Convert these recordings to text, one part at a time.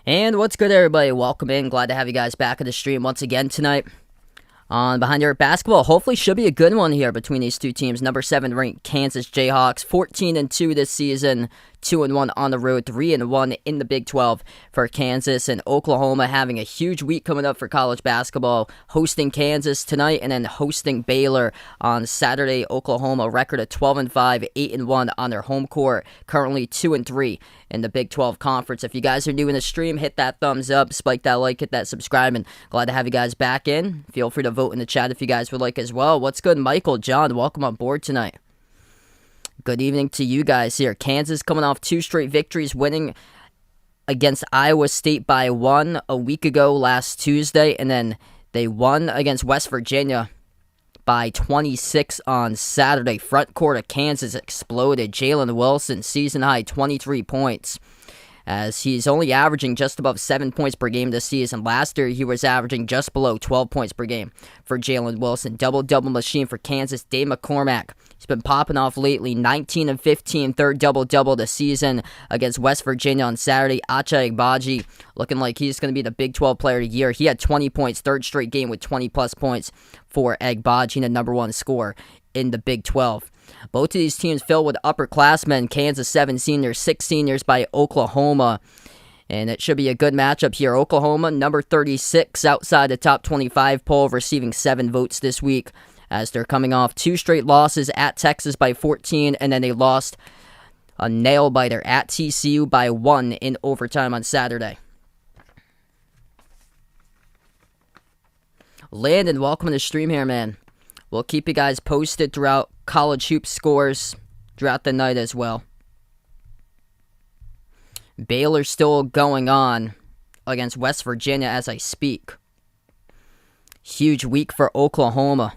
And what's good, everybody? Welcome in. Glad to have you guys back at the stream once again tonight on Behind Your Basketball. Hopefully should be a good one here between these two teams. Number 7 ranked Kansas Jayhawks, 14-2 this season, 2-1 on the road, 3-1 in the Big 12 for Kansas, and Oklahoma having a huge week coming up for college basketball, hosting Kansas tonight and then hosting Baylor on Saturday. Oklahoma record of 12-5, 8-1 on their home court, currently 2-3 in the Big 12 Conference. If you guys are new in the stream, hit that thumbs up, spike that like, hit that subscribe, and glad to have you guys back in. Feel free to vote in the chat if you guys would like as well. What's good, Michael, John? Welcome on board tonight. Good evening to you guys here. Kansas coming off 2 straight victories, winning against Iowa State by 1 a week ago last Tuesday, and then they won against West Virginia by 26 on Saturday. Front court of Kansas exploded. Jalen Wilson, season high 23 points, as he's only averaging just above 7 points per game this season. Last year, he was averaging just below 12 points per game for Jalen Wilson. Double-double machine for Kansas. Dave McCormack, he's been popping off lately. 19 and 15, third double-double this season against West Virginia on Saturday. Ochai Agbaji looking like he's going to be the Big 12 player of the year. He had 20 points, third straight game with 20-plus points for Agbaji, the number 1 scorer in the Big 12. Both of these teams filled with upperclassmen. Kansas 7 seniors, 6 seniors by Oklahoma. And it should be a good matchup here. Oklahoma, number 36 outside the top 25 poll, receiving 7 votes this week, as they're coming off 2 straight losses at Texas by 14, and then they lost a nail-biter at TCU by 1 in overtime on Saturday. Landon, welcome to the stream here, man. We'll keep you guys posted throughout college hoop scores throughout the night as well. Baylor still going on against West Virginia as I speak. Huge week for Oklahoma.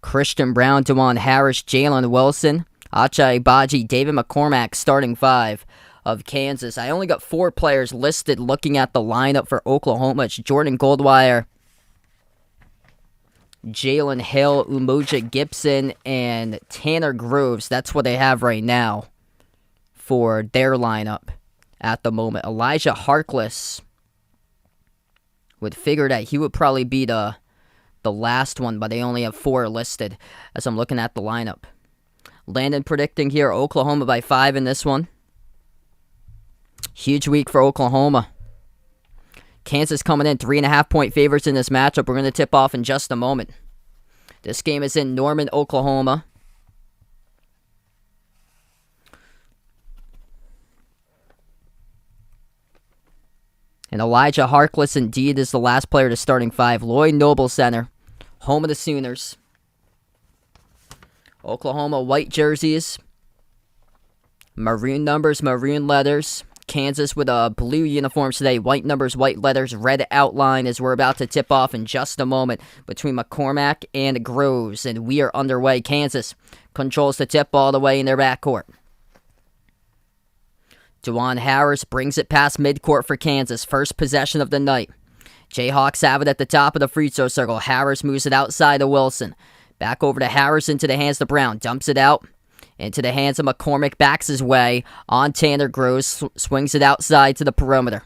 Christian Brown, DeJuan Harris, Jalen Wilson, Ochai Agbaji, David McCormack, starting 5 of Kansas. I only got 4 players listed looking at the lineup for Oklahoma. It's Jordan Goldwire, Jalen Hill, Umoja Gibson, and Tanner Groves. That's what they have right now for their lineup at the moment. Elijah Harkless would figure that he would probably be the last one, but they only have 4 listed as I'm looking at the lineup. Landon predicting here Oklahoma by 5 in this one. Huge week for Oklahoma. Kansas coming in 3.5-point favorites in this matchup. We're going to tip off in just a moment. This game is in Norman, Oklahoma. And Elijah Harkless indeed is the last player to starting 5. Lloyd Noble center, home of the Sooners. Oklahoma white jerseys, maroon numbers, maroon letters. Kansas with blue uniforms today, white numbers, white letters, red outline, as we're about to tip off in just a moment between McCormack and Groves, and we are underway. Kansas controls the tip all the way in their backcourt. DeJuan Harris brings it past midcourt for Kansas, first possession of the night. Jayhawks have it at the top of the free throw circle. Harris moves it outside to Wilson. Back over to Harris, into the hands of Brown, dumps it out. Into the hands of McCormack, backs his way on Tanner Groves, swings it outside to the perimeter.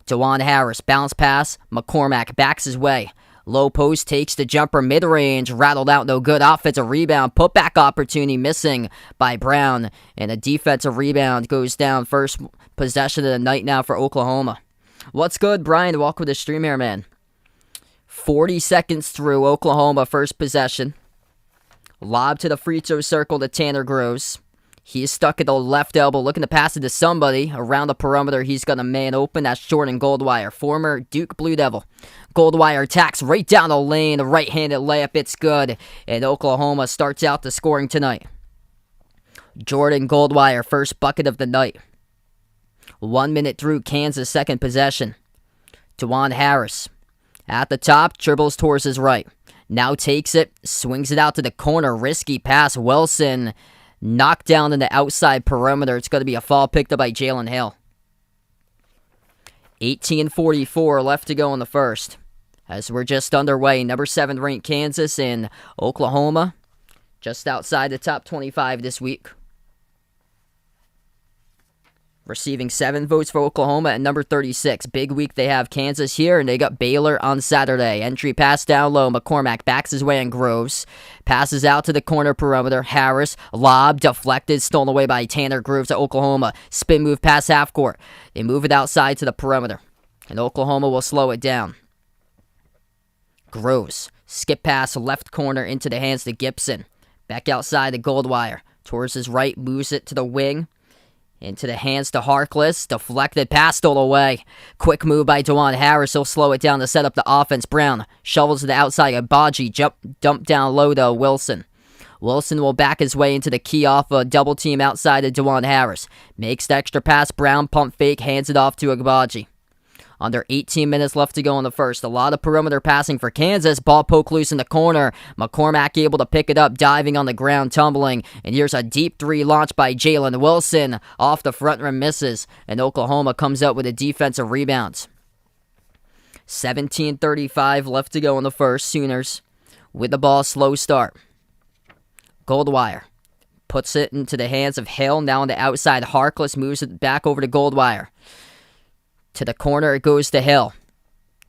DeJuan Harris, bounce pass, McCormack backs his way. Low post, takes the jumper, mid-range, rattled out, no good. Offensive rebound, putback opportunity missing by Brown. And a defensive rebound goes down. First possession of the night now for Oklahoma. What's good, Brian? Welcome to the stream here, man. 40 seconds through, Oklahoma, first possession. Lob to the free throw circle to Tanner Groves. He's stuck at the left elbow, looking to pass it to somebody around the perimeter. He's got a man open. That's Jordan Goldwire, former Duke Blue Devil. Goldwire attacks right down the lane, a right-handed layup. It's good, and Oklahoma starts out the scoring tonight. Jordan Goldwire, first bucket of the night. 1 minute through, Kansas second possession. DeJuan Harris at the top, dribbles towards his right. Now takes it, swings it out to the corner, risky pass. Wilson knocked down in the outside perimeter. It's going to be a foul picked up by Jalen Hill. 18:44 left to go in the first, as we're just underway. Number 7 ranked Kansas and Oklahoma, just outside the top 25 this week. Receiving 7 votes for Oklahoma at number 36. Big week they have Kansas here, and they got Baylor on Saturday. Entry pass down low. McCormack backs his way in Groves. Passes out to the corner perimeter. Harris, lob, deflected, stolen away by Tanner Groves at Oklahoma. Spin move past half court. They move it outside to the perimeter, and Oklahoma will slow it down. Groves, skip pass left corner into the hands to Gibson. Back outside to Goldwire. Towards his right, moves it to the wing. Into the hands to Harkless. Deflected pass, stole away. Quick move by DeJuan Harris. He'll slow it down to set up the offense. Brown shovels to the outside. Agbaji dump down low though. Wilson will back his way into the key off a double team outside of DeJuan Harris. Makes the extra pass. Brown pump fake. Hands it off to Agbaji. Under 18 minutes left to go in the first. A lot of perimeter passing for Kansas. Ball poke loose in the corner. McCormack able to pick it up, diving on the ground, tumbling. And here's a deep 3 launched by Jalen Wilson. Off the front rim, misses. And Oklahoma comes out with a defensive rebound. 17:35 left to go in the first. Sooners with the ball, slow start. Goldwire puts it into the hands of Hill. Now on the outside, Harkless moves it back over to Goldwire. To the corner, it goes to Hill.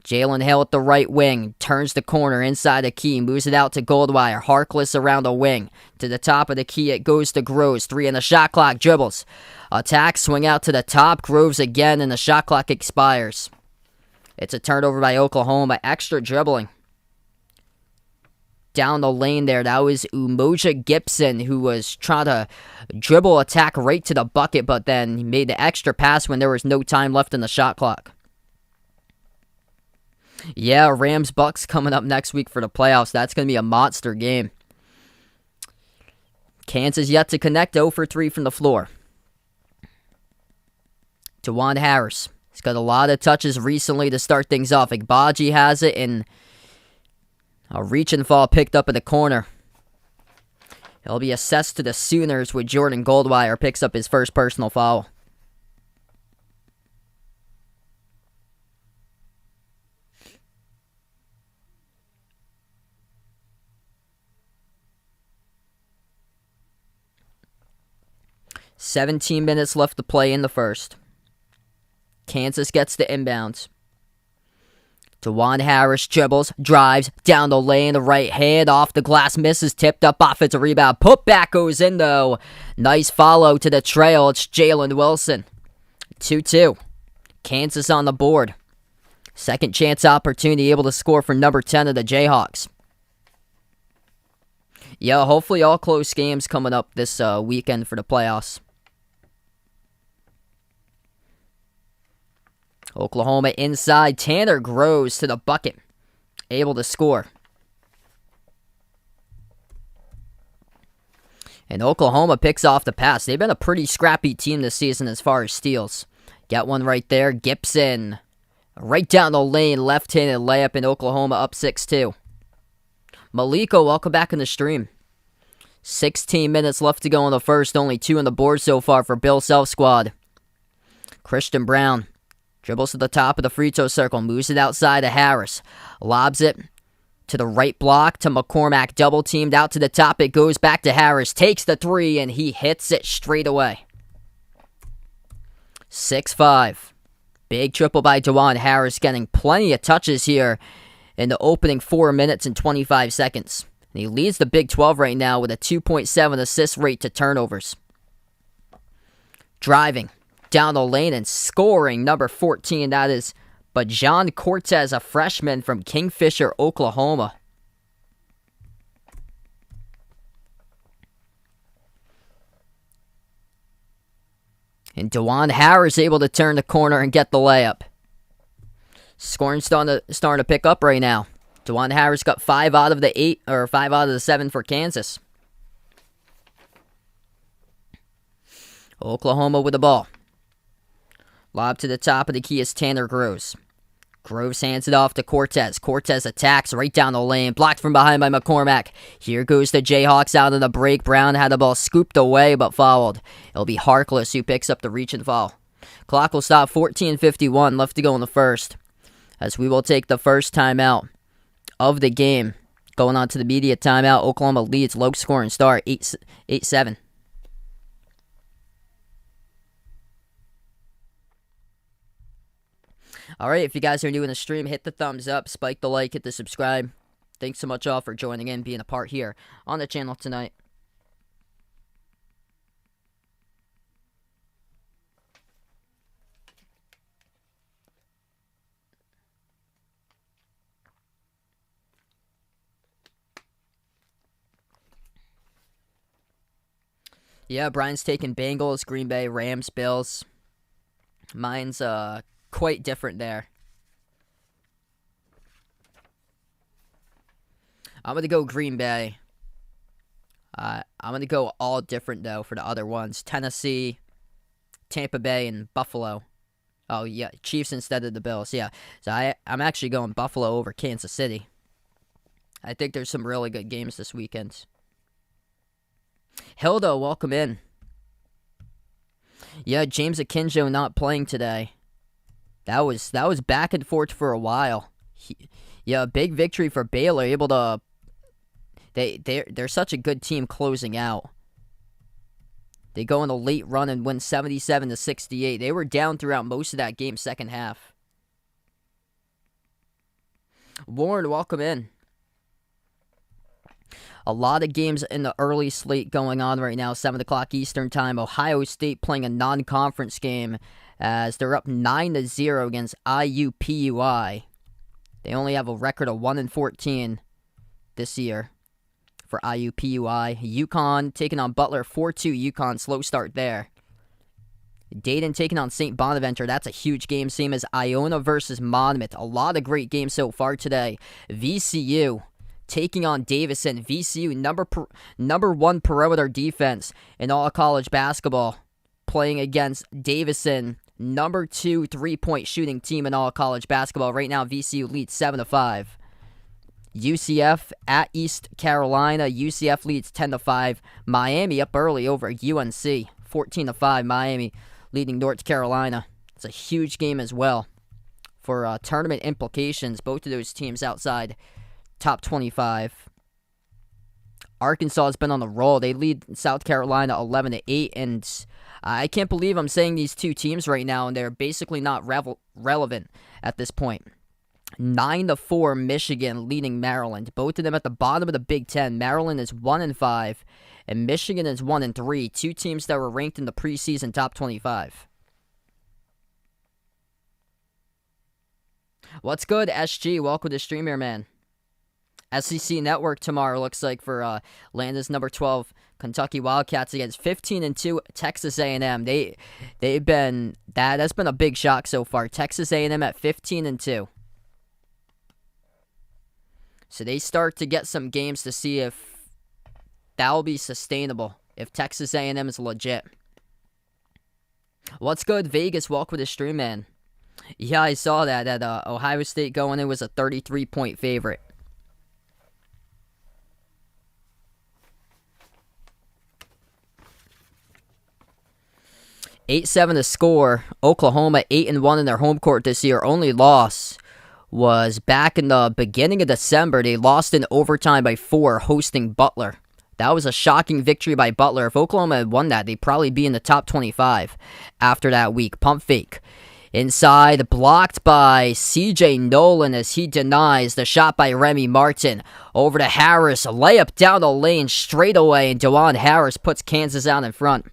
Jalen Hill at the right wing. Turns the corner inside the key. Moves it out to Goldwire. Harkless around the wing. To the top of the key, it goes to Groves. 3 in the shot clock. Dribbles. Attack, swing out to the top. Groves again, and the shot clock expires. It's a turnover by Oklahoma. Extra dribbling. Down the lane there, that was Umoja Gibson, who was trying to dribble attack right to the bucket, but then he made the extra pass when there was no time left in the shot clock. Yeah, Rams-Bucks coming up next week for the playoffs. That's going to be a monster game. Kansas yet to connect, 0 for 3 from the floor. DeJuan Harris. He's got a lot of touches recently to start things off. Agbaji has it, and a reach and fall picked up in the corner. He'll be assessed to the Sooners with Jordan Goldwire picks up his first personal foul. "17 minutes left to play in the first. Kansas gets the inbounds. DeJuan Harris dribbles, drives, down the lane, the right hand, off the glass, misses, tipped up, offensive rebound. Put back goes in though. Nice follow to the trail. It's Jalen Wilson. 2-2. Kansas on the board. Second chance opportunity, able to score for number 10 of the Jayhawks. Yeah, hopefully all close games coming up this weekend for the playoffs. Oklahoma inside. Tanner Groves to the bucket. Able to score. And Oklahoma picks off the pass. They've been a pretty scrappy team this season as far as steals. Got one right there. Gibson. Right down the lane. Left-handed layup, in Oklahoma up 6-2. Maliko, welcome back in the stream. 16 minutes left to go in the first. Only 2 on the board so far for Bill Self Squad. Christian Brown. Dribbles to the top of the free throw circle. Moves it outside to Harris. Lobs it to the right block to McCormack. Double teamed out to the top. It goes back to Harris. Takes the 3 and he hits it straight away. 6-5. Big triple by DeJuan Harris, getting plenty of touches here in the opening 4 minutes and 25 seconds. And he leads the Big 12 right now with a 2.7 assist rate to turnovers. Driving down the lane and scoring, number 14, that is Bajan Cortez, a freshman from Kingfisher, Oklahoma. And DeJuan Harris able to turn the corner and get the layup. Scoring starting to pick up right now. DeJuan Harris got 5 out of the 8, or 5 out of the 7 for Kansas. Oklahoma with the ball. Lob to the top of the key is Tanner Groves. Groves hands it off to Cortez. Cortez attacks right down the lane. Blocked from behind by McCormack. Here goes the Jayhawks out of the break. Brown had the ball scooped away but fouled. It'll be Harkless who picks up the reach and foul. Clock will stop. 14:51 left to go in the first, as we will take the first timeout of the game. Going on to the media timeout. Oklahoma leads, low scoring start, 8-7. All right, if you guys are new in the stream, hit the thumbs up, spike the like, hit the subscribe. Thanks so much all for joining in, being a part here on the channel tonight. Yeah, Brian's taking Bengals, Green Bay, Rams, Bills. Mine's quite different there. I'm going to go Green Bay. I'm going to go all different, though, for the other ones. Tennessee, Tampa Bay, and Buffalo. Oh, yeah, Chiefs instead of the Bills, yeah. So I'm actually going Buffalo over Kansas City. I think there's some really good games this weekend. Hilda, welcome in. Yeah, James Akinjo not playing today. That was back and forth for a while. Yeah, big victory for Baylor. Able to they're such a good team closing out. They go in a late run and win 77-68. They were down throughout most of that game second half. Warren, welcome in. A lot of games in the early slate going on right now, 7 o'clock Eastern Time. Ohio State playing a non-conference game as they're up 9-0 against IUPUI. They only have a record of 1-14 this year for IUPUI. UConn taking on Butler, 4-2 UConn, slow start there. Dayton taking on St. Bonaventure. That's a huge game, same as Iona versus Monmouth. A lot of great games so far today. VCU taking on Davidson. VCU, number one perimeter defense in all college basketball, playing against Davidson, number 2 3-point shooting team in all college basketball. Right now, VCU leads 7-5. UCF at East Carolina. UCF leads 10-5. Miami up early over UNC, 14-5. Miami leading North Carolina. It's a huge game as well for tournament implications. Both of those teams outside top 25. Arkansas has been on the roll. They lead South Carolina 11-8, and I can't believe I'm saying these two teams right now, and they're basically not relevant at this point. 9-4 Michigan leading Maryland. Both of them at the bottom of the Big Ten. Maryland is 1-5, and Michigan is 1-3. Two teams that were ranked in the preseason top 25. What's good, SG? Welcome to the stream here, man. SEC Network tomorrow looks like for Landis number 12 Kentucky Wildcats against 15-2 Texas A&M. They've been that's been a big shock so far. Texas A&M at 15-2. So they start to get some games to see if that'll be sustainable, if Texas A&M is legit. What's good, Vegas? Welcome to the stream, man. Yeah, I saw that Ohio State going in was a 33-point favorite. (8-7) to score. Oklahoma 8-1 in their home court this year. Only loss was back in the beginning of December. They lost in overtime by 4, hosting Butler. That was a shocking victory by Butler. If Oklahoma had won that, they'd probably be in the top 25 after that week. Pump fake. Inside, blocked by C.J. Nolan as he denies the shot by Remy Martin. Over to Harris, a layup down the lane straight away, and DeJuan Harris puts Kansas out in front.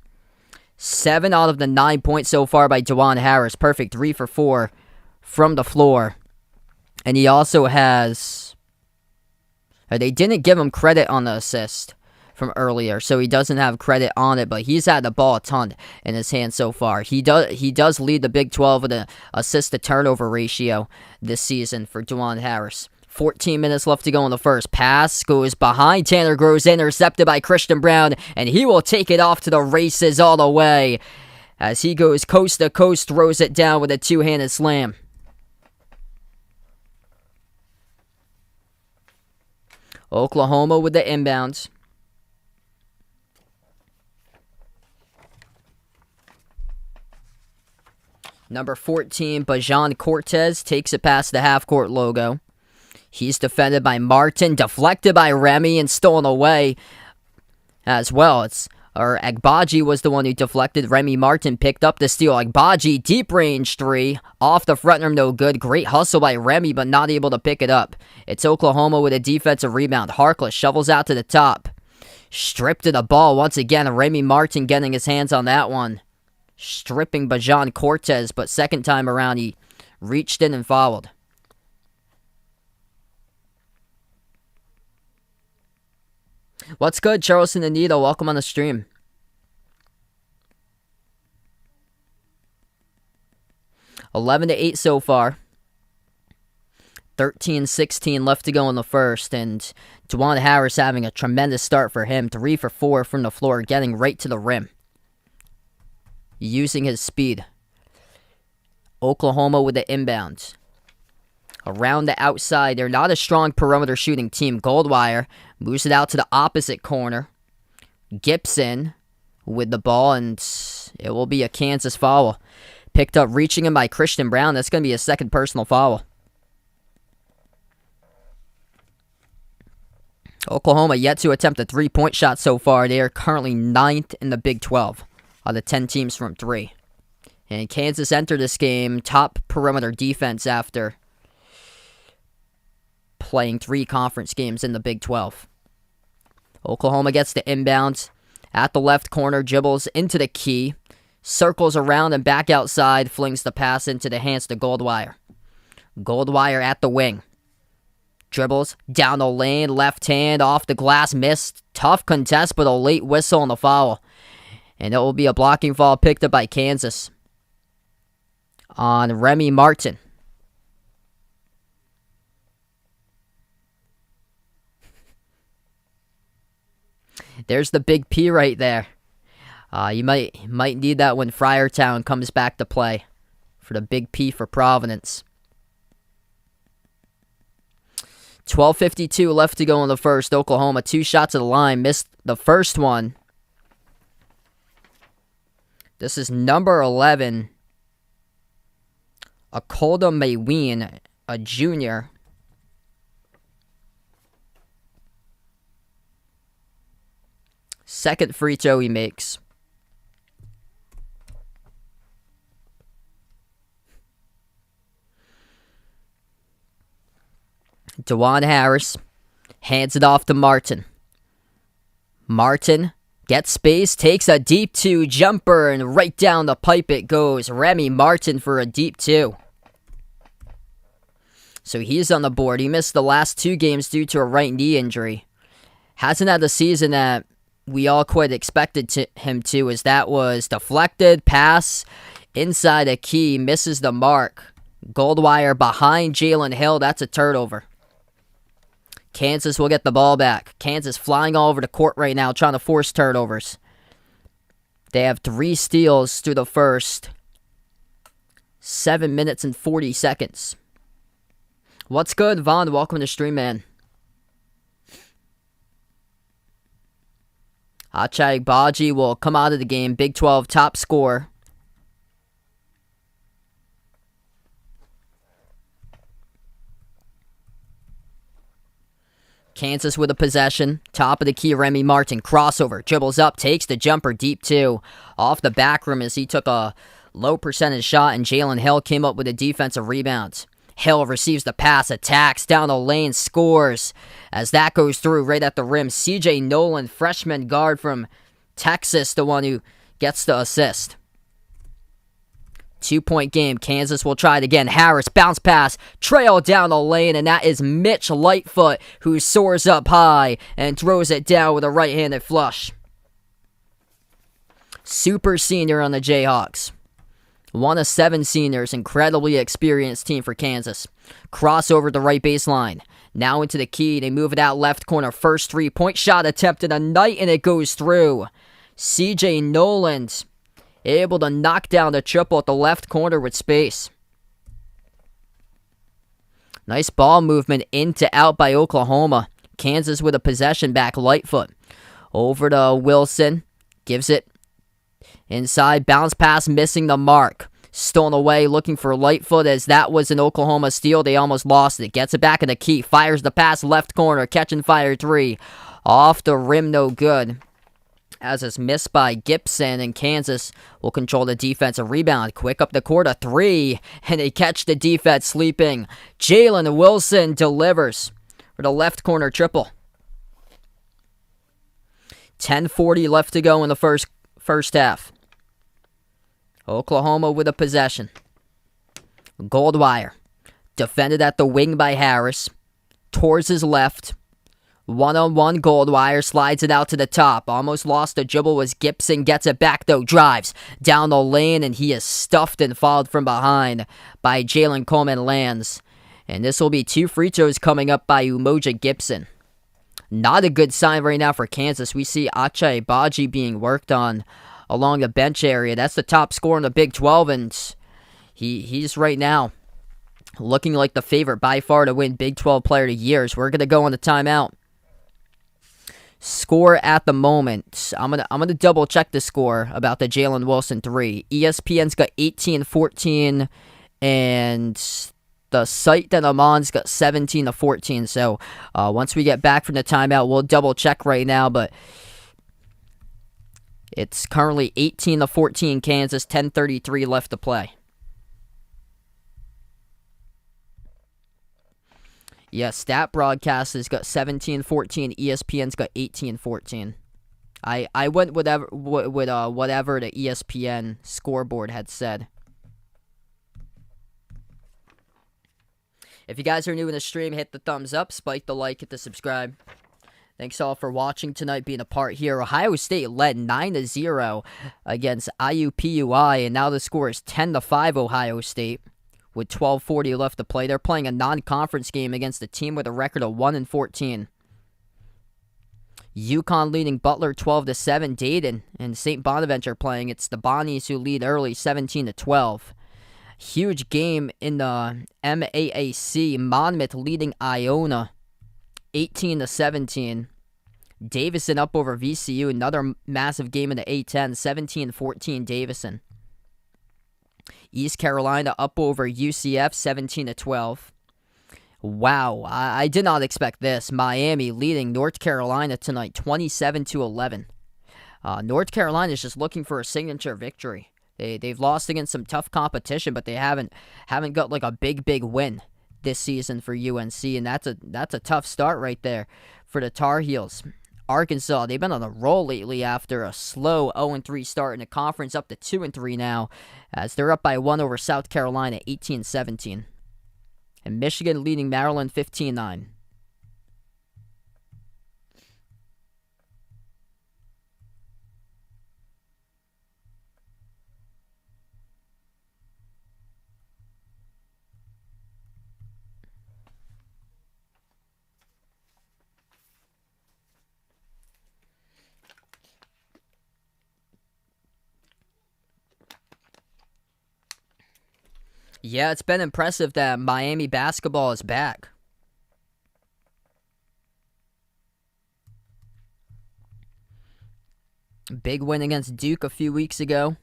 7 out of the 9 points so far by DeJuan Harris. Perfect, 3 for 4 from the floor. And he also has... They didn't give him credit on the assist from earlier, so he doesn't have credit on it, but he's had the ball a ton in his hand so far. He does lead the Big 12 with an assist-to-turnover ratio this season for DeJuan Harris. 14 minutes left to go in the first. Pass goes behind Tanner Groves, intercepted by Christian Brown, and he will take it off to the races all the way as he goes coast to coast, throws it down with a two-handed slam. Oklahoma with the inbounds. Number 14, Bajan Cortez takes it past the half-court logo. He's defended by Martin, deflected by Remy, and stolen away as well. It's Agbaji was the one who deflected. Remy Martin picked up the steal. Agbaji, deep range three. Off the front rim, no good. Great hustle by Remy, but not able to pick it up. It's Oklahoma with a defensive rebound. Harkless shovels out to the top. Stripped of the ball once again. Remy Martin getting his hands on that one. Stripping Bajan Cortez, but second time around he reached in and fouled. What's good, Charleston Anita? Welcome on the stream. (11-8) so far. 13-16 left to go in the first, and Juwan Harris having a tremendous start for him. 3 for 4 from the floor, getting right to the rim. Using his speed. Oklahoma with the inbound. Around the outside, they're not a strong perimeter shooting team. Goldwire moves it out to the opposite corner. Gibson with the ball, and it will be a Kansas foul. Picked up reaching him by Christian Brown. That's going to be a second personal foul. Oklahoma yet to attempt a three-point shot so far. They are currently 9th in the Big 12 out of 10 teams from 3. And Kansas entered this game top perimeter defense after playing 3 conference games in the Big 12. Oklahoma gets the inbound at the left corner, dribbles into the key, circles around and back outside, flings the pass into the hands to Goldwire. Goldwire at the wing. Dribbles down the lane, left hand, off the glass, missed. Tough contest, but a late whistle on the foul. And it will be a blocking foul picked up by Kansas on Remy Martin. There's the big P right there. You might need that when Friartown comes back to play for the big P for Providence. 12:52 left to go in the first. Oklahoma 2 shots at the line. Missed the first one. This is number 11. Akolda Mayween, a junior. Second free throw he makes. Juwan Harris hands it off to Martin. Martin gets space, takes a deep 2 jumper, and right down the pipe it goes. Remy Martin for a deep 2. So he's on the board. He missed the last 2 games due to a right knee injury. Hasn't had the season that we all quite expected him to, as that was deflected, pass inside a key, misses the mark. Goldwire behind Jalen Hill. That's a turnover. Kansas will get the ball back. Kansas flying all over the court right now, trying to force turnovers. They have 3 steals through the first 7 minutes and 40 seconds. What's good, Vaughn? Welcome to the stream, man. Ochai Agbaji will come out of the game. Big 12 top scorer. Kansas with a possession. Top of the key, Remy Martin. Crossover. Dribbles up. Takes the jumper. Deep 2. Off the back rim as he took a low percentage shot, and Jalen Hill came up with a defensive rebound. Hill receives the pass. Attacks down the lane. Scores. As that goes through right at the rim. CJ Nolan, freshman guard from Texas, the one who gets the assist. 2-point game. Kansas will try it again. Harris, bounce pass, trail down the lane, and that is Mitch Lightfoot, who soars up high and throws it down with a right-handed flush. Super senior on the Jayhawks. 1 of 7 seniors, incredibly experienced team for Kansas. Crossover the right baseline. Now into the key. They move it out left corner. First 3-point shot attempted a night, and it goes through. CJ Nolan able to knock down the triple at the left corner with space. Nice ball movement in to out by Oklahoma. Kansas with a possession back. Lightfoot over to Wilson. Gives it inside. Bounce pass missing the mark. Stolen away, looking for Lightfoot, as that was an Oklahoma steal. They almost lost it. Gets it back in the key. Fires the pass left corner. Catch and fire 3. Off the rim, no good. as is missed by Gibson, and Kansas will control the defensive rebound. Quick up the court, a three, and they catch the defense sleeping. Jalen Wilson delivers for the left corner triple. 10:40 left to go in the first half. Oklahoma with a possession. Goldwire defended at the wing by Harris. Towards his left. One-on-one, Goldwire slides it out to the top. Almost lost the dribble was Gibson. Gets it back though. Drives down the lane, and he is stuffed and fouled from behind by Jalen Coleman. Lands. And this will be 2 free throws coming up by Umoja Gibson. Not a good sign right now for Kansas. We see Achai Baji being worked on along the bench area. That's the top scorer in the Big 12, and he's right now looking like the favorite by far to win Big 12 Player of the Year. So we're going to go on the timeout. Score at the moment. I'm gonna double check the score about the Jalen Wilson 3. ESPN's got 18-14, and the site that I'm on's got 17-14. So once we get back from the timeout, we'll double check right now. But it's currently 18-14 Kansas. 10:33 left to play. Yeah, Stat Broadcast has got 17-14. ESPN's got 18-14. I went with whatever the ESPN scoreboard had said. If you guys are new in the stream, hit the thumbs up, spike the like, hit the subscribe. Thanks all for watching tonight, being a part here. Ohio State led 9-0 against IUPUI, and now the score is 10-5 Ohio State. With 12:40 left to play, they're playing a non-conference game against a team with a record of 1-14. UConn leading Butler 12-7. Dayton and St. Bonaventure playing. It's the Bonnies who lead early, 17-12. Huge game in the MAAC. Monmouth leading Iona, 18-17. Davison up over VCU. Another massive game in the A10, 17-14 Davison. East Carolina up over UCF, 17-12. Wow, I did not expect this. Miami leading North Carolina tonight, 27-11. North Carolina is just looking for a signature victory. They've lost against some tough competition, but they haven't got like a big win this season for UNC, and that's a tough start right there for the Tar Heels. Arkansas, they've been on a roll lately after a slow 0-3 start in the conference, up to 2-3 now, as they're up by 1 over South Carolina, 18-17. And Michigan leading Maryland 15-9. Yeah, it's been impressive that Miami basketball is back. Big win against Duke a few weeks ago.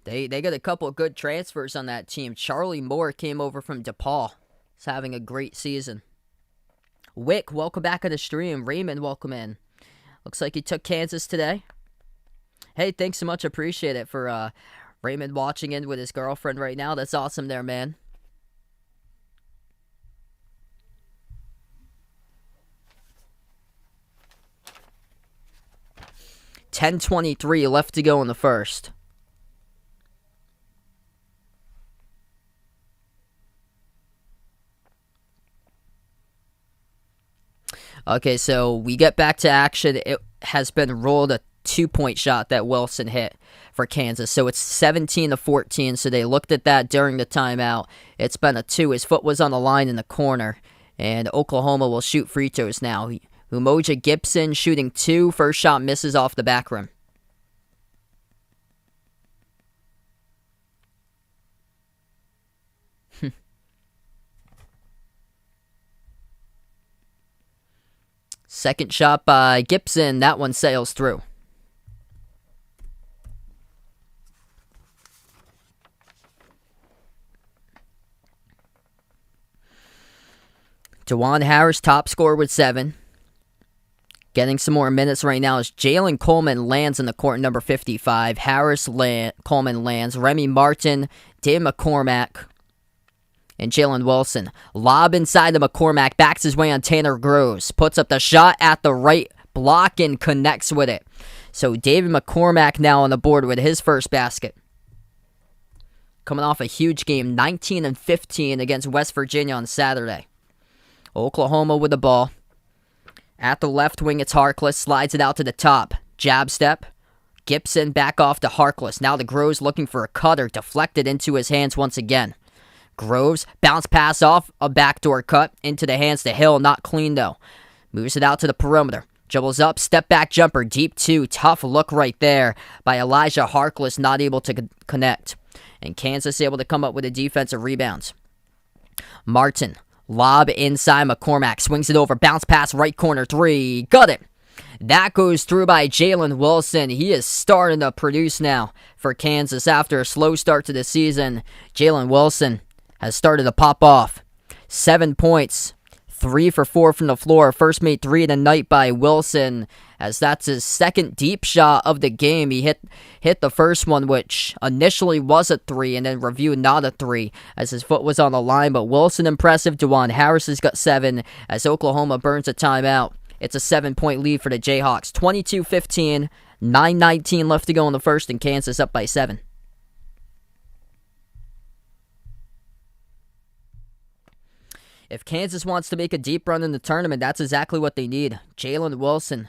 They got a couple of good transfers on that team. Charlie Moore came over from DePaul. He's having a great season. Wick, welcome back to the stream. Raymond, welcome in. Looks like he took Kansas today. Hey, thanks so much. Appreciate it for Raymond watching in with his girlfriend right now. That's awesome there, man. $10:23 left to go in the first. Okay, so we get back to action. It has been ruled a 2-point shot that Wilson hit for Kansas. So it's 17-14. So they looked at that during the timeout. It's been a 2. His foot was on the line in the corner. And Oklahoma will shoot free throws now. Umoja Gibson shooting 2. First shot misses off the back rim. Second shot by Gibson. That one sails through. Juwan Harris, top scorer with 7. Getting some more minutes right now is Jalen Coleman lands in the court, number 55. Coleman lands. Remy Martin, Dave McCormack, and Jalen Wilson. Lob inside to McCormack. Backs his way on Tanner Groves. Puts up the shot at the right block and connects with it. So David McCormack now on the board with his first basket. Coming off a huge game, 19-15 against West Virginia on Saturday. Oklahoma with the ball. At the left wing, it's Harkless. Slides it out to the top. Jab step. Gibson back off to Harkless. Now the Groves looking for a cutter. Deflected into his hands once again. Groves, bounce pass off, a backdoor cut into the hands to Hill. Not clean though. Moves it out to the perimeter. Dribbles up, step back jumper, deep two. Tough look right there by Elijah Harkless, not able to connect. And Kansas able to come up with a defensive rebound. Martin, lob inside McCormack, swings it over, bounce pass, right corner three. Got it. That goes through by Jalen Wilson. He is starting to produce now for Kansas after a slow start to the season. Jalen Wilson has started to pop off. 7 points. 3 for 4 from the floor. First made 3 of the night by Wilson, as that's his second deep shot of the game. He hit the first one, which initially was a 3, and then reviewed not a 3, as his foot was on the line. But Wilson impressive. DeJuan Harris has got 7, as Oklahoma burns a timeout. It's a 7-point lead for the Jayhawks. 22-15, 9:19 left to go in the first, and Kansas up by 7. If Kansas wants to make a deep run in the tournament, that's exactly what they need. Jalen Wilson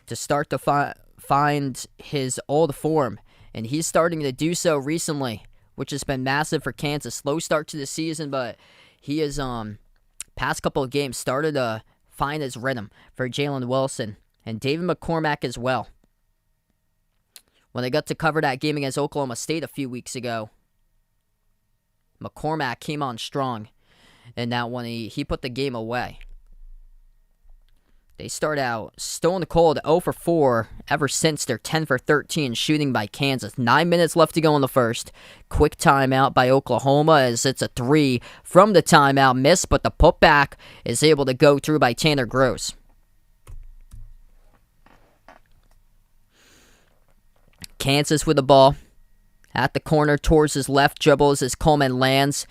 to start to find his old form, and he's starting to do so recently, which has been massive for Kansas. Slow start to the season, but he has past couple of games started to find his rhythm for Jalen Wilson and David McCormack as well. When they got to cover that game against Oklahoma State a few weeks ago, McCormack came on strong. And that one, he put the game away. They start out stone cold 0 for 4 ever since their 10 for 13 shooting by Kansas. 9 minutes left to go in the first. Quick timeout by Oklahoma as it's a 3 from the timeout. Miss, but the putback is able to go through by Tanner Groves. Kansas with the ball. At the corner towards his left, dribbles as Coleman lands.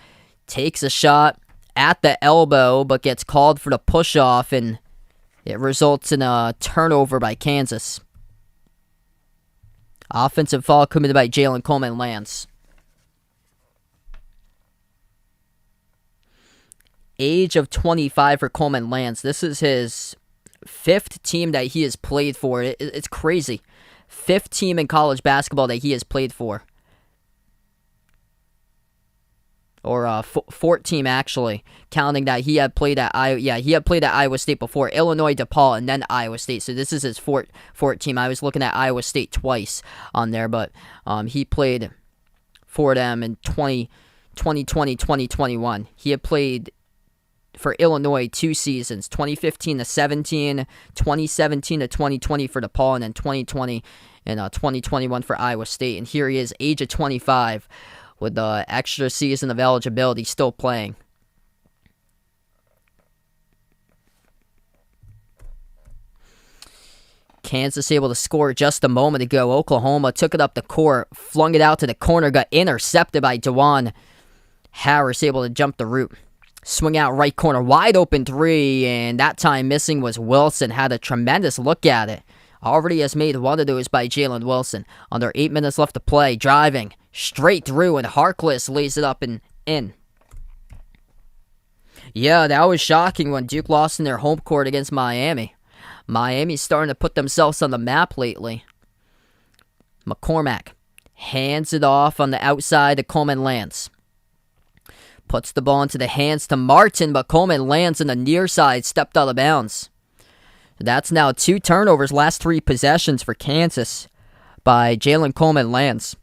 Takes a shot at the elbow, but gets called for the push-off, and it results in a turnover by Kansas. Offensive foul committed by Jalen Coleman lands. Age of 25 for Coleman lands. This is his 5th team that he has played for. It's crazy. 5th team in college basketball that he has played for. Or 4th team, actually, counting that he had played at Iowa State before, Illinois, DePaul, and then Iowa State. So this is his 4th team. I was looking at Iowa State twice on there, but he played for them in 2020, 2021. He had played for Illinois 2 seasons, 2015-17, 2017-2020 for DePaul, and then 2020 and 2021 for Iowa State. And here he is, age of 25. With the extra season of eligibility still playing. Kansas able to score just a moment ago. Oklahoma took it up the court, flung it out to the corner, got intercepted by DeJuan Harris, able to jump the route. Swing out right corner, wide open 3, and that time missing was Wilson. Had a tremendous look at it. Already has made one of those by Jalen Wilson. Under 8 minutes left to play, driving straight through, and Harkless lays it up and in. Yeah, that was shocking when Duke lost in their home court against Miami. Miami's starting to put themselves on the map lately. McCormack hands it off on the outside to Coleman lands. Puts the ball into the hands to Martin, but Coleman lands on the near side, stepped out of bounds. That's now 2 turnovers, last 3 possessions for Kansas by Jalen Coleman lands.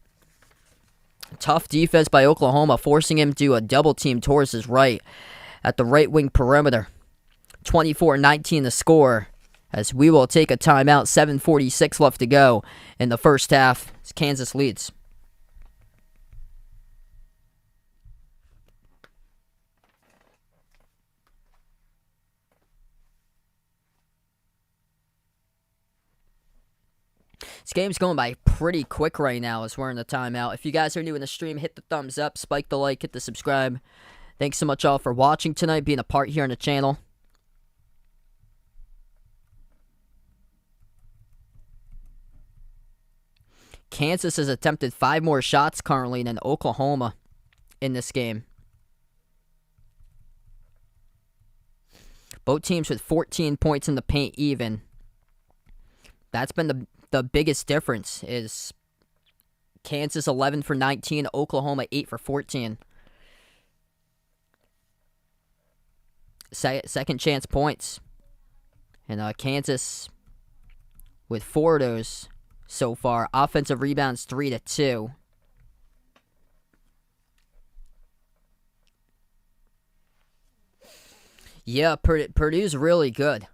Tough defense by Oklahoma, forcing him to do a double team towards his right at the right wing perimeter. 24-19 the score, as we will take a timeout. 7:46 left to go in the first half as Kansas leads. This game's going by pretty quick right now as we're in the timeout. If you guys are new in the stream, hit the thumbs up, spike the like, hit the subscribe. Thanks so much all for watching tonight, being a part here on the channel. Kansas has attempted 5 more shots currently than Oklahoma in this game. Both teams with 14 points in the paint even. That's been the biggest difference, is Kansas 11 for 19, Oklahoma 8 for 14. Second chance points. And Kansas with 4 of those so far. Offensive rebounds 3-2. Yeah, Purdue's really good.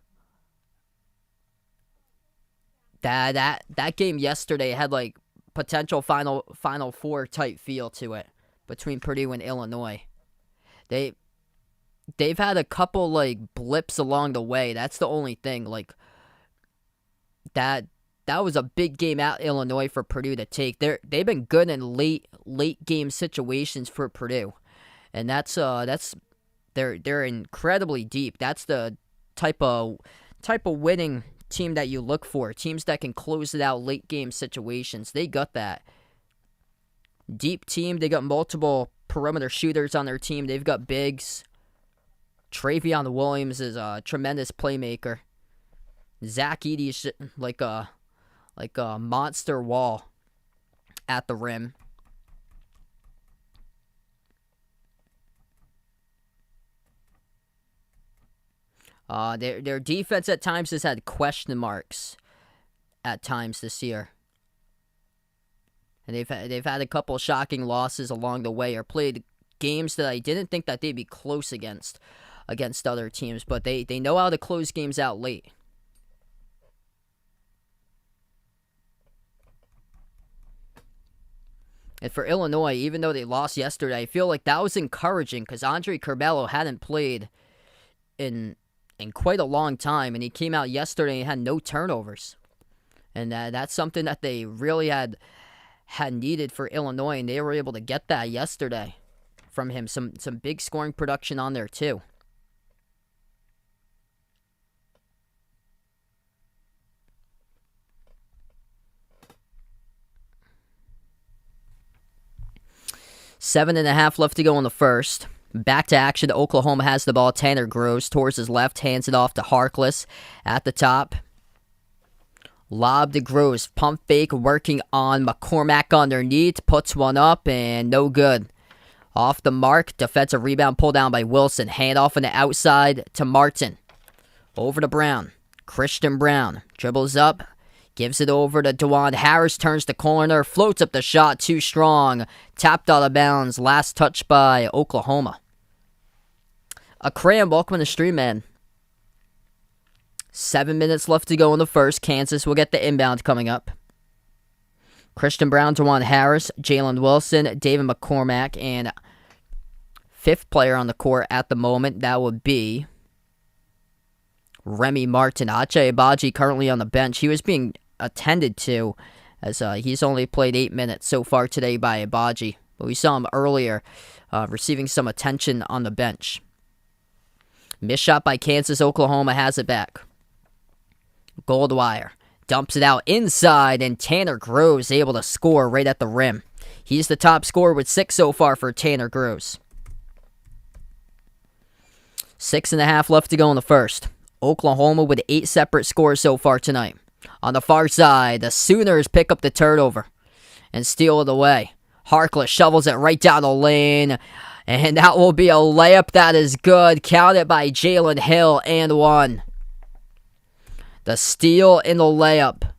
That game yesterday had like potential Final Four type feel to it between Purdue and Illinois. They've had a couple like blips along the way. That's the only thing. Like that was a big game at Illinois for Purdue to take. They've been good in late game situations for Purdue, and they're incredibly deep. That's the type of winning team that you look for. Teams that can close it out late game situations. They got that. Deep team. They got multiple perimeter shooters on their team. They've got bigs. Travion Williams is a tremendous playmaker. Zach Edey's like a monster wall at the rim. Their defense at times has had question marks at times this year. And they've had a couple shocking losses along the way, or played games that I didn't think that they'd be close against other teams, but they know how to close games out late. And for Illinois, even though they lost yesterday, I feel like that was encouraging because Andre Curbelo hadn't played in quite a long time, and he came out yesterday and had no turnovers. And that's something that they really had needed for Illinois, and they were able to get that yesterday from him. Some big scoring production on there too. Seven and a half left to go in the first. Back to action. Oklahoma has the ball. Tanner Groves towards his left, hands it off to Harkless at the top. Lob to Groves. Pump fake working on McCormack underneath. Puts one up and no good. Off the mark. Defensive rebound pulled down by Wilson. Handoff on the outside to Martin. Over to Brown. Christian Brown dribbles up. Gives it over to DeJuan Harris. Turns the corner. Floats up the shot. Too strong. Tapped out of bounds. Last touch by Oklahoma. Akram, welcome to the stream, man. 7 minutes left to go in the first. Kansas will get the inbound coming up. Christian Brown, DeJuan Harris, Jalen Wilson, David McCormack, and fifth player on the court at the moment, that would be Remy Martin. Ache Abaji currently on the bench. He was being attended to as he's only played 8 minutes so far today by Abaji. But we saw him earlier receiving some attention on the bench. Missed shot by Kansas. Oklahoma has it back. Goldwire dumps it out inside, and Tanner Groves able to score right at the rim. He's the top scorer with 6 so far for Tanner Groves. 6.5 left to go in the first. Oklahoma with 8 separate scores so far tonight. On the far side, the Sooners pick up the turnover and steal it away. Harkless shovels it right down the lane, and that will be a layup that is good. Counted by Jalen Hill and one. The steal in the layup.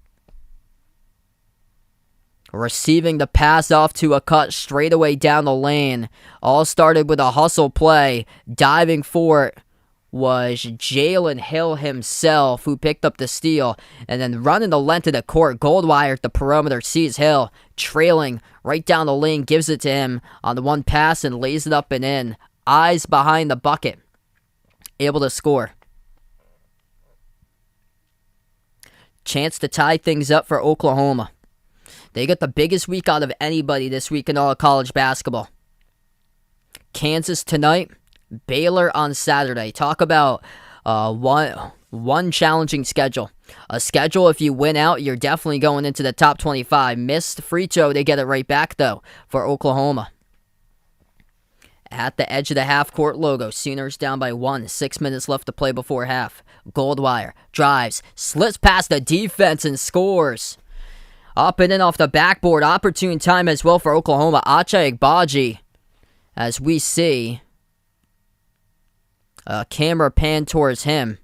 Receiving the pass off to a cut straight away down the lane. All started with a hustle play. Diving for it was Jalen Hill himself, who picked up the steal. And then running the length of the court, Goldwire at the perimeter sees Hill trailing right down the lane, gives it to him on the one pass and lays it up and in. Eyes behind the bucket. Able to score. Chance to tie things up for Oklahoma. They got the biggest week out of anybody this week in all of college basketball. Kansas tonight, Baylor on Saturday. Talk about one challenging schedule. A schedule, if you win out, you're definitely going into the top 25. Missed free throw, they get it right back, though, for Oklahoma. At the edge of the half-court logo, Sooners down by 1. 6 minutes left to play before half. Goldwire drives, slips past the defense and scores. Up and in off the backboard. Opportune time as well for Oklahoma. Ochai Agbaji, as we see a camera pan towards him.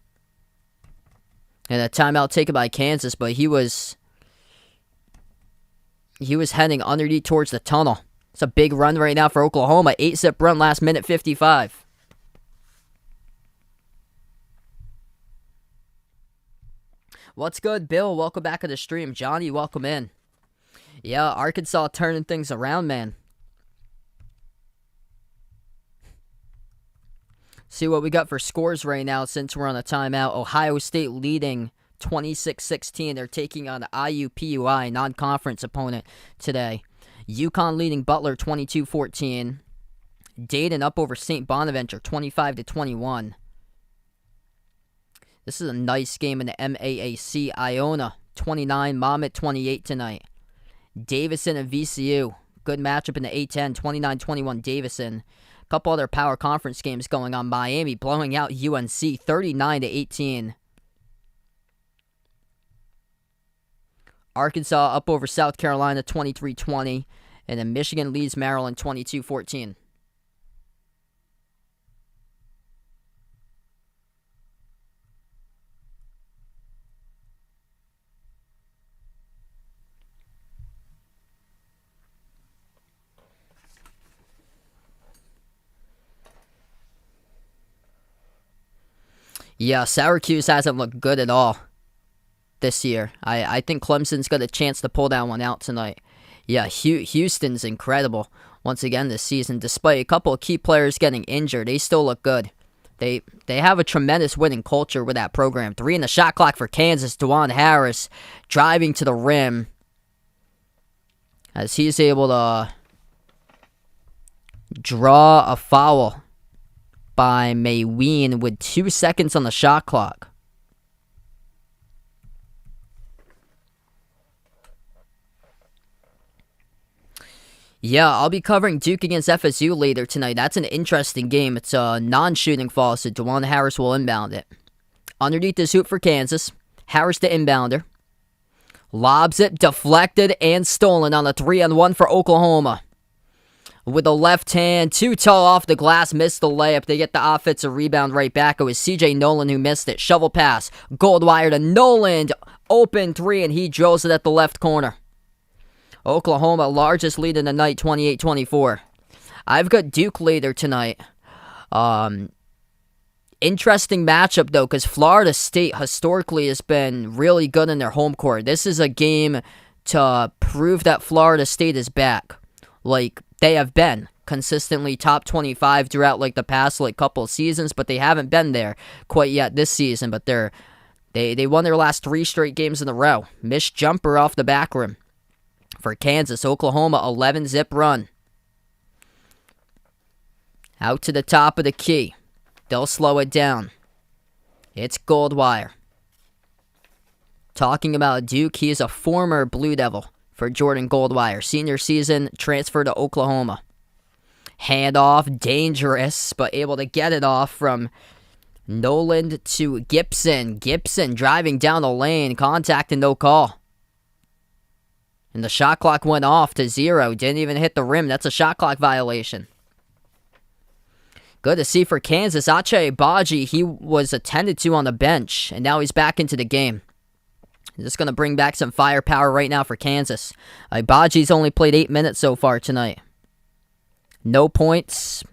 And a timeout taken by Kansas, but he was heading underneath towards the tunnel. It's a big run right now for Oklahoma. 8-zip run last minute 55. What's good, Bill? Welcome back to the stream. Johnny, welcome in. Yeah, Arkansas turning things around, man. See what we got for scores right now since we're on a timeout. Ohio State leading 26-16. They're taking on the IUPUI non-conference opponent today. UConn leading Butler 22-14. Dayton up over St. Bonaventure 25-21. This is a nice game in the MAAC. Iona 29, Monmouth 28 tonight. Davison and VCU. Good matchup in the A10, 29-21 Davison. Couple other power conference games going on. Miami blowing out UNC 39-18. Arkansas up over South Carolina 23-20. And then Michigan leads Maryland 22-14. Yeah, Syracuse hasn't looked good at all this year. I think Clemson's got a chance to pull that one out tonight. Yeah, Houston's incredible once again this season. Despite a couple of key players getting injured, they still look good. They have a tremendous winning culture with that program. 3 in the shot clock for Kansas. DeJuan Harris driving to the rim as he's able to draw a foul by Mayween with 2 seconds on the shot clock. Yeah, I'll be covering Duke against FSU later tonight. That's an interesting game. It's a non-shooting foul, so DeJuan Harris will inbound it. Underneath this hoop for Kansas. Harris the inbounder. Lobs it, deflected, and stolen on a 3-on-1 for Oklahoma. With the left hand, too tall off the glass, missed the layup. They get the offensive rebound right back. It was CJ Nolan who missed it. Shovel pass, Goldwire to Nolan. Open 3, and he drills it at the left corner. Oklahoma, largest lead in the night, 28-24. I've got Duke later tonight. Interesting matchup, though, because Florida State historically has been really good in their home court. This is a game to prove that Florida State is back. Like, they have been consistently top 25 throughout, like, the past, like, couple of seasons, but they haven't been there quite yet this season. But they won their last 3 straight games in a row. Missed jumper off the back rim for Kansas. Oklahoma, 11-zip run. Out to the top of the key. They'll slow it down. It's Goldwire. Talking about Duke, he is a former Blue Devil for Jordan Goldwire. Senior season, transfer to Oklahoma. Handoff, dangerous, but able to get it off from Noland to Gibson. Gibson driving down the lane, contact and no call. And the shot clock went off to 0. Didn't even hit the rim. That's a shot clock violation. Good to see for Kansas. Ochai Agbaji, he was attended to on the bench, and now he's back into the game. He's just going to bring back some firepower right now for Kansas. Agbaji's only played 8 minutes so far tonight. No points.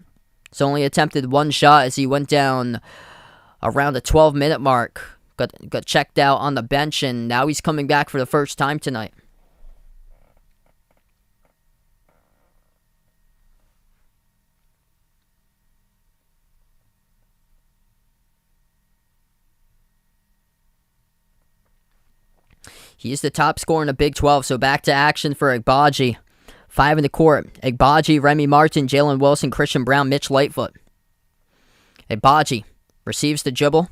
He's only attempted 1 shot as he went down around the 12-minute mark. Got checked out on the bench, and now he's coming back for the first time tonight. He's the top scorer in the Big 12, so back to action for Agbaji. 5 in the court. Agbaji, Remy Martin, Jalen Wilson, Christian Brown, Mitch Lightfoot. Agbaji receives the dribble.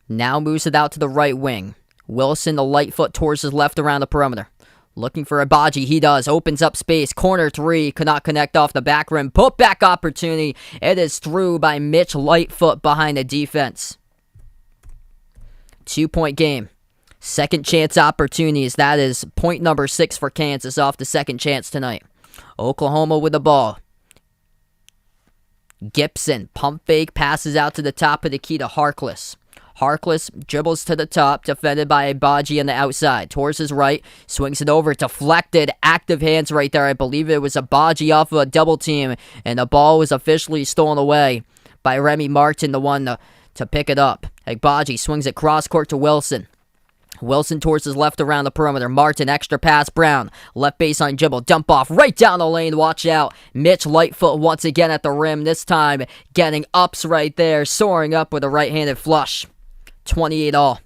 Now moves it out to the right wing. Wilson, the Lightfoot towards his left around the perimeter. Looking for Agbaji. He does. Opens up space. Corner three. Could not connect off the back rim. Put back opportunity. It is through by Mitch Lightfoot behind the defense. 2-point game. Second chance opportunities. That is point number 6 for Kansas off the second chance tonight. Oklahoma with the ball. Gibson, pump fake, passes out to the top of the key to Harkless. Harkless dribbles to the top, defended by Agbaji on the outside. Towards his right, swings it over, deflected, active hands right there. I believe it was Agbaji off of a double team, and the ball was officially stolen away by Remy Martin, the one to pick it up. Agbaji swings it cross court to Wilson. Wilson towards his left around the perimeter. Martin, extra pass, Brown. Left baseline dribble, dump off, right down the lane, watch out. Mitch Lightfoot once again at the rim, this time getting ups right there, soaring up with a right-handed flush. 28 all.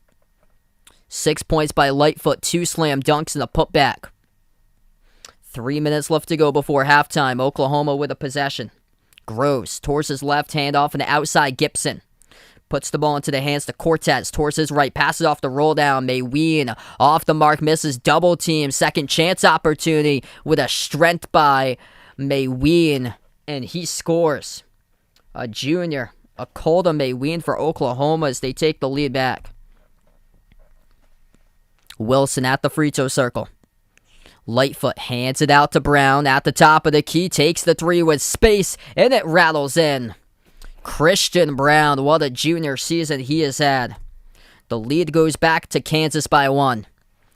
6 points by Lightfoot, 2 slam dunks and a putback. 3 minutes left to go before halftime. Oklahoma with a possession. Groves towards his left, hand off on the outside, Gibson. Puts the ball into the hands to Cortez. Towards his right. Passes off the roll down. Mayween off the mark. Misses double team. Second chance opportunity with a strength by Mayween. And he scores. A junior. Akolda Mayween for Oklahoma as they take the lead back. Wilson at the free throw circle. Lightfoot hands it out to Brown at the top of the key. Takes the three with space. And it rattles in. Christian Brown, what a junior season he has had. The lead goes back to Kansas by 1.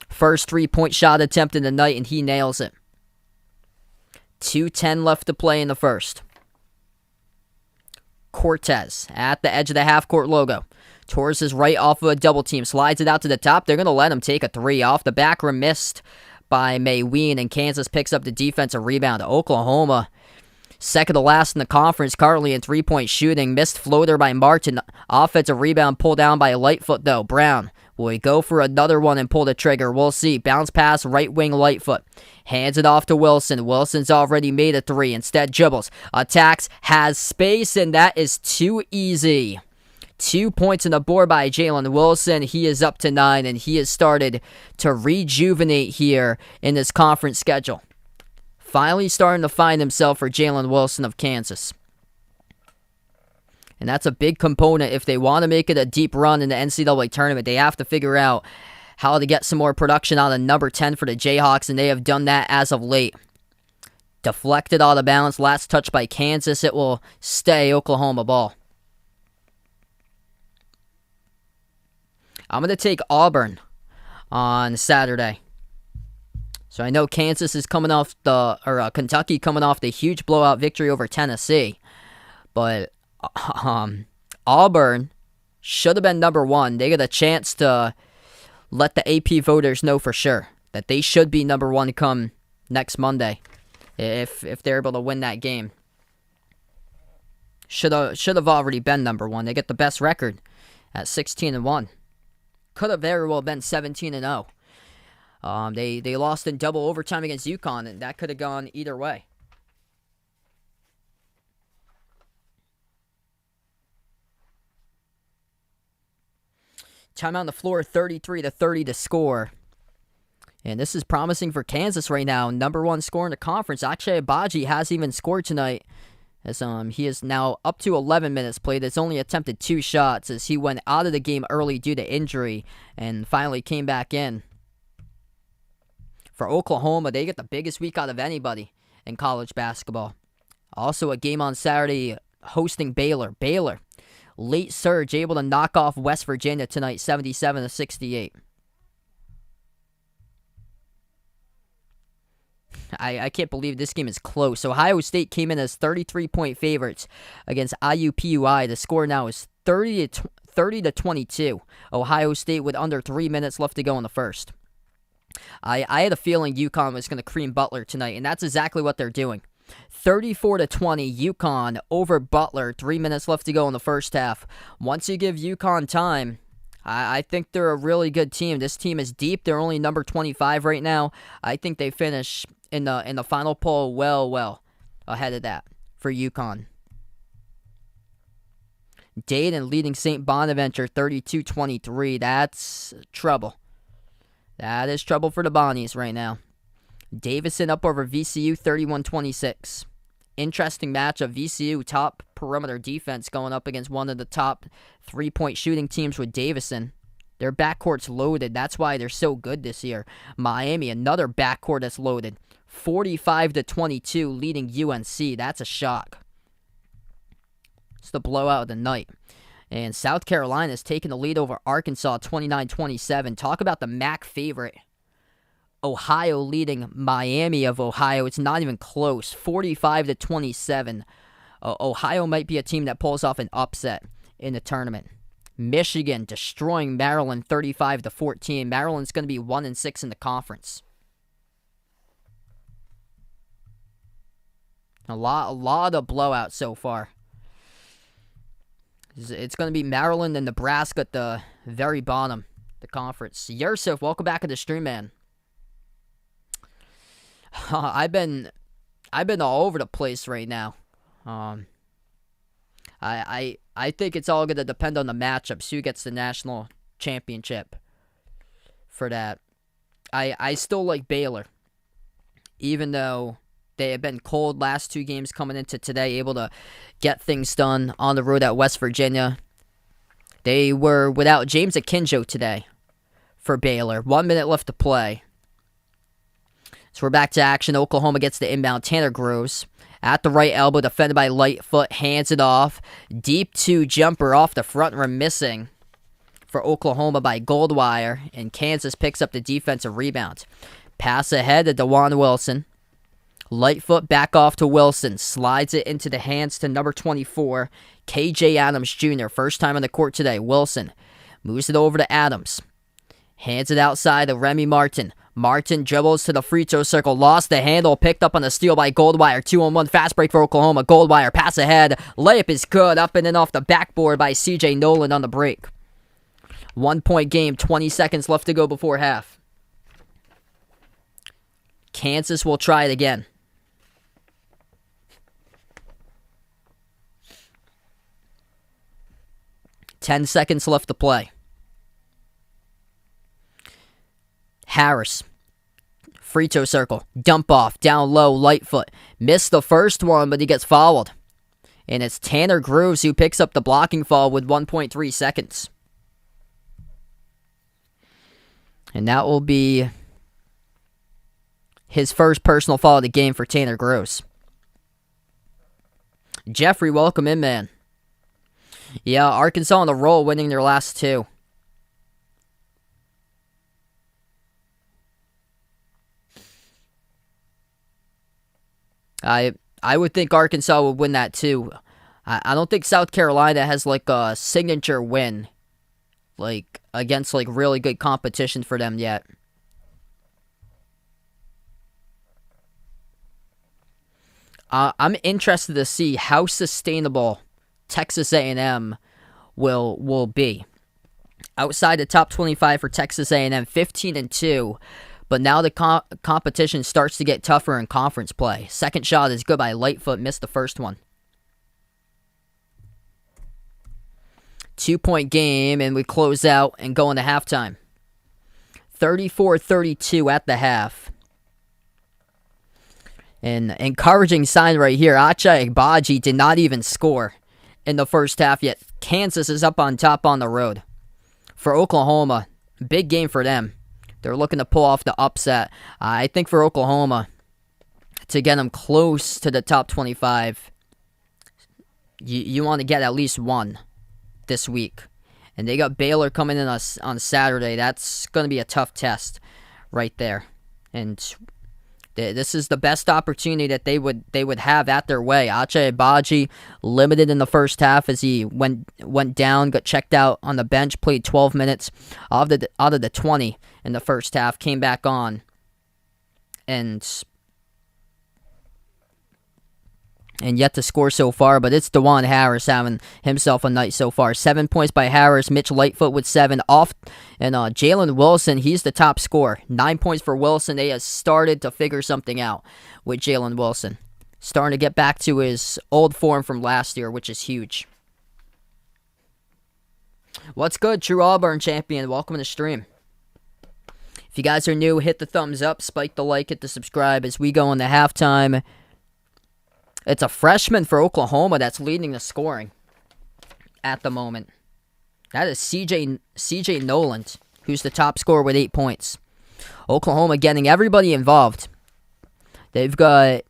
First 3-point shot attempt in the night, and he nails it. 2:10 left to play in the first. Cortez at the edge of the half-court logo. Towards his right off of a double team. Slides it out to the top. They're going to let him take a three. Off the back rim, missed by Mayween, and Kansas picks up the defensive rebound. Oklahoma, second to last in the conference currently in 3-point shooting. Missed floater by Martin. Offensive rebound pulled down by Lightfoot, though. Brown, will he go for another one and pull the trigger? We'll see. Bounce pass, right wing Lightfoot. Hands it off to Wilson. Wilson's already made a three. Instead, dribbles. Attacks, has space, and that is too easy. 2 points on the board by Jalen Wilson. He is up to 9, and he has started to rejuvenate here in this conference schedule. Finally starting to find himself for Jalen Wilson of Kansas. And that's a big component. If they want to make it a deep run in the NCAA tournament, they have to figure out how to get some more production out of number 10 for the Jayhawks, and they have done that as of late. Deflected out of bounds, last touch by Kansas. It will stay Oklahoma ball. I'm going to take Auburn on Saturday. So I know Kansas is coming off Kentucky coming off the huge blowout victory over Tennessee. But Auburn should have been number 1. They get a chance to let the AP voters know for sure that they should be number 1 come next Monday if they're able to win that game. Should have already been number 1. They get the best record at 16-1. Could have very well been 17-0. They lost in double overtime against UConn, and that could have gone either way. Timeout on the floor, 33-30 to score. And this is promising for Kansas right now. Number 1 scorer in the conference. Actually, Agbaji hasn't even scored tonight. As he is now up to 11 minutes played. Has only attempted 2 shots as he went out of the game early due to injury and finally came back in. For Oklahoma, they get the biggest week out of anybody in college basketball. Also a game on Saturday hosting Baylor. Baylor, late surge, able to knock off West Virginia tonight, 77-68. I can't believe this game is close. Ohio State came in as 33-point favorites against IUPUI. The score now is 30-22. Ohio State with under 3 minutes left to go in the first. I had a feeling UConn was going to cream Butler tonight, and that's exactly what they're doing. 34-20, UConn over Butler. 3 minutes left to go in the first half. Once you give UConn time, I think they're a really good team. This team is deep. They're only number 25 right now. I think they finish in the final poll well ahead of that for UConn. Dayton leading St. Bonaventure 32-23. That's trouble. That is trouble for the Bonnies right now. Davidson up over VCU 31-26. Interesting matchup. VCU top perimeter defense going up against one of the top 3-point shooting teams with Davidson. Their backcourt's loaded. That's why they're so good this year. Miami, another backcourt that's loaded. 45-22 leading UNC. That's a shock. It's the blowout of the night. And South Carolina's taking the lead over Arkansas 29-27. Talk about the MAC favorite. Ohio leading Miami of Ohio. It's not even close. 45-27. Ohio might be a team that pulls off an upset in the tournament. Michigan destroying Maryland 35-14. Maryland's going to be 1-6 in the conference. A lot of blowouts so far. It's going to be Maryland and Nebraska at the very bottom of the conference. Yusuf, welcome back to the stream, man. I've been all over the place right now. I think it's all going to depend on the matchups. Who gets the national championship for that? I still like Baylor, even though they have been cold last two games coming into today, able to get things done on the road at West Virginia. They were without James Akinjo today for Baylor. 1 minute left to play. So we're back to action. Oklahoma gets the inbound. Tanner Groves at the right elbow, defended by Lightfoot, hands it off. Deep two jumper off the front rim, missing for Oklahoma by Goldwire, and Kansas picks up the defensive rebound. Pass ahead to DeJuan Wilson. Lightfoot back off to Wilson. Slides it into the hands to number 24, KJ Adams Jr. First time on the court today. Wilson moves it over to Adams. Hands it outside to Remy Martin. Martin dribbles to the free throw circle. Lost the handle. Picked up on the steal by Goldwire. 2-on-1 fast break for Oklahoma. Goldwire pass ahead. Layup is good. Up and in off the backboard by CJ Nolan on the break. 1 point game. 20 seconds left to go before half. Kansas will try it again. Ten seconds left to play. Harris. Free throw circle. Dump off. Down low. Lightfoot. Missed the first one, but he gets fouled. And it's Tanner Groves who picks up the blocking foul with 1.3 seconds. And that will be his first personal foul of the game for Tanner Groves. Jeffrey, welcome in, man. Yeah, Arkansas on the roll, winning their last two. I would think Arkansas would win that too. I don't think South Carolina has like a signature win, like against like really good competition for them yet. I'm interested to see how sustainable Texas A&M will be. Outside the top 25 for Texas A&M, 15-2. But now the competition starts to get tougher in conference play. Second shot is good by Lightfoot. Missed the first one. 2 point game, and we close out and go into halftime. 34-32 at the half. An encouraging sign right here. Acha Agbaji did not even score in the first half yet. Kansas is up on top on the road. For Oklahoma, big game for them. They're looking to pull off the upset. I think for Oklahoma, to get them close to the top 25, you want to get at least one this week. And they got Baylor coming in on Saturday. That's going to be a tough test right there. And this is the best opportunity that they would have at their way. Acha Agbaji limited in the first half as he went down, got checked out on the bench, played 12 minutes out of the 20 in the first half, came back on, and and yet to score so far, but it's DeJuan Harris having himself a night so far. 7 points by Harris, Mitch Lightfoot with 7 off, and Jalen Wilson, he's the top scorer. 9 points for Wilson. They have started to figure something out with Jalen Wilson. Starting to get back to his old form from last year, which is huge. What's good, True Auburn champion? Welcome to the stream. If you guys are new, hit the thumbs up, spike the like, hit the subscribe as we go into halftime. It's a freshman for Oklahoma that's leading the scoring at the moment. That is CJ Noland, who's the top scorer with 8 points. Oklahoma getting everybody involved. They've got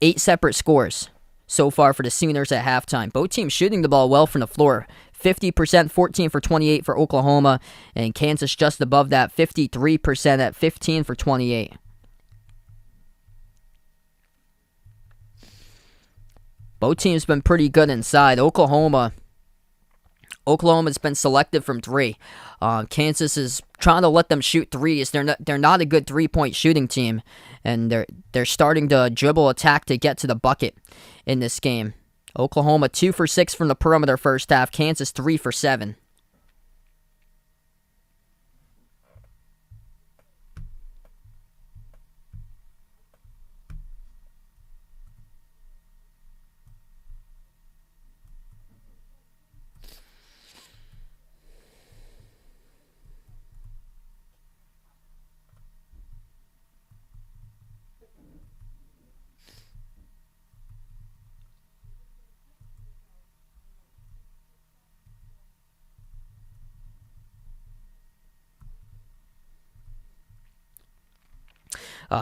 8 separate scores so far for the Sooners at halftime. Both teams shooting the ball well from the floor. 50%, 14 for 28 for Oklahoma, and Kansas just above that, 53% at 15 for 28. Both teams been pretty good inside. Oklahoma's been selective from 3. Kansas is trying to let them shoot threes. They're not a good 3-point shooting team, and they're starting to dribble attack to get to the bucket in this game. Oklahoma 2 for 6 from the perimeter first half. Kansas 3 for 7.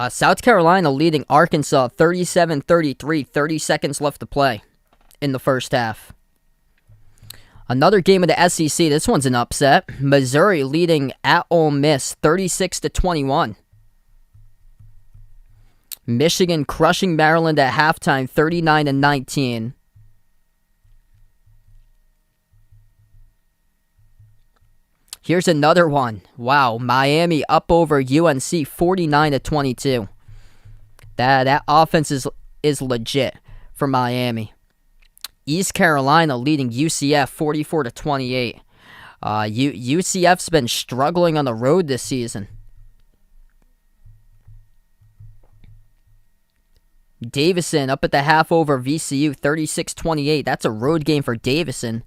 South Carolina leading Arkansas 37-33, 30 seconds left to play in the first half. Another game of the SEC, this one's an upset. Missouri leading at Ole Miss 36-21. Michigan crushing Maryland at halftime 39-19. Here's another one. Wow, Miami up over UNC 49-22. That offense is legit for Miami. East Carolina leading UCF 44-28. UCF's been struggling on the road this season. Davison up at the half over VCU 36-28. That's a road game for Davison.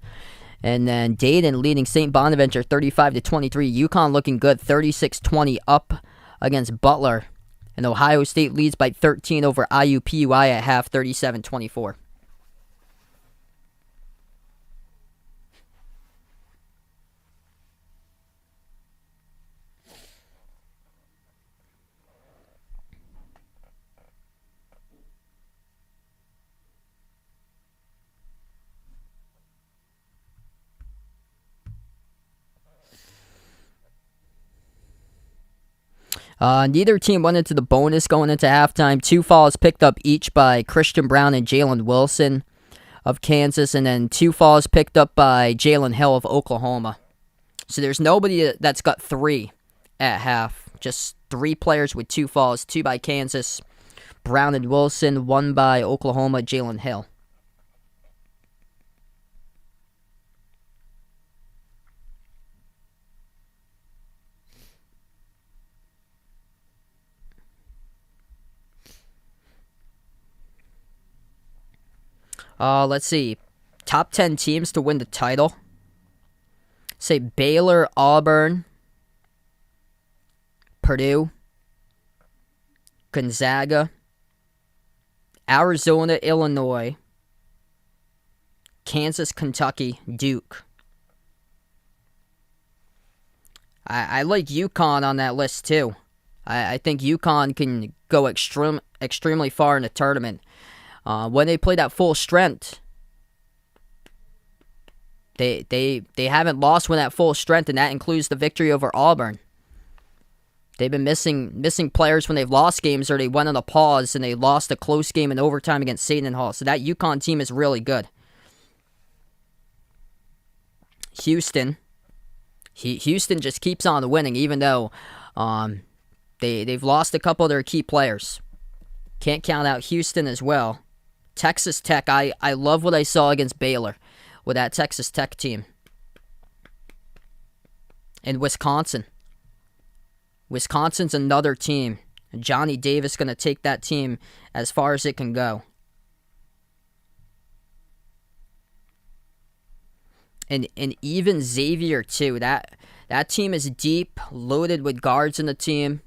And then Dayton leading St. Bonaventure 35-23. UConn looking good 36-20 up against Butler. And Ohio State leads by 13 over IUPUI at half 37-24. Neither team went into the bonus going into halftime. 2 fouls picked up each by Christian Brown and Jalen Wilson of Kansas, and then 2 fouls picked up by Jalen Hill of Oklahoma. So there's nobody that's got 3 at half. Just 3 players with 2 fouls. 2 by Kansas, Brown and Wilson. 1 by Oklahoma, Jalen Hill. Let's see. Top 10 teams to win the title. Say Baylor, Auburn, Purdue, Gonzaga, Arizona, Illinois, Kansas, Kentucky, Duke. I like UConn on that list too. I think UConn can go extremely far in the tournament. When they play that full strength, they haven't lost when at full strength, and that includes the victory over Auburn. They've been missing players when they've lost games, or they went on a pause and they lost a close game in overtime against Seton Hall. So that UConn team is really good. Houston just keeps on winning, even though they've lost a couple of their key players. Can't count out Houston as well. Texas Tech, I love what I saw against Baylor with that Texas Tech team. And Wisconsin. Wisconsin's another team. Johnny Davis going to take that team as far as it can go. And even Xavier, too. That team is deep, loaded with guards in the team.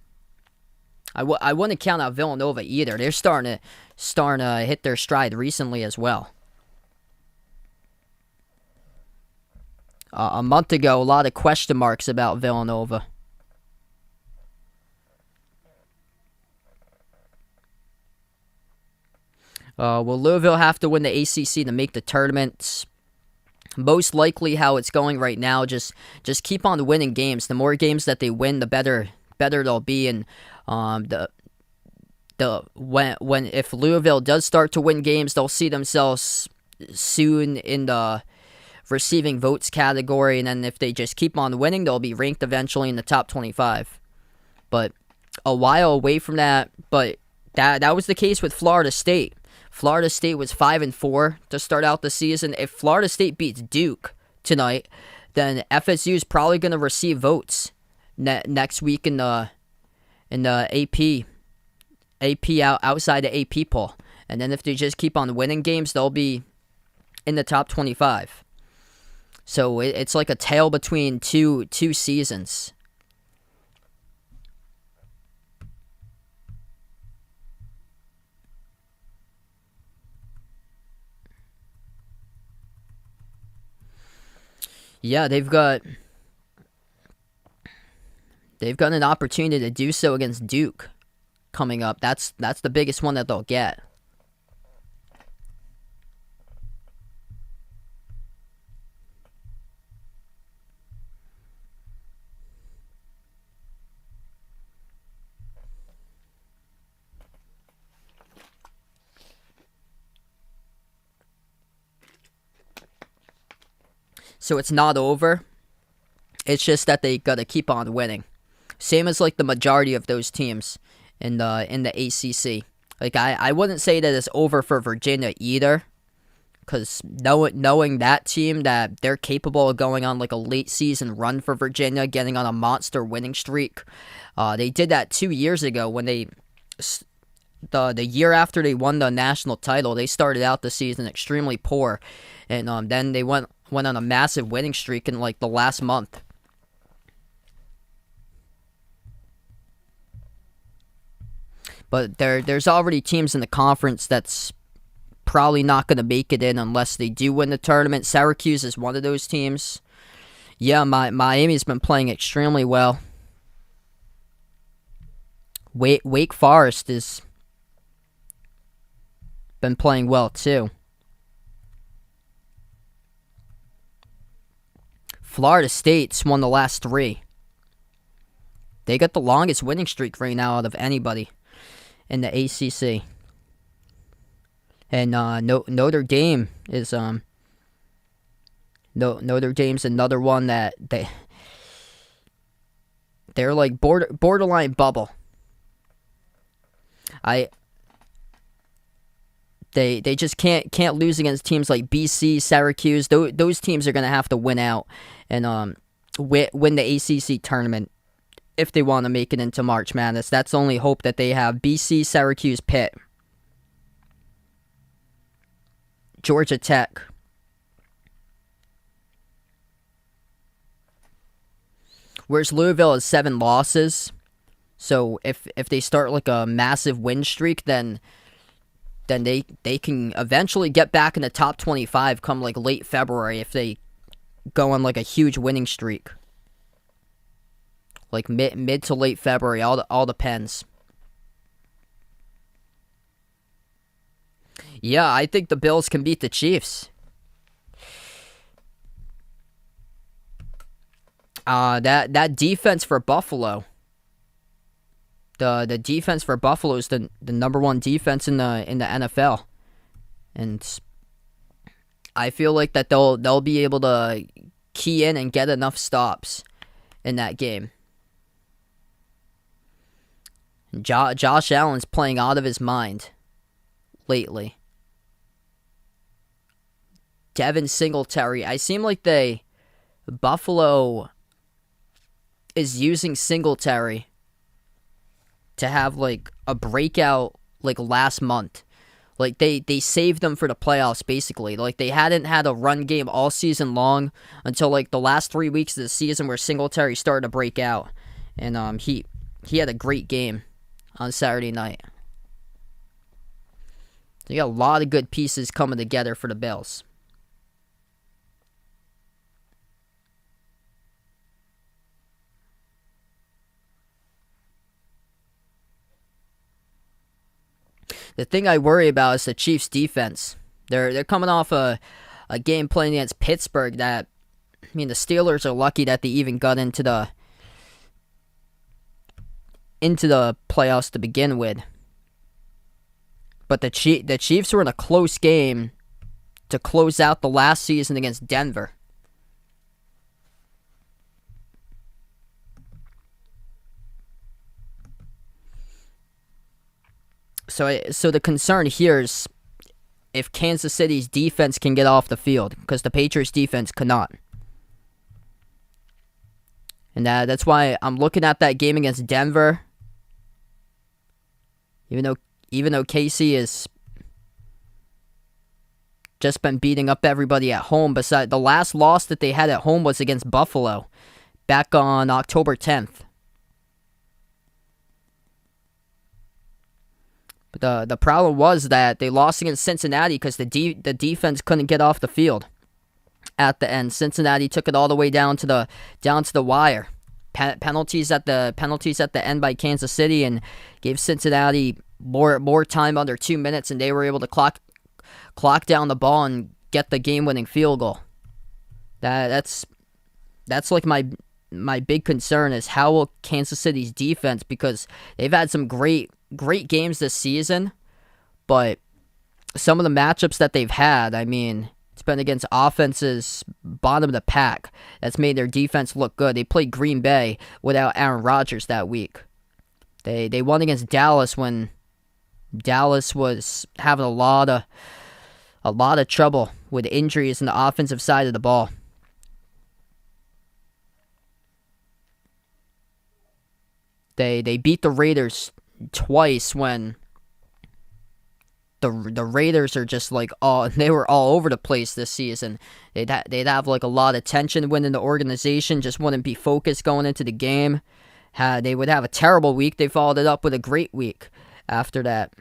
I wouldn't count out Villanova either. They're starting to hit their stride recently as well. A month ago, a lot of question marks about Villanova. Will Louisville have to win the ACC to make the tournament? Most likely how it's going right now, just keep on winning games. The more games that they win, the better they'll be. And if Louisville does start to win games, they'll see themselves soon in the receiving votes category. And then if they just keep on winning, they'll be ranked eventually in the top 25. But a while away from that. But that was the case with Florida State. Florida State was 5-4 to start out the season. If Florida State beats Duke tonight, then FSU is probably going to receive votes next week in the AP outside the AP poll. And then if they just keep on winning games, they'll be in the top 25. So it's like a tale between two seasons. Yeah, they've got an opportunity to do so against Duke coming up. That's the biggest one that they'll get. So it's not over. It's just that they got to keep on winning. Same as like the majority of those teams in the ACC. Like I wouldn't say that it's over for Virginia either, because knowing that team, that they're capable of going on like a late season run for Virginia, getting on a monster winning streak. They did that 2 years ago when the year after they won the national title. They started out the season extremely poor, and then they went on a massive winning streak in like the last month. But there's already teams in the conference that's probably not going to make it in unless they do win the tournament. Syracuse is one of those teams. Yeah, Miami's been playing extremely well. Wake Forest has been playing well too. Florida State's won the last 3. They got the longest winning streak right now out of anybody in the ACC. And Notre Dame is Notre Dame's another one that they're like borderline bubble. They just can't lose against teams like BC, Syracuse. Those teams are going to have to win out and win the ACC tournament if they want to make it into March Madness. That's the only hope that they have. BC, Syracuse, Pitt, Georgia Tech. Whereas Louisville has 7 losses. So if they start like a massive win streak, then they can eventually get back in the top 25 come like late February if they go on like a huge winning streak. Like mid to late February, all depends. Yeah, I think the Bills can beat the Chiefs. That defense for Buffalo. The defense for Buffalo is the number 1 defense in the NFL, and I feel like that they'll be able to key in and get enough stops in that game. Josh Allen's playing out of his mind lately. Devin Singletary. I seem like Buffalo is using Singletary to have like a breakout like last month. Like they saved them for the playoffs basically. Like they hadn't had a run game all season long until like the last 3 weeks of the season where Singletary started to break out. And he had a great game on Saturday night. So you got a lot of good pieces coming together for the Bills. The thing I worry about is the Chiefs' defense. They're coming off a game playing against Pittsburgh that, I mean, the Steelers are lucky that they even got into the playoffs to begin with. But the Chiefs were in a close game to close out the last season against Denver. So the concern here is if Kansas City's defense can get off the field, because the Patriots' defense could not. And that's why I'm looking at that game against Denver. Even though KC has just been beating up everybody at home, besides the last loss that they had at home was against Buffalo back on October 10th. But the problem was that they lost against Cincinnati because the defense couldn't get off the field at the end. Cincinnati took it all the way down to the wire. Penalties at the end by Kansas City and gave Cincinnati more time under 2 minutes, and they were able to clock down the ball and get the game-winning field goal. That's like my big concern is how will Kansas City's defense, because they've had some great games this season, but some of the matchups that they've had, I mean, it's been against offenses bottom of the pack. That's made their defense look good. They played Green Bay without Aaron Rodgers that week. They won against Dallas when Dallas was having a lot of trouble with injuries on the offensive side of the ball. They beat the Raiders twice when the Raiders are just like they were all over the place this season. They'd have like a lot of tension within the organization, just wouldn't be focused going into the game. They would have a terrible week. They followed it up with a great week after that.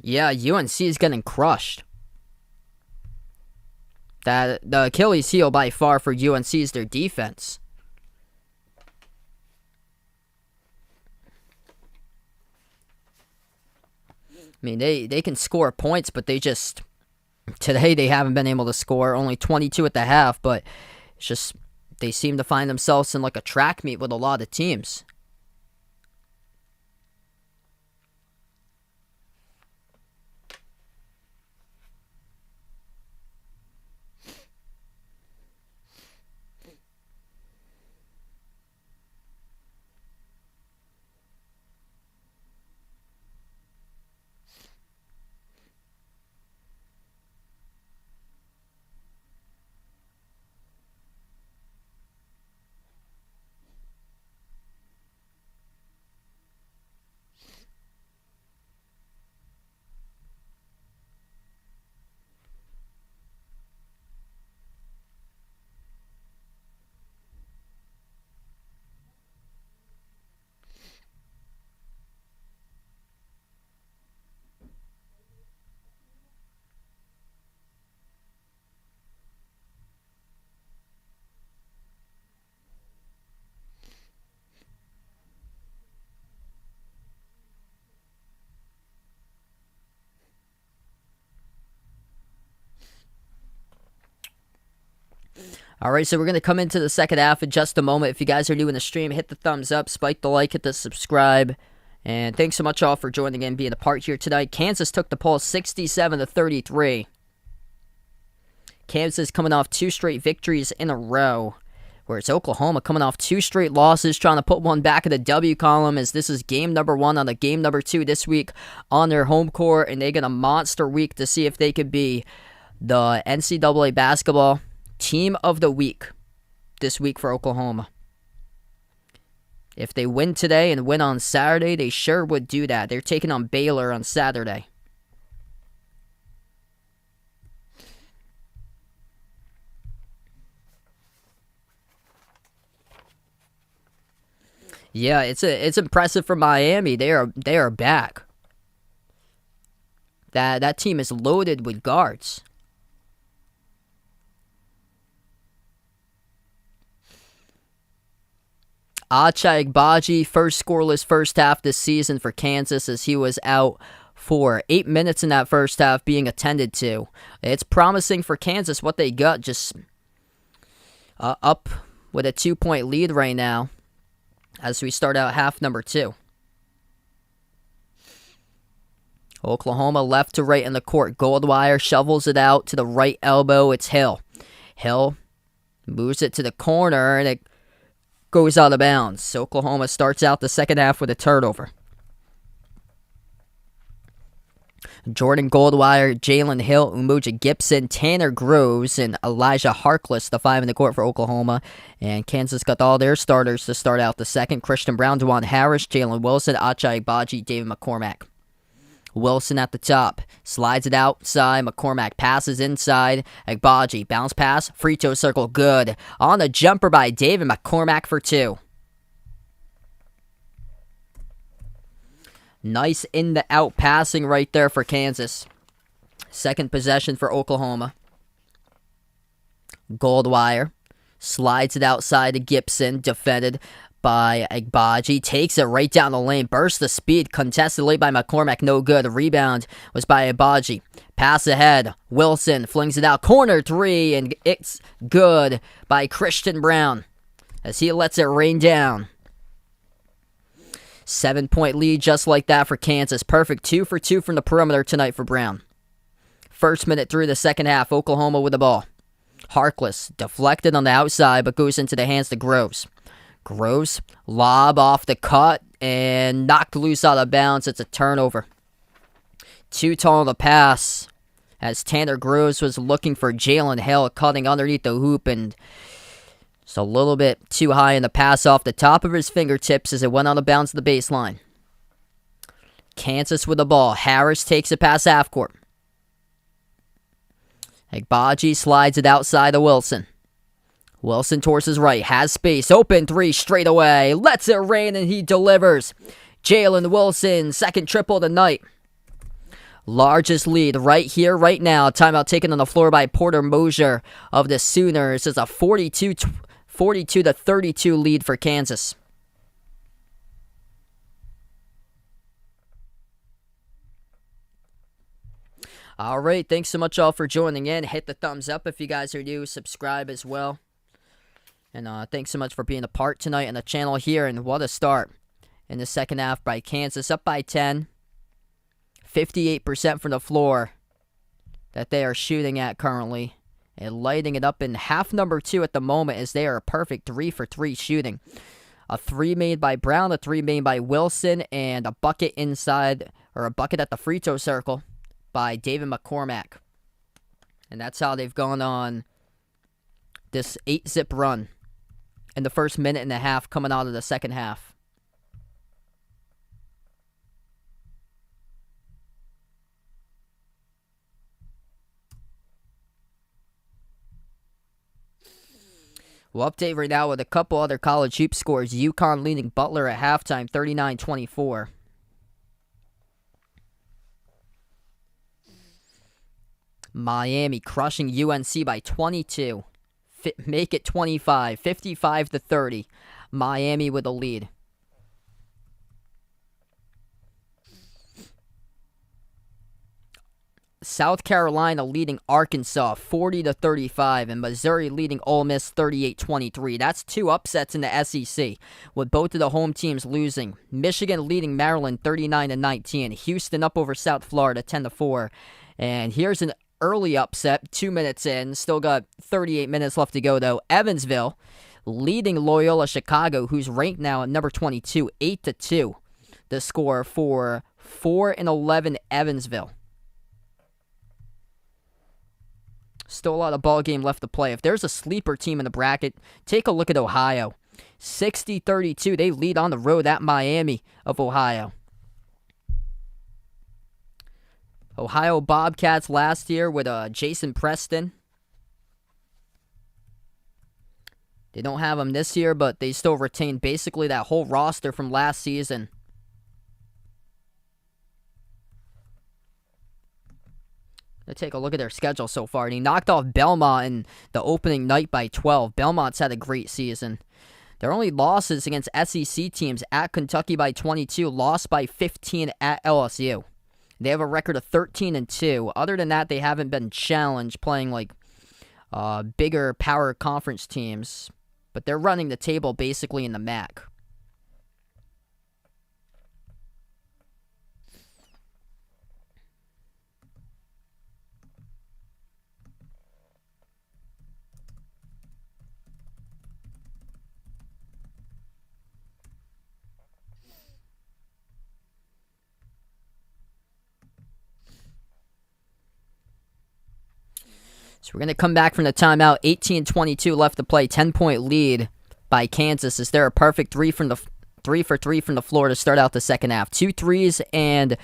Yeah, UNC is getting crushed. That the Achilles heel by far for UNC is their defense. I mean, they can score points, but today they haven't been able to score. Only 22 at the half, but it's just they seem to find themselves in like a track meet with a lot of teams. All right, so we're going to come into the second half in just a moment. If you guys are new in the stream, hit the thumbs up, spike the like, hit the subscribe. And thanks so much all for joining in, being a part here tonight. Kansas took the poll 67-33. Kansas coming off 2 straight victories in a row. Whereas Oklahoma coming off 2 straight losses, trying to put one back in the W column, as this is game number 1 on the game number 2 this week on their home court, and they get a monster week to see if they could be the NCAA basketball team of the week this week for Oklahoma. If they win today and win on Saturday, they sure would do that. They're taking on Baylor on Saturday. Yeah, it's impressive for Miami. They are back. That team is loaded with guards. Ochai Agbaji, first scoreless first half this season for Kansas, as he was out for 8 minutes in that first half being attended to. It's promising for Kansas what they got, just up with a 2-point lead right now as we start out half number 2. Oklahoma left to right in the court. Goldwire shovels it out to the right elbow. It's Hill. Hill moves it to the corner, and it goes out of bounds. Oklahoma starts out the second half with a turnover. Jordan Goldwire, Jalen Hill, Umoja Gibson, Tanner Groves, and Elijah Harkless, the 5 in the court for Oklahoma. And Kansas got all their starters to start out the second. Christian Brown, DeJuan Harris, Jalen Wilson, Ochai Agbaji, David McCormack. Wilson at the top, slides it outside, McCormack passes inside, Agbaji, bounce pass, free throw circle, good. On the jumper by David McCormack for 2. Nice in the out passing right there for Kansas. Second possession for Oklahoma. Goldwire slides it outside to Gibson, defended by Agbaji, takes it right down the lane, bursts the speed, contested late by McCormack, no good. Rebound was by Agbaji. Pass ahead, Wilson flings it out, corner 3, and it's good by Christian Brown as he lets it rain down. 7-point lead just like that for Kansas. Perfect 2 for 2 from the perimeter tonight for Brown. First minute through the second half, Oklahoma with the ball. Harkless deflected on the outside, but goes into the hands of Groves. Groves, lob off the cut and knocked loose out of bounds. It's a turnover. Too tall on the pass as Tanner Groves was looking for Jalen Hill, cutting underneath the hoop, and it's a little bit too high in the pass off the top of his fingertips as it went out of bounds to the baseline. Kansas with the ball. Harris takes it past half court. Agbaji slides it outside to Wilson. Wilson towards his right, has space, open 3 straight away, lets it rain, and he delivers. Jalen Wilson, second triple of the night. Largest lead right here, right now. Timeout taken on the floor by Porter Mosier of the Sooners. It's a 42 to 32 lead for Kansas. All right, thanks so much all for joining in. Hit the thumbs up if you guys are new. Subscribe as well. And thanks so much for being a part tonight on the channel here. And what a start in the second half by Kansas. Up by 10. 58% from the floor that they are shooting at currently. And lighting it up in half number 2 at the moment as they are a perfect 3 for 3 shooting. A 3 made by Brown, a 3 made by Wilson, and a bucket inside, or a bucket at the free throw circle by David McCormack. And that's how they've gone on this 8-zip run in the first minute and a half coming out of the second half. We'll update right now with a couple other college hoop scores. UConn leading Butler at halftime, 39-24. Miami crushing UNC by 22. Make it 25, 55-30. Miami with a lead. South Carolina leading Arkansas 40-35, and Missouri leading Ole Miss 38-23. That's 2 upsets in the SEC, with both of the home teams losing. Michigan leading Maryland 39-19. Houston up over South Florida 10-4. And here's an early upset, 2 minutes in. Still got 38 minutes left to go, though. Evansville leading Loyola Chicago, who's ranked now at number 22, 8-2. The score for 4-11 Evansville. Still a lot of ball game left to play. If there's a sleeper team in the bracket, take a look at Ohio. 60-32, they lead on the road at Miami of Ohio. Ohio Bobcats last year with Jason Preston. They don't have him this year, but they still retain basically that whole roster from last season. Let's take a look at their schedule so far. And he knocked off Belmont in the opening night by 12. Belmont's had a great season. Their only losses against SEC teams: at Kentucky by 22, lost by 15 at LSU. They have a record of 13-2. Other than that, they haven't been challenged playing like bigger power conference teams. But they're running the table basically in the MAC. So we're going to come back from the timeout. 18-22 left to play. 10-point lead by Kansas. Is there a perfect 3 for 3 from the floor to start out the second half? 2 threes and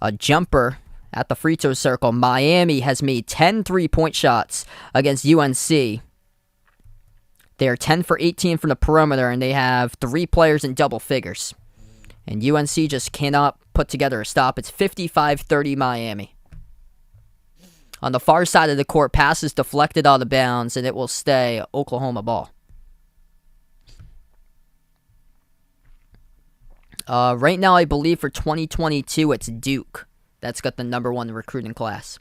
a jumper at the free throw circle. Miami has made 10 3-point shots against UNC. They are 10 for 18 from the perimeter, and they have 3 players in double figures. And UNC just cannot put together a stop. It's 55-30 Miami. On the far side of the court, pass is deflected out of bounds, and it will stay Oklahoma ball. Right now, I believe for 2022, it's Duke that's got the number 1 recruiting class.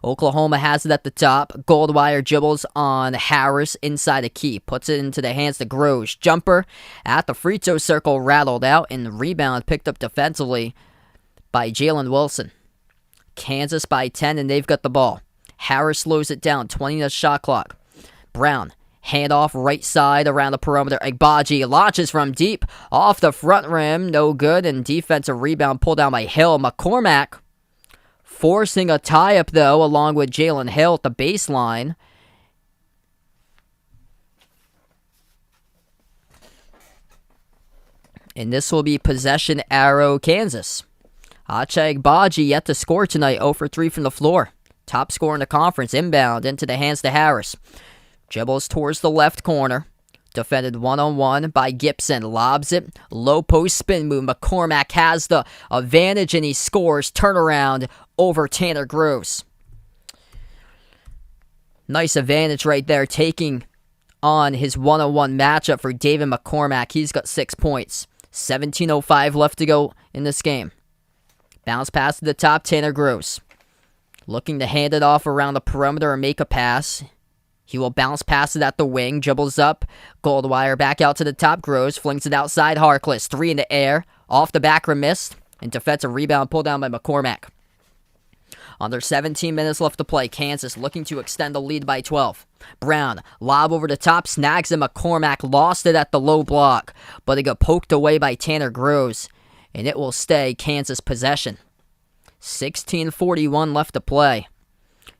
Oklahoma has it at the top. Goldwire dribbles on Harris inside a key. Puts it into the hands of Groves. Jumper at the free throw circle, rattled out, and the rebound picked up defensively by Jalen Wilson. Kansas by 10, and they've got the ball. Harris slows it down, 20 to shot clock. Brown, handoff right side around the perimeter. Agbaji launches from deep, off the front rim, no good, and defensive rebound pulled down by Hill. McCormack forcing a tie-up, though, along with Jalen Hill at the baseline. And this will be possession arrow Kansas. Acha Agbaji yet to score tonight, 0 for 3 from the floor. Top scorer in the conference, inbound into the hands to Harris. Dribbles towards the left corner. Defended one-on-one by Gibson. Lobs it. Low post spin move. McCormack has the advantage and he scores. Turnaround over Tanner Groves. Nice advantage right there, taking on his one-on-one matchup for David McCormack. He's got 6 points. 17:05 left to go in this game. Bounce pass to the top, Tanner Groves. Looking to hand it off around the perimeter and make a pass. He will bounce past it at the wing, dribbles up. Goldwire back out to the top, Groves flings it outside, Harkless. 3 in the air, off the back rim, missed. And defensive rebound pulled down by McCormack. Under 17 minutes left to play, Kansas looking to extend the lead by 12. Brown, lob over the top, snags it. McCormack lost it at the low block, but it got poked away by Tanner Groves. And it will stay Kansas possession. 16:41 left to play.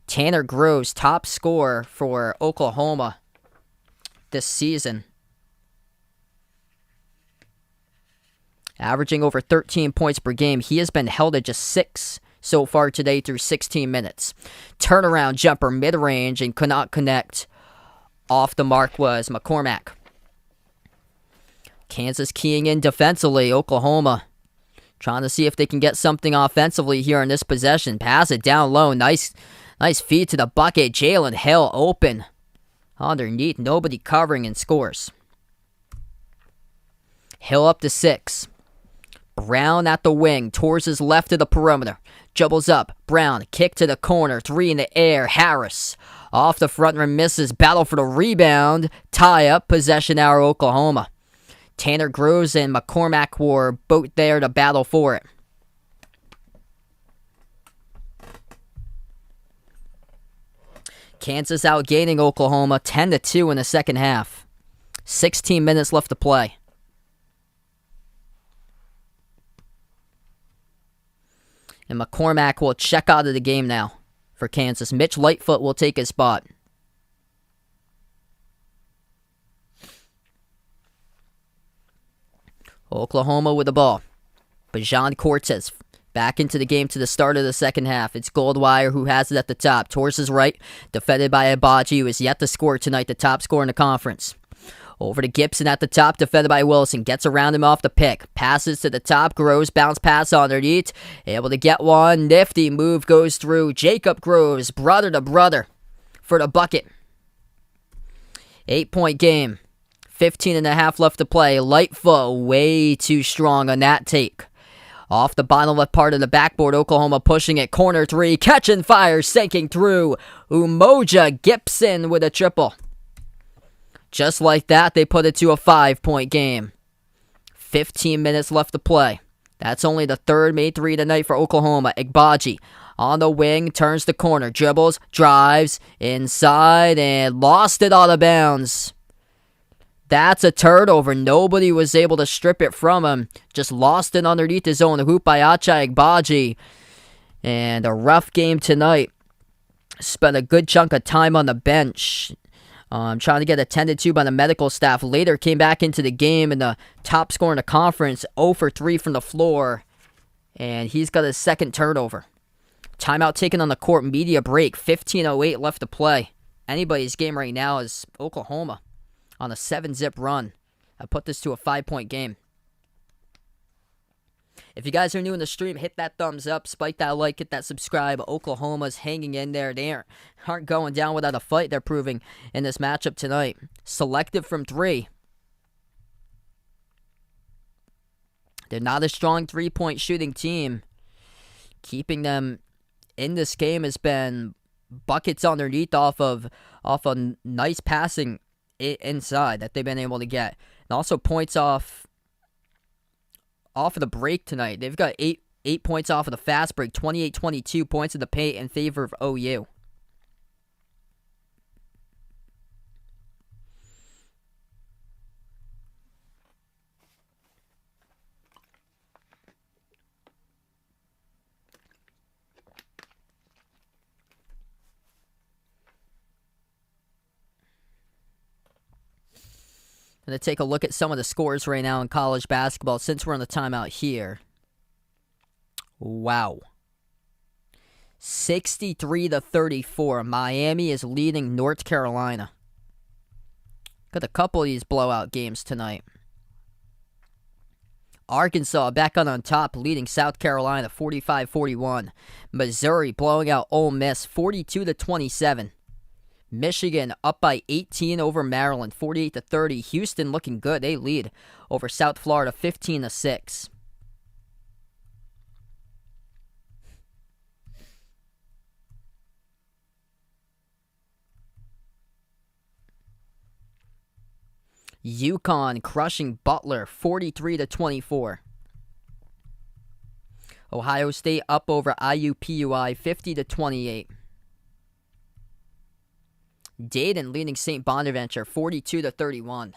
Tanner Groves, top scorer for Oklahoma this season. Averaging over 13 points per game. He has been held at just 6 so far today through 16 minutes. Turnaround jumper mid-range and could not connect. Off the mark was McCormack. Kansas keying in defensively. Oklahoma trying to see if they can get something offensively here in this possession. Pass it down low. Nice feed to the bucket. Jalen Hill open. Underneath, nobody covering, and scores. Hill up to 6. Brown at the wing, towards his left to the perimeter. Dribbles up. Brown, kick to the corner. 3 in the air. Harris off the front rim, misses. Battle for the rebound. Tie up. Possession arrow Oklahoma. Tanner Groves and McCormack were both there to battle for it. Kansas outgaining Oklahoma 10-2 in the second half. 16 minutes left to play. And McCormack will check out of the game now for Kansas. Mitch Lightfoot will take his spot. Oklahoma with the ball. Bajan Cortez back into the game to the start of the second half. It's Goldwire who has it at the top. Towards his right, defended by Abaji, who is yet to score tonight, the top scorer in the conference. Over to Gibson at the top, defended by Wilson. Gets around him off the pick. Passes to the top. Groves, bounce pass underneath. Able to get one. Nifty move goes through. Jacob Groves, brother to brother, for the bucket. 8-point game. 15.5 left to play. Lightfoot way too strong on that take. Off the bottom left part of the backboard, Oklahoma pushing it. Corner three. Catch and fire. Sinking through. Umoja Gibson with a triple. Just like that, they put it to a 5-point game. 15 minutes left to play. That's only the third made three tonight for Oklahoma. Igbaji on the wing, turns the corner, dribbles, drives, inside, and lost it out of bounds. That's a turnover. Nobody was able to strip it from him. Just lost it underneath his own hoop by Acha Igbaji. And a rough game tonight. Spent a good chunk of time on the bench. Trying to get attended to by the medical staff. Later came back into the game and the top scorer in the conference, 0 for 3 from the floor. And he's got his second turnover. Timeout taken on the court, media break. 15:08 left to play. Anybody's game right now is Oklahoma on a 7-zip run. I put this to a 5-point game. If you guys are new in the stream, hit that thumbs up, spike that like, hit that subscribe. Oklahoma's hanging in there. They aren't going down without a fight, they're proving in this matchup tonight. Selective from three. They're not a strong three-point shooting team. Keeping them in this game has been buckets underneath off of nice passing inside that they've been able to get. And also points off of the break tonight. They've got 8 points off of the fast break, 28-22 points in the paint in favor of OU. I'm going to take a look at some of the scores right now in college basketball since we're on the timeout here. Wow. 63-34. Miami is leading North Carolina. Got a couple of these blowout games tonight. Arkansas back on top, leading South Carolina 45-41. Missouri blowing out Ole Miss 42-27. Michigan up by 18 over Maryland, 48-30. Houston looking good. They lead over South Florida, 15-6. UConn crushing Butler, 43-24. Ohio State up over IUPUI, 50-28. Dayton leading St. Bonaventure 42-31.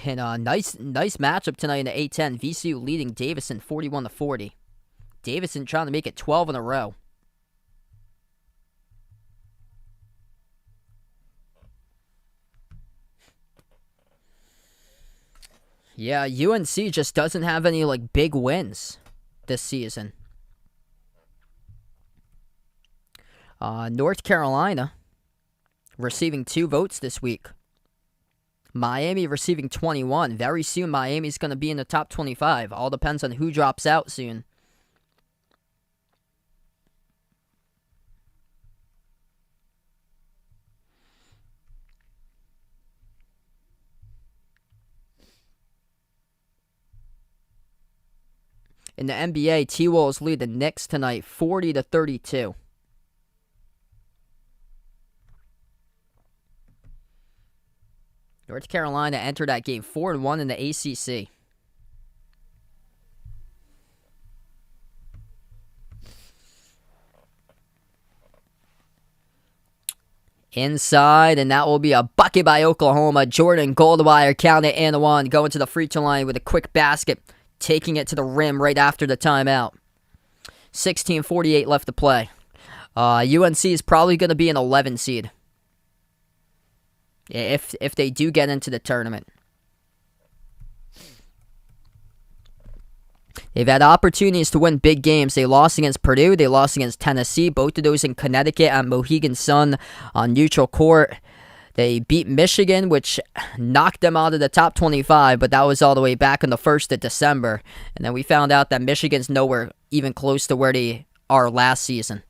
And a nice matchup tonight in the A10. VCU leading Davison 41-40. Davison trying to make it 12 in a row. Yeah, UNC just doesn't have any big wins this season. North Carolina receiving 2 votes this week. Miami receiving 21. Very soon, Miami's going to be in the top 25. All depends on who drops out soon. In the NBA, T-Wolves lead the Knicks tonight, 40-32. North Carolina entered that game 4-1 in the ACC. Inside, and that will be a bucket by Oklahoma. Jordan Goldwire counted and one, going to the free throw line with a quick basket, taking it to the rim right after the timeout. 16:48 left to play. UNC is probably going to be an 11 seed if they do get into the tournament. They've had opportunities to win big games. They lost against Purdue. They lost against Tennessee. Both of those in Connecticut at Mohegan Sun on neutral court. They beat Michigan, which knocked them out of the top 25, but that was all the way back on the 1st of December. And then we found out that Michigan's nowhere even close to where they are last season.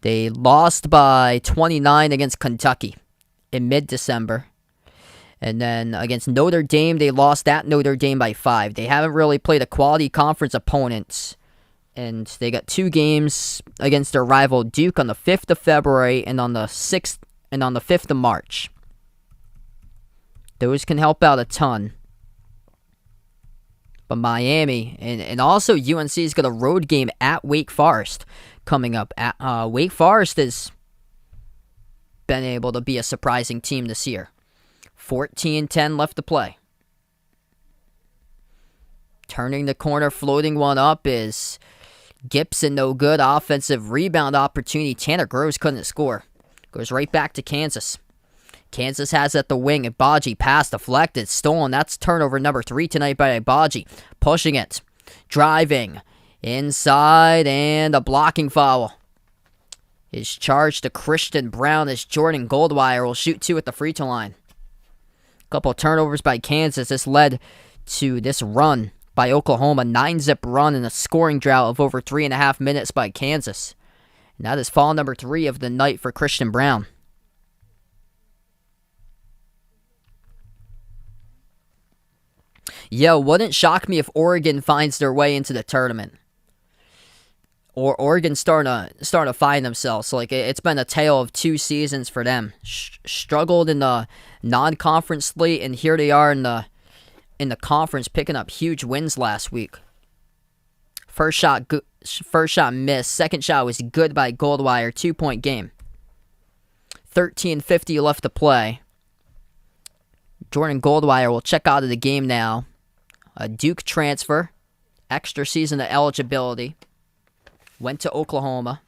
They lost by 29 against Kentucky in mid-December. And then against Notre Dame, they lost at Notre Dame by 5. They haven't really played a quality conference opponent. And they got 2 games against their rival Duke on the 5th of February and on the 6th and on the 5th of March. Those can help out a ton. But Miami, and also UNC's got a road game at Wake Forest coming up. Wake Forest has been able to be a surprising team this year. 14-10 left to play. Turning the corner, floating one up is Gibson, no good. Offensive rebound opportunity. Tanner Groves couldn't score. Goes right back to Kansas. Kansas has at the wing. Agbaji pass deflected, stolen. That's turnover number 3 tonight by Agbaji. Pushing it. Driving. Inside and a blocking foul. His charge to Christian Brown as Jordan Goldwire will shoot 2 at the free throw line. Couple of turnovers by Kansas. This led to this run by Oklahoma. 9-zip run in a scoring drought of over 3.5 minutes by Kansas. And that is foul number 3 of the night for Christian Brown. Wouldn't shock me if Oregon finds their way into the tournament. Or Oregon's starting to find themselves. So, it's been a tale of 2 seasons for them. Struggled in the non-conference slate, and here they are in the conference, picking up huge wins last week. First shot missed. Second shot was good by Goldwire. 2-point game. 13:50 left to play. Jordan Goldwire will check out of the game now. A Duke transfer. Extra season of eligibility. Went to Oklahoma.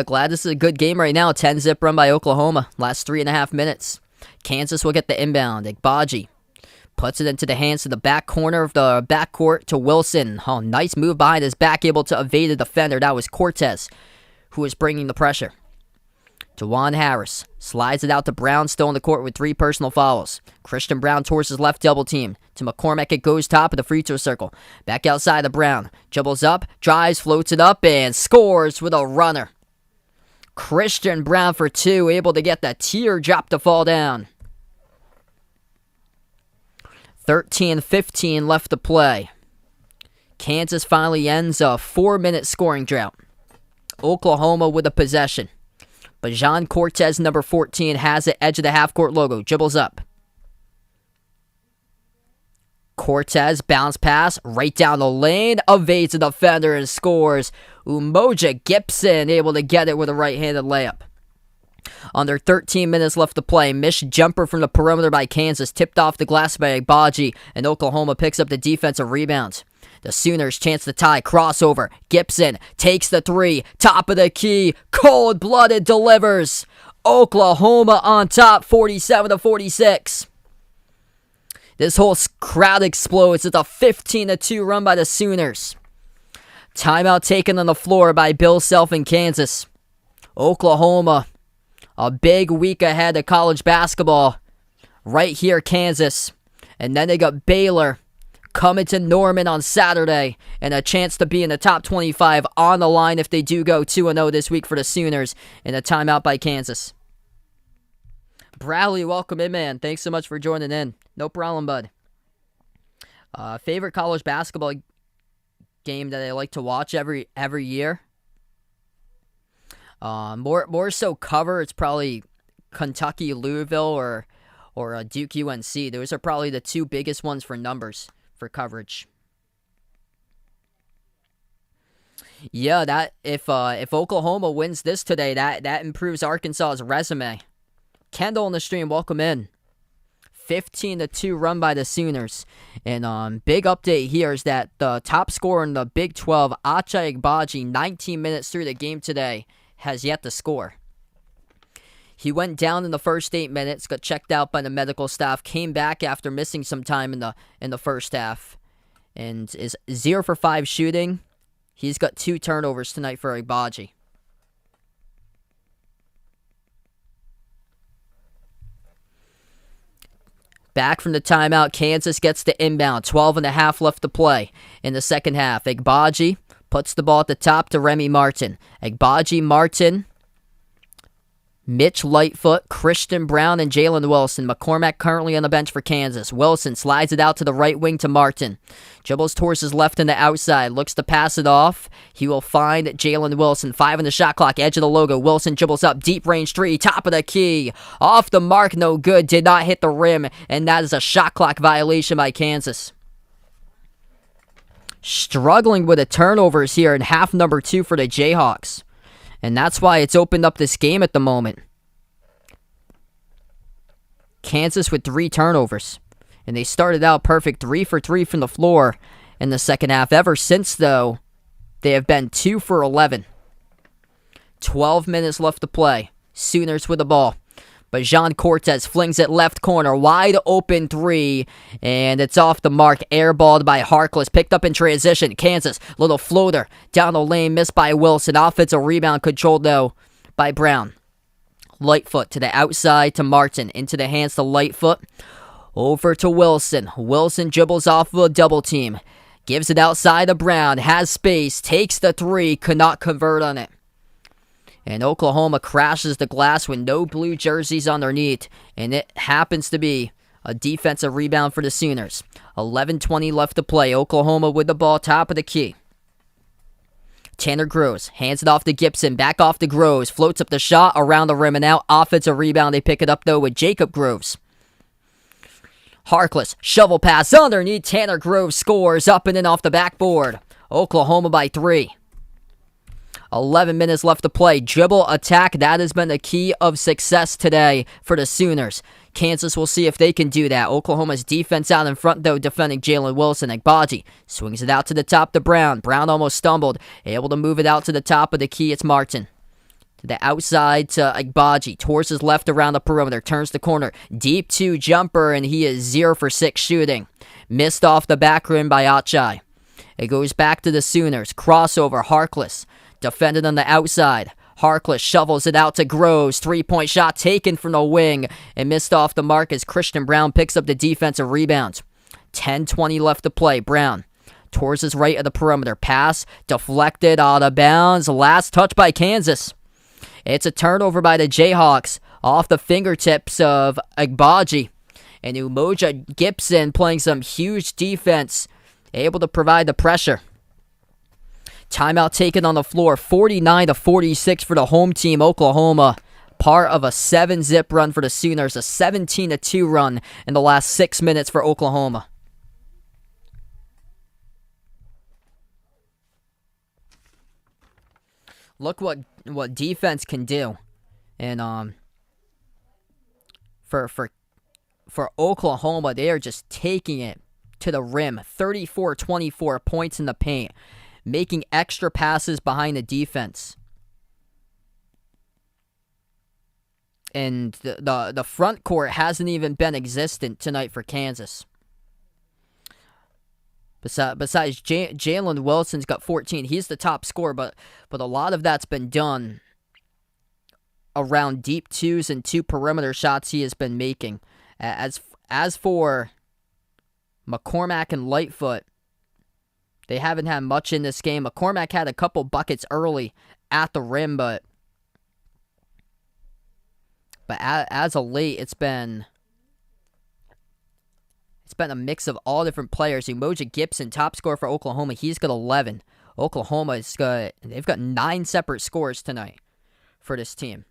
Glad this is a good game right now. 10-zip run by Oklahoma. Last 3.5 minutes. Kansas will get the inbound. Agbaji puts it into the hands of the back corner of the backcourt to Wilson. Oh, nice move behind his back, able to evade the defender. That was Cortez who was bringing the pressure. Juwan Harris slides it out to Brown, still in the court with 3 personal fouls. Christian Brown towards his left double team. To McCormick, it goes top of the free throw circle. Back outside to Brown. Dribbles up, drives, floats it up, and scores with a runner. Christian Brown for 2, able to get that teardrop to fall down. 13:15 left to play. Kansas finally ends a 4-minute scoring drought. Oklahoma with a possession. But Jean Cortez, number 14, has it, edge of the half-court logo. Dribbles up. Cortez, bounce pass, right down the lane, evades the defender and scores. Umoja Gibson able to get it with a right-handed layup. Under 13 minutes left to play. Missed jumper from the perimeter by Kansas, tipped off the glass by Agbaji, and Oklahoma picks up the defensive rebound. The Sooners chance to tie, crossover. Gibson takes the 3, top of the key, cold-blooded delivers. Oklahoma on top, 47-46. This whole crowd explodes. It's a 15-2 run by the Sooners. Timeout taken on the floor by Bill Self in Kansas. Oklahoma, a big week ahead of college basketball. Right here, Kansas. And then they got Baylor coming to Norman on Saturday, and a chance to be in the top 25 on the line if they do go 2-0 this week for the Sooners in a timeout by Kansas. Bradley, welcome in, man. Thanks so much for joining in. No problem, bud. Favorite college basketball game that I like to watch every year? More so cover. It's probably Kentucky, Louisville, or Duke, UNC. Those are probably the 2 biggest ones for numbers for coverage. Yeah, that if Oklahoma wins this today, that improves Arkansas's resume. Kendall in the stream, welcome in. 15-2 run by the Sooners. And big update here is that the top scorer in the Big 12, Ochai Agbaji, 19 minutes through the game today, has yet to score. He went down in the first 8 minutes, got checked out by the medical staff, came back after missing some time in the first half, and is 0 for 5 shooting. He's got 2 turnovers tonight for Agbaji. Back from the timeout, Kansas gets the inbound. 12.5 left to play in the second half. Agbaji puts the ball at the top to Remy Martin. Agbaji, Martin, Mitch Lightfoot, Christian Brown, and Jalen Wilson. McCormack currently on the bench for Kansas. Wilson slides it out to the right wing to Martin. Dribbles towards his left and the outside. Looks to pass it off. He will find Jalen Wilson. 5 on the shot clock. Edge of the logo. Wilson dribbles up. Deep range 3. Top of the key. Off the mark. No good. Did not hit the rim. And that is a shot clock violation by Kansas. Struggling with the turnovers here in half number 2 for the Jayhawks. And that's why it's opened up this game at the moment. Kansas with 3 turnovers. And they started out perfect, 3 for 3 from the floor in the second half. Ever since, though, they have been 2 for 11. 12 minutes left to play. Sooners with the ball. But Jean Cortez flings it left corner. Wide open 3. And it's off the mark. Airballed by Harkless. Picked up in transition. Kansas. Little floater. Down the lane. Missed by Wilson. Offensive rebound controlled, though, by Brown. Lightfoot to the outside to Martin. Into the hands to Lightfoot. Over to Wilson. Wilson dribbles off of a double team. Gives it outside to Brown. Has space. Takes the 3. Could not convert on it. And Oklahoma crashes the glass with no blue jerseys underneath. And it happens to be a defensive rebound for the Sooners. 11:20 left to play. Oklahoma with the ball, top of the key. Tanner Groves hands it off to Gibson. Back off to Groves. Floats up the shot around the rim and out. Offensive rebound. They pick it up, though, with Jacob Groves. Harkless. Shovel pass underneath. Tanner Groves scores up and in off the backboard. Oklahoma by 3. 11 minutes left to play. Dribble attack. That has been the key of success today for the Sooners. Kansas will see if they can do that. Oklahoma's defense out in front, though, defending Jalen Wilson. Agbaji swings it out to the top to Brown. Brown almost stumbled. Able to move it out to the top of the key. It's Martin. To the outside to Agbaji. Towards his left around the perimeter. Turns the corner. Deep 2 jumper, and he is 0 for 6 shooting. Missed off the back rim by Ochai. It goes back to the Sooners. Crossover. Harkless. Defended on the outside. Harkless shovels it out to Groves. 3-point shot taken from the wing and missed off the mark as Christian Brown picks up the defensive rebound. 10:20 left to play. Brown towards his right of the perimeter. Pass deflected out of bounds. Last touch by Kansas. It's a turnover by the Jayhawks off the fingertips of Agbaji. And Umoja Gibson playing some huge defense. Able to provide the pressure. Timeout taken on the floor, 49-46 for the home team, Oklahoma. Part of a 7-zip run for the Sooners, a 17-2 run in the last 6 minutes for Oklahoma. Look what defense can do. And for Oklahoma, they are just taking it to the rim. 34-24 points in the paint. Making extra passes behind the defense. And the front court hasn't even been existent tonight for Kansas. Besides Jalen Wilson's got 14. He's the top scorer, but a lot of that's been done around deep 2s and 2 perimeter shots he has been making. As for McCormack and Lightfoot, they haven't had much in this game. McCormack had a couple buckets early at the rim, but as of late, it's been a mix of all different players. Umoja Gibson, top scorer for Oklahoma, he's got 11. They've got 9 separate scores tonight for this team.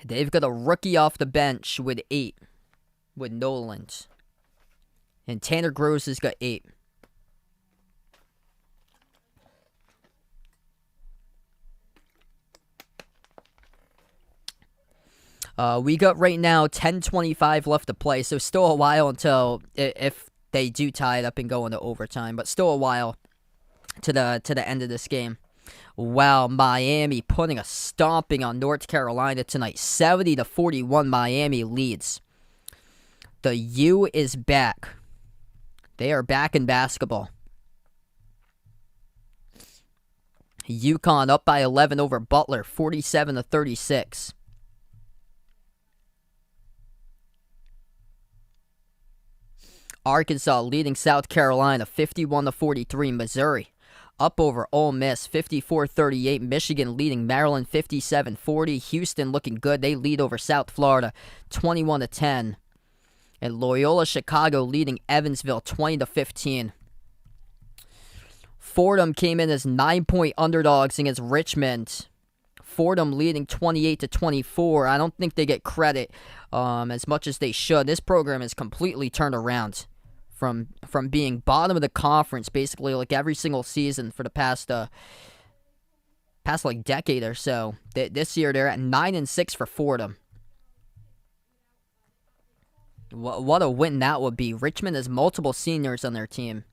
They've got a rookie off the bench with 8, with Noland. And Tanner Gross has got 8. We got right now 10:25 left to play, so still a while until if they do tie it up and go into overtime, but still a while to the end of this game. Wow, Miami putting a stomping on North Carolina tonight. 70-41, Miami leads. The U is back. They are back in basketball. UConn up by 11 over Butler, 47-36. Arkansas leading South Carolina, 51-43. Missouri up over Ole Miss, 54-38. Michigan leading Maryland, 57-40. Houston looking good. They lead over South Florida, 21-10. And Loyola Chicago leading Evansville, 20-15. Fordham came in as 9-point underdogs against Richmond. Fordham leading 28-24. I don't think they get credit as much as they should. This program is completely turned around from being bottom of the conference basically like every single season for the past like decade or so. This year they're at 9-6 for Fordham. What a win that would be. Richmond has multiple seniors on their team.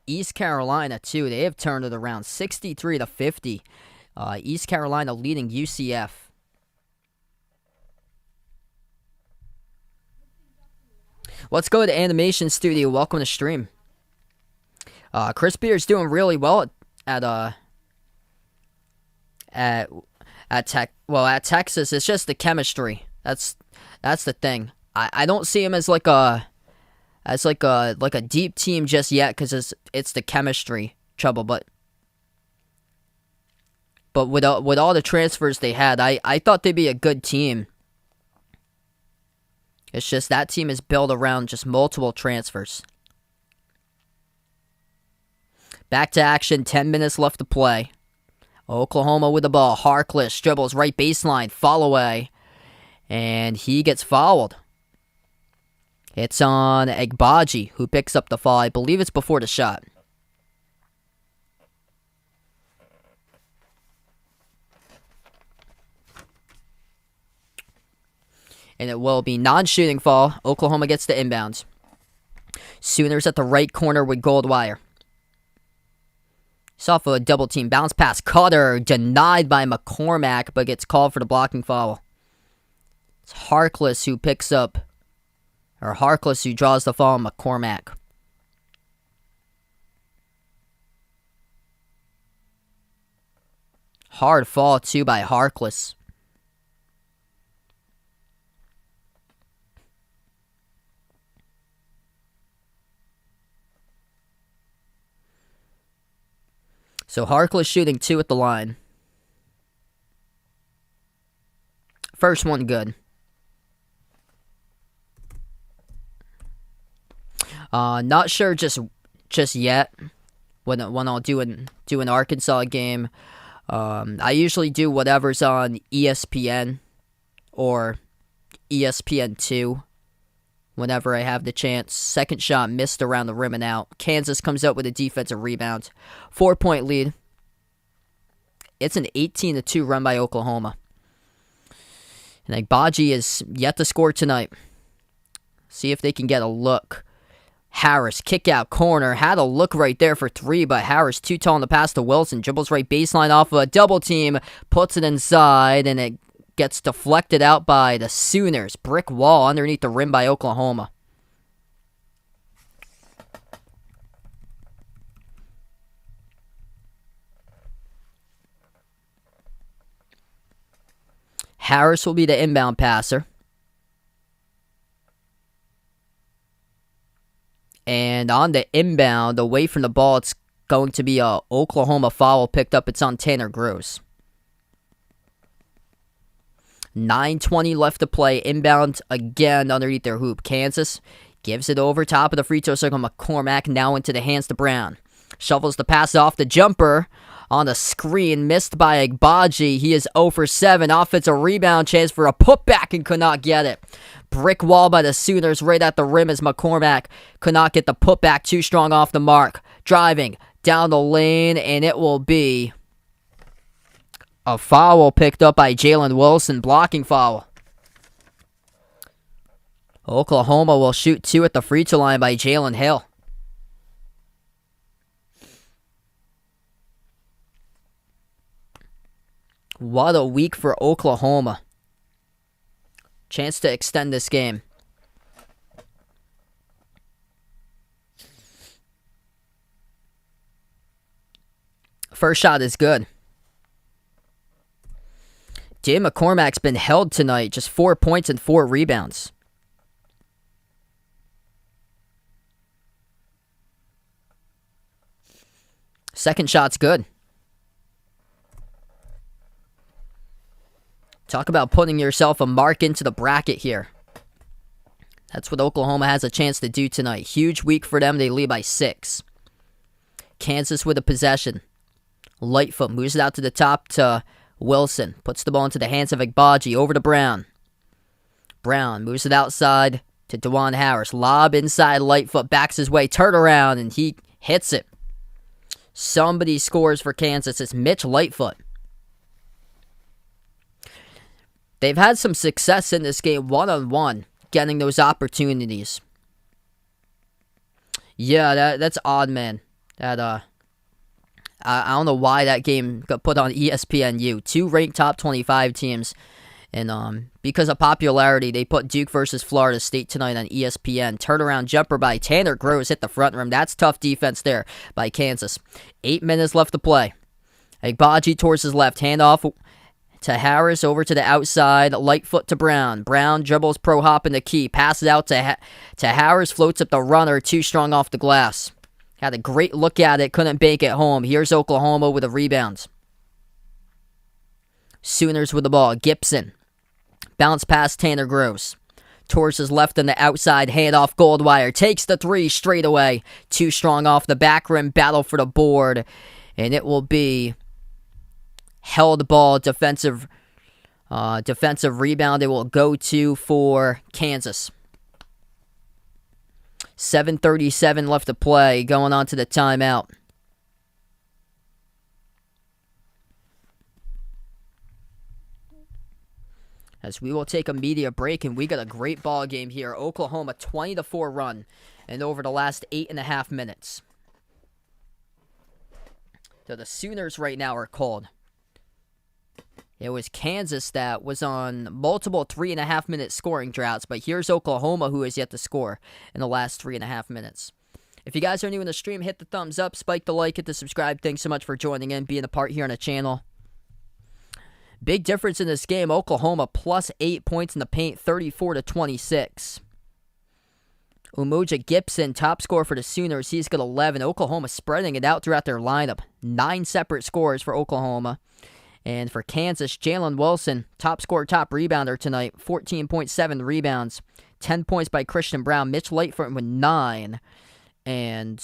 East Carolina, too, they have turned it around, 63-50. East Carolina leading UCF. Let's go to Animation Studio. Welcome to stream. Chris Beer's doing really well at Texas. It's just the chemistry. That's the thing. I don't see him as like a deep team just yet because it's the chemistry trouble. But with all the transfers they had, I thought they'd be a good team. It's just that team is built around just multiple transfers. Back to action, 10 minutes left to play. Oklahoma with the ball. Harkless dribbles right baseline, fall away. And he gets fouled. It's on Agbaji, who picks up the foul. I believe it's before the shot. And it will be non-shooting foul. Oklahoma gets the inbounds. Sooners at the right corner with Goldwire. It's off of a double team. Bounce pass. Cutter denied by McCormack, but gets called for the blocking foul. It's Harkless who picks up, or Harkless who draws the foul on McCormack. Hard fall, too, by Harkless. So Harkless shooting 2 at the line. First one good. Not sure just yet when I'll do an Arkansas game. I usually do whatever's on ESPN or ESPN2 whenever I have the chance. Second shot missed around the rim and out. Kansas comes up with a defensive rebound. 4-point lead. It's an 18-2 run by Oklahoma. And Agbaji is yet to score tonight. See if they can get a look. Harris, kick out corner. Had a look right there for 3, but Harris too tall on the pass to Wilson. Dribbles right baseline off of a double team. Puts it inside, and it gets deflected out by the Sooners. Brick wall underneath the rim by Oklahoma. Harris will be the inbound passer. And on the inbound, away from the ball, it's going to be a Oklahoma foul picked up. It's on Tanner Gross. 9:20 left to play. Inbound again underneath their hoop. Kansas gives it over top of the free throw circle. McCormack now into the hands to Brown. Shovels the pass off the jumper. on the screen. Missed by Agbaji. He is 0 for 7. Offensive rebound chance for a putback and could not get it. Brick wall by the Sooners right at the rim as McCormack could not get the putback. Too strong off the mark. Driving down the lane, and it will be a foul picked up by Jalen Wilson. Blocking foul. Oklahoma will shoot 2 at the free throw line by Jalen Hill. What a week for Oklahoma. Chance to extend this game. First shot is good. Dave McCormack's been held tonight. Just 4 points and 4 rebounds. Second shot's good. Talk about putting yourself a mark into the bracket here. That's what Oklahoma has a chance to do tonight. Huge week for them. They lead by 6. Kansas with a possession. Lightfoot moves it out to the top to Wilson. Puts the ball into the hands of Agbaji. Over to Brown. Brown moves it outside to DeJuan Harris. Lob inside. Lightfoot backs his way. Turn around, and he hits it. Somebody scores for Kansas. It's Mitch Lightfoot. They've had some success in this game one-on-one, getting those opportunities. Yeah, that's odd, man. I don't know why that game got put on ESPNU. 2 ranked top 25 teams. And because of popularity, they put Duke versus Florida State tonight on ESPN. Turnaround jumper by Tanner Groves hit the front rim. That's tough defense there by Kansas. 8 minutes left to play. Agbaji towards his left. Handoff to Harris, over to the outside. Lightfoot to Brown. Brown dribbles pro hop in the key. Passes out to Harris. Floats up the runner. Too strong off the glass. Had a great look at it. Couldn't bank it home. Here's Oklahoma with a rebound. Sooners with the ball. Gibson. Bounce past Tanner Groves. Towards his left on the outside. Handoff Goldwire. Takes the 3 straight away. Too strong off the back rim. Battle for the board. And it will be held ball, defensive rebound. It will go to for Kansas. 7:37 left to play. Going on to the timeout. As we will take a media break, and we got a great ball game here. Oklahoma 20-4 run, and over the last 8.5 minutes. So the Sooners right now are cold. It was Kansas that was on multiple 3.5-minute scoring droughts, but here's Oklahoma, who has yet to score in the last 3.5 minutes. If you guys are new in the stream, hit the thumbs up, spike the like, hit the subscribe. Thanks so much for joining in, being a part here on the channel. Big difference in this game. Oklahoma plus 8 points in the paint, 34-26. Umoja Gibson, top scorer for the Sooners. He's got 11. Oklahoma spreading it out throughout their lineup. 9 separate scores for Oklahoma. And for Kansas, Jalen Wilson, top scorer, top rebounder tonight. 14.7 rebounds. 10 points by Christian Brown. Mitch Lightfoot with 9. And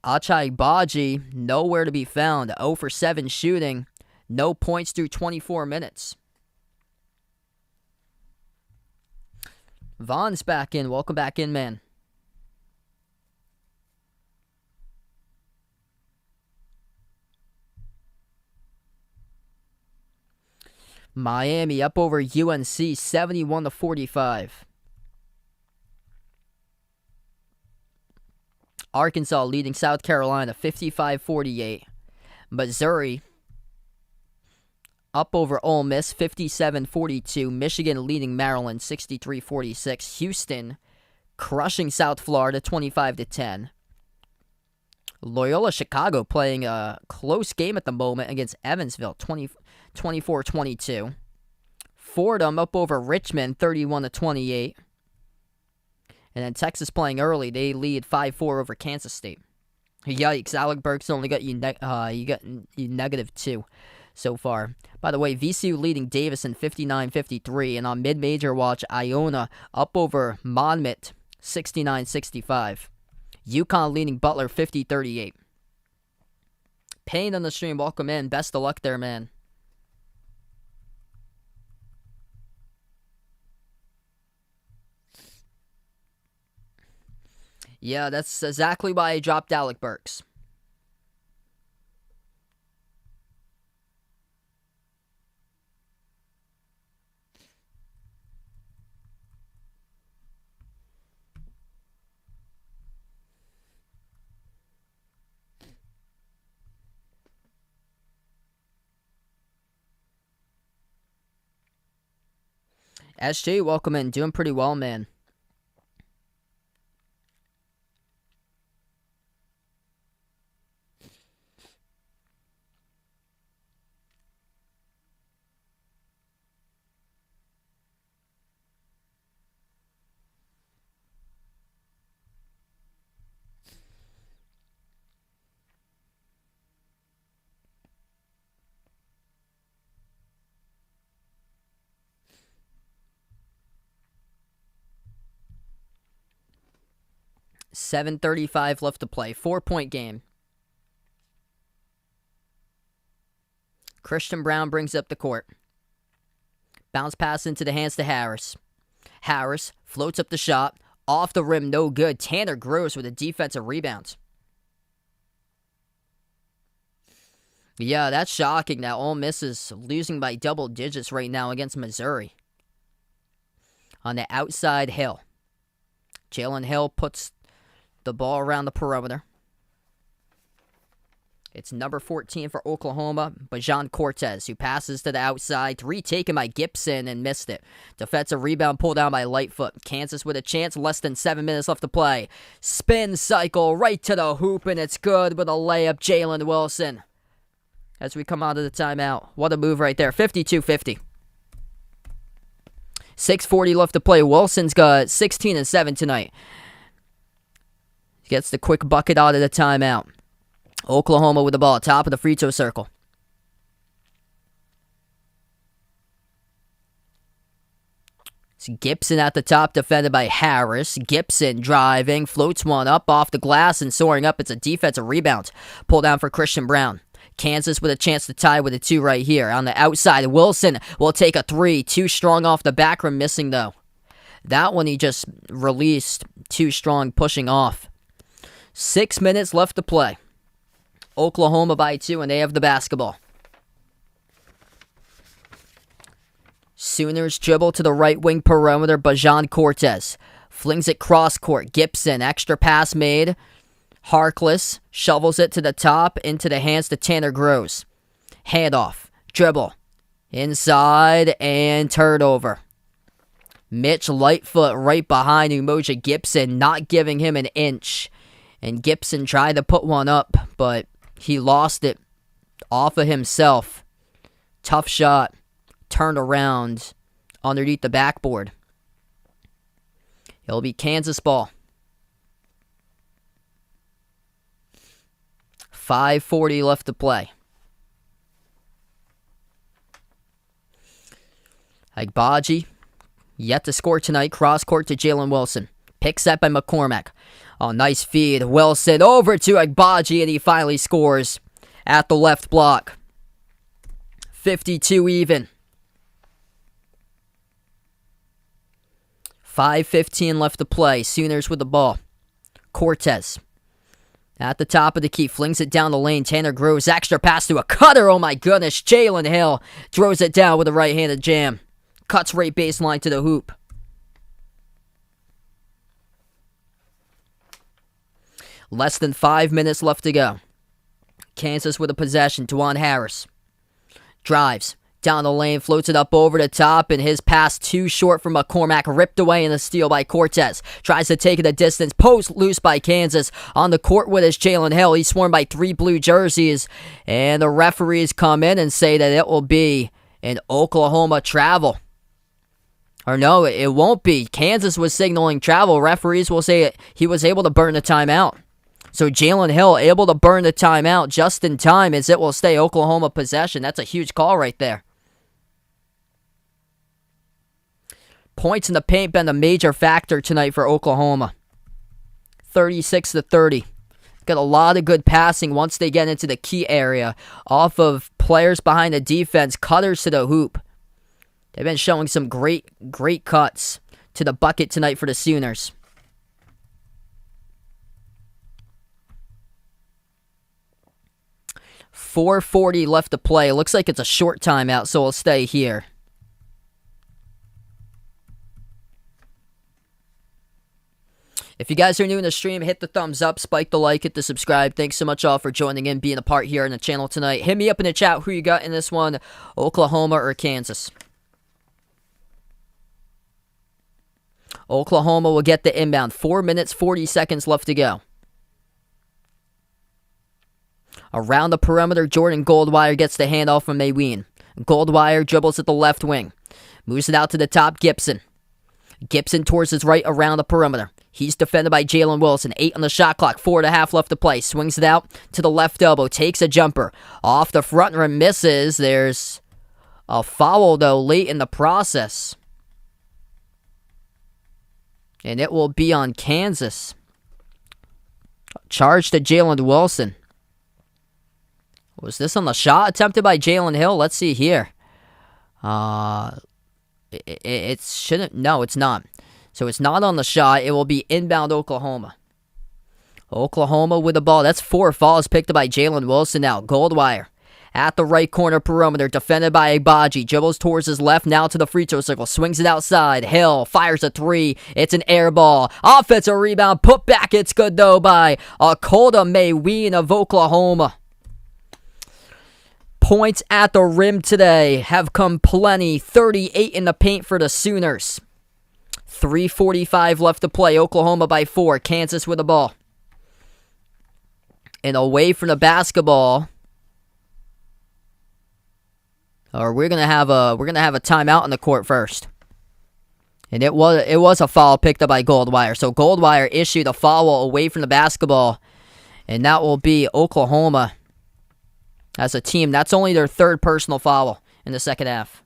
Ochai Agbaji, nowhere to be found. 0 for 7 shooting. No points through 24 minutes. Vaughn's back in. Welcome back in, man. Miami up over UNC 71-45. Arkansas leading South Carolina 55-48. Missouri up over Ole Miss 57-42. Michigan leading Maryland 63-46. Houston crushing South Florida 25-10. Loyola Chicago playing a close game at the moment against Evansville 24-22. Fordham up over Richmond 31-28. And then Texas playing early. They lead 5-4 over Kansas State. Yikes, Alec Burks only got you -2 so far. By the way, VCU leading Davidson 59-53. And on mid-major watch, Iona up over Monmouth 69-65. UConn leading Butler 50-38. Payne on the stream, welcome in. Best of luck there, man. Yeah, that's exactly why I dropped Alec Burks. SJ, welcome in. Doing pretty well, man. $7:35 left to play. 4-point game. Christian Braun brings up the court. Bounce pass into the hands to Harris. Harris floats up the shot. Off the rim, no good. Tanner Gross with a defensive rebound. Yeah, that's shocking that Ole Miss is losing by double digits right now against Missouri. On the outside, Hill. Jalen Hill puts the ball around the perimeter. It's number 14 for Oklahoma, Bajan Cortez, who passes to the outside. 3 taken by Gibson and missed it. Defensive rebound pulled down by Lightfoot. Kansas with a chance, less than 7 minutes left to play. Spin cycle right to the hoop, and it's good with a layup, Jalen Wilson. As we come out of the timeout. What a move right there. 52-50. 6:40 left to play. Wilson's got 16 and 7 tonight. Gets the quick bucket out of the timeout. Oklahoma with the ball, top of the free throw circle. It's Gibson at the top, defended by Harris. Gibson driving, floats one up off the glass and soaring up. It's a defensive rebound. Pull down for Christian Braun. Kansas with a chance to tie with a 2 right here. On the outside, Wilson will take a 3. Too strong off the back rim, missing though. That one he just released. Too strong, pushing off. 6 minutes left to play. Oklahoma by 2, and they have the basketball. Sooners dribble to the right wing perimeter. Bajan Cortez flings it cross court. Gibson, extra pass made. Harkless shovels it to the top, into the hands to Tanner Gross. Handoff, dribble, inside, and turnover. Mitch Lightfoot right behind Umoja Gibson, not giving him an inch. And Gibson tried to put one up, but he lost it off of himself. Tough shot. Turned around underneath the backboard. It'll be Kansas ball. 5:40 left to play. Agbaji, yet to score tonight. Cross court to Jalen Wilson. Pick set by McCormack. Oh, nice feed. Wilson over to Agbaji, and he finally scores at the left block. 52 even. 5:15 left to play. Sooners with the ball. Cortez at the top of the key. Flings it down the lane. Tanner Gross. Extra pass to a cutter. Oh my goodness. Jalen Hill throws it down with a right-handed jam. Cuts right baseline to the hoop. Less than 5 minutes left to go. Kansas with a possession. Dwan Harris drives down the lane, floats it up over the top, and his pass too short from McCormack, ripped away in a steal by Cortez. Tries to take it a distance, post loose by Kansas. On the court with his Jalen Hill. He's swarmed by 3 blue jerseys, and the referees come in and say that it will be an Oklahoma travel. Or no, it won't be. Kansas was signaling travel. Referees will say he was able to burn the timeout. So Jalen Hill able to burn the timeout just in time, as it will stay Oklahoma possession. That's a huge call right there. Points in the paint been a major factor tonight for Oklahoma. 36-30. Got a lot of good passing once they get into the key area. Off of players behind the defense, cutters to the hoop. They've been showing some great cuts to the bucket tonight for the Sooners. .440 left to play. Looks like it's a short timeout, so we'll stay here. If you guys are new in the stream, hit the thumbs up, spike the like, hit the subscribe. Thanks so much all for joining in, being a part here on the channel tonight. Hit me up in the chat who you got in this one, Oklahoma or Kansas. Oklahoma will get the inbound. 4 minutes, 40 seconds left to go. Around the perimeter, Jordan Goldwire gets the handoff from Mayween. Goldwire dribbles at the left wing. Moves it out to the top, Gibson. Gibson towards his right around the perimeter. He's defended by Jalen Wilson. 8 on the shot clock. 4.5 left to play. Swings it out to the left elbow. Takes a jumper. Off the front rim. Misses. There's a foul, though, late in the process. And it will be on Kansas. Charge to Jalen Wilson. Was this on the shot attempted by Jalen Hill? Let's see here. It shouldn't. No, it's not. So it's not on the shot. It will be inbound Oklahoma. Oklahoma with the ball. That's 4 fouls picked up by Jalen Wilson now. Goldwire at the right corner perimeter. Defended by Agbaji. Dribbles towards his left. Now to the free throw circle. Swings it outside. Hill fires a 3. It's an air ball. Offensive rebound. Put back. It's good though by Akolda Mayween of Oklahoma. Points at the rim today have come plenty. 38 in the paint for the Sooners. 3:45 left to play. Oklahoma by 4. Kansas with the ball. And away from the basketball. Or we're gonna have a timeout on the court first. And it was a foul picked up by Goldwire. So Goldwire issued a foul away from the basketball. And that will be Oklahoma. As a team, that's only their 3rd personal foul in the second half.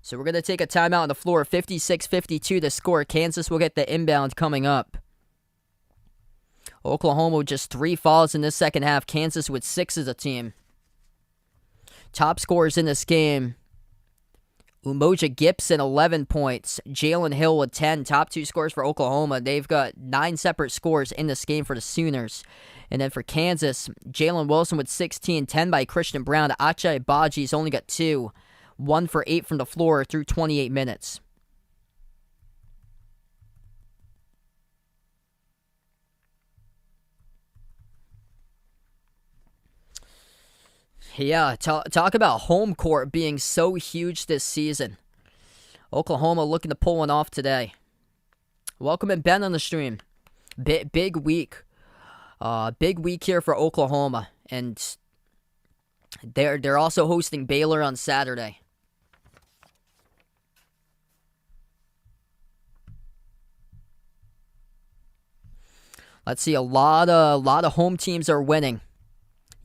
So we're going to take a timeout on the floor. 56-52 to score. Kansas will get the inbound coming up. Oklahoma with just 3 fouls in this second half. Kansas with 6 as a team. Top scorers in this game. Umoja Gibson, 11 points. Jalen Hill with 10. Top 2 scores for Oklahoma. They've got 9 separate scores in this game for the Sooners. And then for Kansas, Jalen Wilson with 16. 10 by Christian Brown. Achai Agbaji's only got 2. 1 for 8 from the floor through 28 minutes. Yeah, talk about home court being so huge this season. Oklahoma looking to pull one off today. Welcome in Ben on the stream. Big week. Big week here for Oklahoma. And they're also hosting Baylor on Saturday. Let's see, a lot of home teams are winning.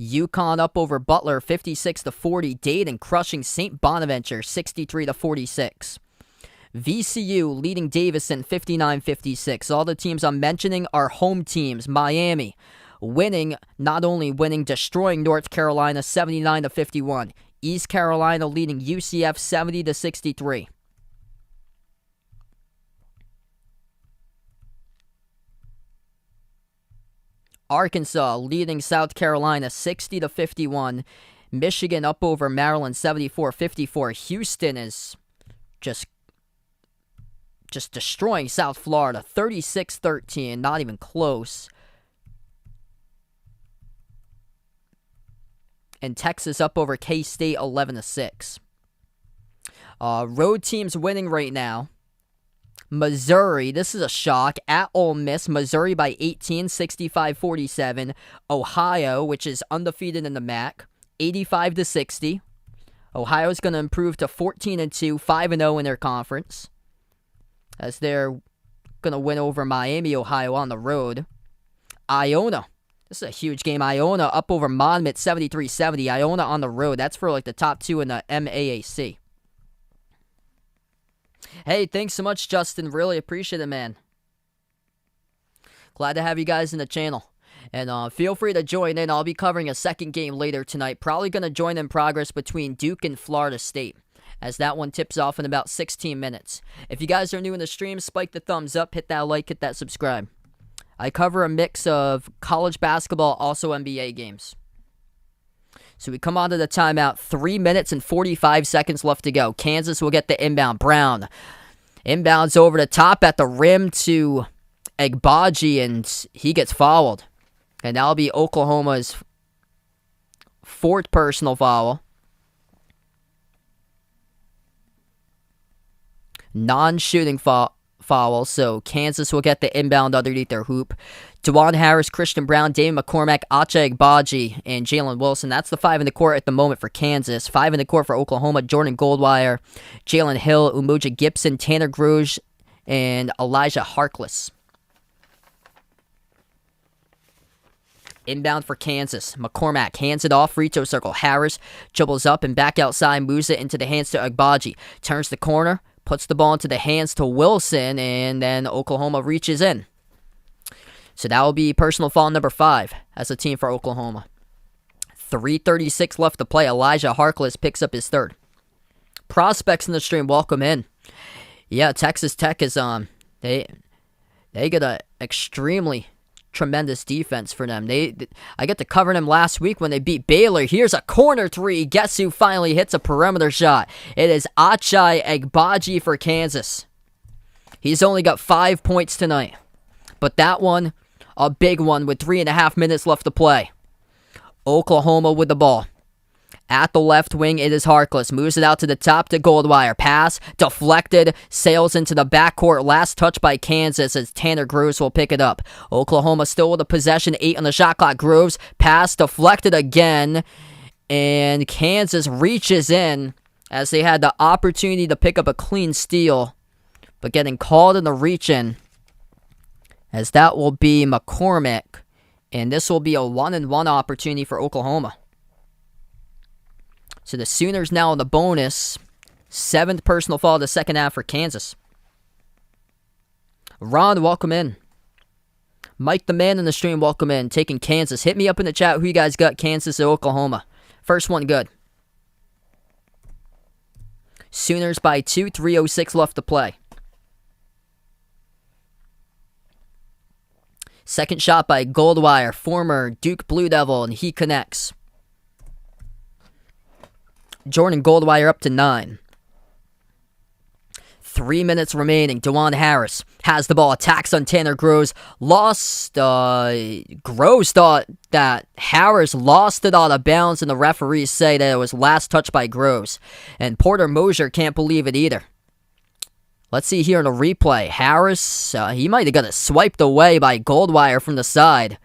UConn up over Butler 56-40. Dayton crushing St. Bonaventure 63-46. VCU leading Davidson 59-56. All the teams I'm mentioning are home teams. Miami not only winning, destroying North Carolina 79-51. East Carolina leading UCF 70-63. Arkansas leading South Carolina 60-51. Michigan up over Maryland 74-54. Houston is just destroying South Florida 36-13. Not even close. And Texas up over K-State 11-6. Road teams winning right now. Missouri, this is a shock, at Ole Miss. Missouri by 18, 65-47. Ohio, which is undefeated in the MAC, 85-60. Ohio's going to improve to 14-2, 5-0 in their conference, as they're going to win over Miami, Ohio on the road. Iona, this is a huge game. Iona up over Monmouth 73-70. Iona on the road. That's for like the top 2 in the MAAC. Hey, thanks so much, Justin. Really appreciate it, man. Glad to have you guys in the channel. And feel free to join in. I'll be covering a second game later tonight. Probably going to join in progress between Duke and Florida State, as that one tips off in about 16 minutes. If you guys are new in the stream, spike the thumbs up, hit that like, hit that subscribe. I cover a mix of college basketball, also NBA games. So we come on to the timeout. 3 minutes and 45 seconds left to go. Kansas will get the inbound. Brown inbounds over the top at the rim to Agbaji, and he gets fouled. And that'll be Oklahoma's fourth personal foul. Non-shooting foul, so Kansas will get the inbound underneath their hoop. DeJuan Harris, Christian Brown, David McCormack, Ache Agbaji, and Jalen Wilson. That's the 5 in the court at the moment for Kansas. 5 in the court for Oklahoma: Jordan Goldwire, Jalen Hill, Umoja Gibson, Tanner Gruge, and Elijah Harkless. Inbound for Kansas. McCormack hands it off, free throw circle. Harris dribbles up and back outside, moves it into the hands to Agbaji. Turns the corner, puts the ball into the hands to Wilson, and then Oklahoma reaches in. So that will be personal foul number 5 as a team for Oklahoma. 3:36 left to play. Elijah Harkless picks up his third. Prospects in the stream, welcome in. Yeah, Texas Tech is they get a extremely tremendous defense for them. I get to cover them last week when they beat Baylor. Here's a corner three. Guess who finally hits a perimeter shot? It is Ache Agbaji for Kansas. He's only got 5 points tonight. But that one, a big one with 3.5 minutes left to play. Oklahoma with the ball. At the left wing, it is Harkless. Moves it out to the top to Goldwire. Pass, deflected, sails into the backcourt. Last touch by Kansas as Tanner Groves will pick it up. Oklahoma still with a possession, 8 on the shot clock. Groves, pass, deflected again. And Kansas reaches in as they had the opportunity to pick up a clean steal, but getting called in the reach-in, as that will be McCormack. And this will be a 1-and-1 opportunity for Oklahoma. So the Sooners now in the bonus. 7th personal foul of the second half for Kansas. Ron, welcome in. Mike the man in the stream, welcome in. Taking Kansas. Hit me up in the chat who you guys got, Kansas or Oklahoma. First one good. Sooners by 2, 3:06 left to play. Second shot by Goldwire, former Duke Blue Devil, and he connects. Jordan Goldwire up to 9. 3 minutes remaining. DeJuan Harris has the ball, attacks on Tanner Groves. Groves thought that Harris lost it out of bounds, and the referees say that it was last touch by Groves. And Porter Mosier can't believe it either. Let's see here in the replay. Harris, he might have got it swiped away by Goldwire from the side.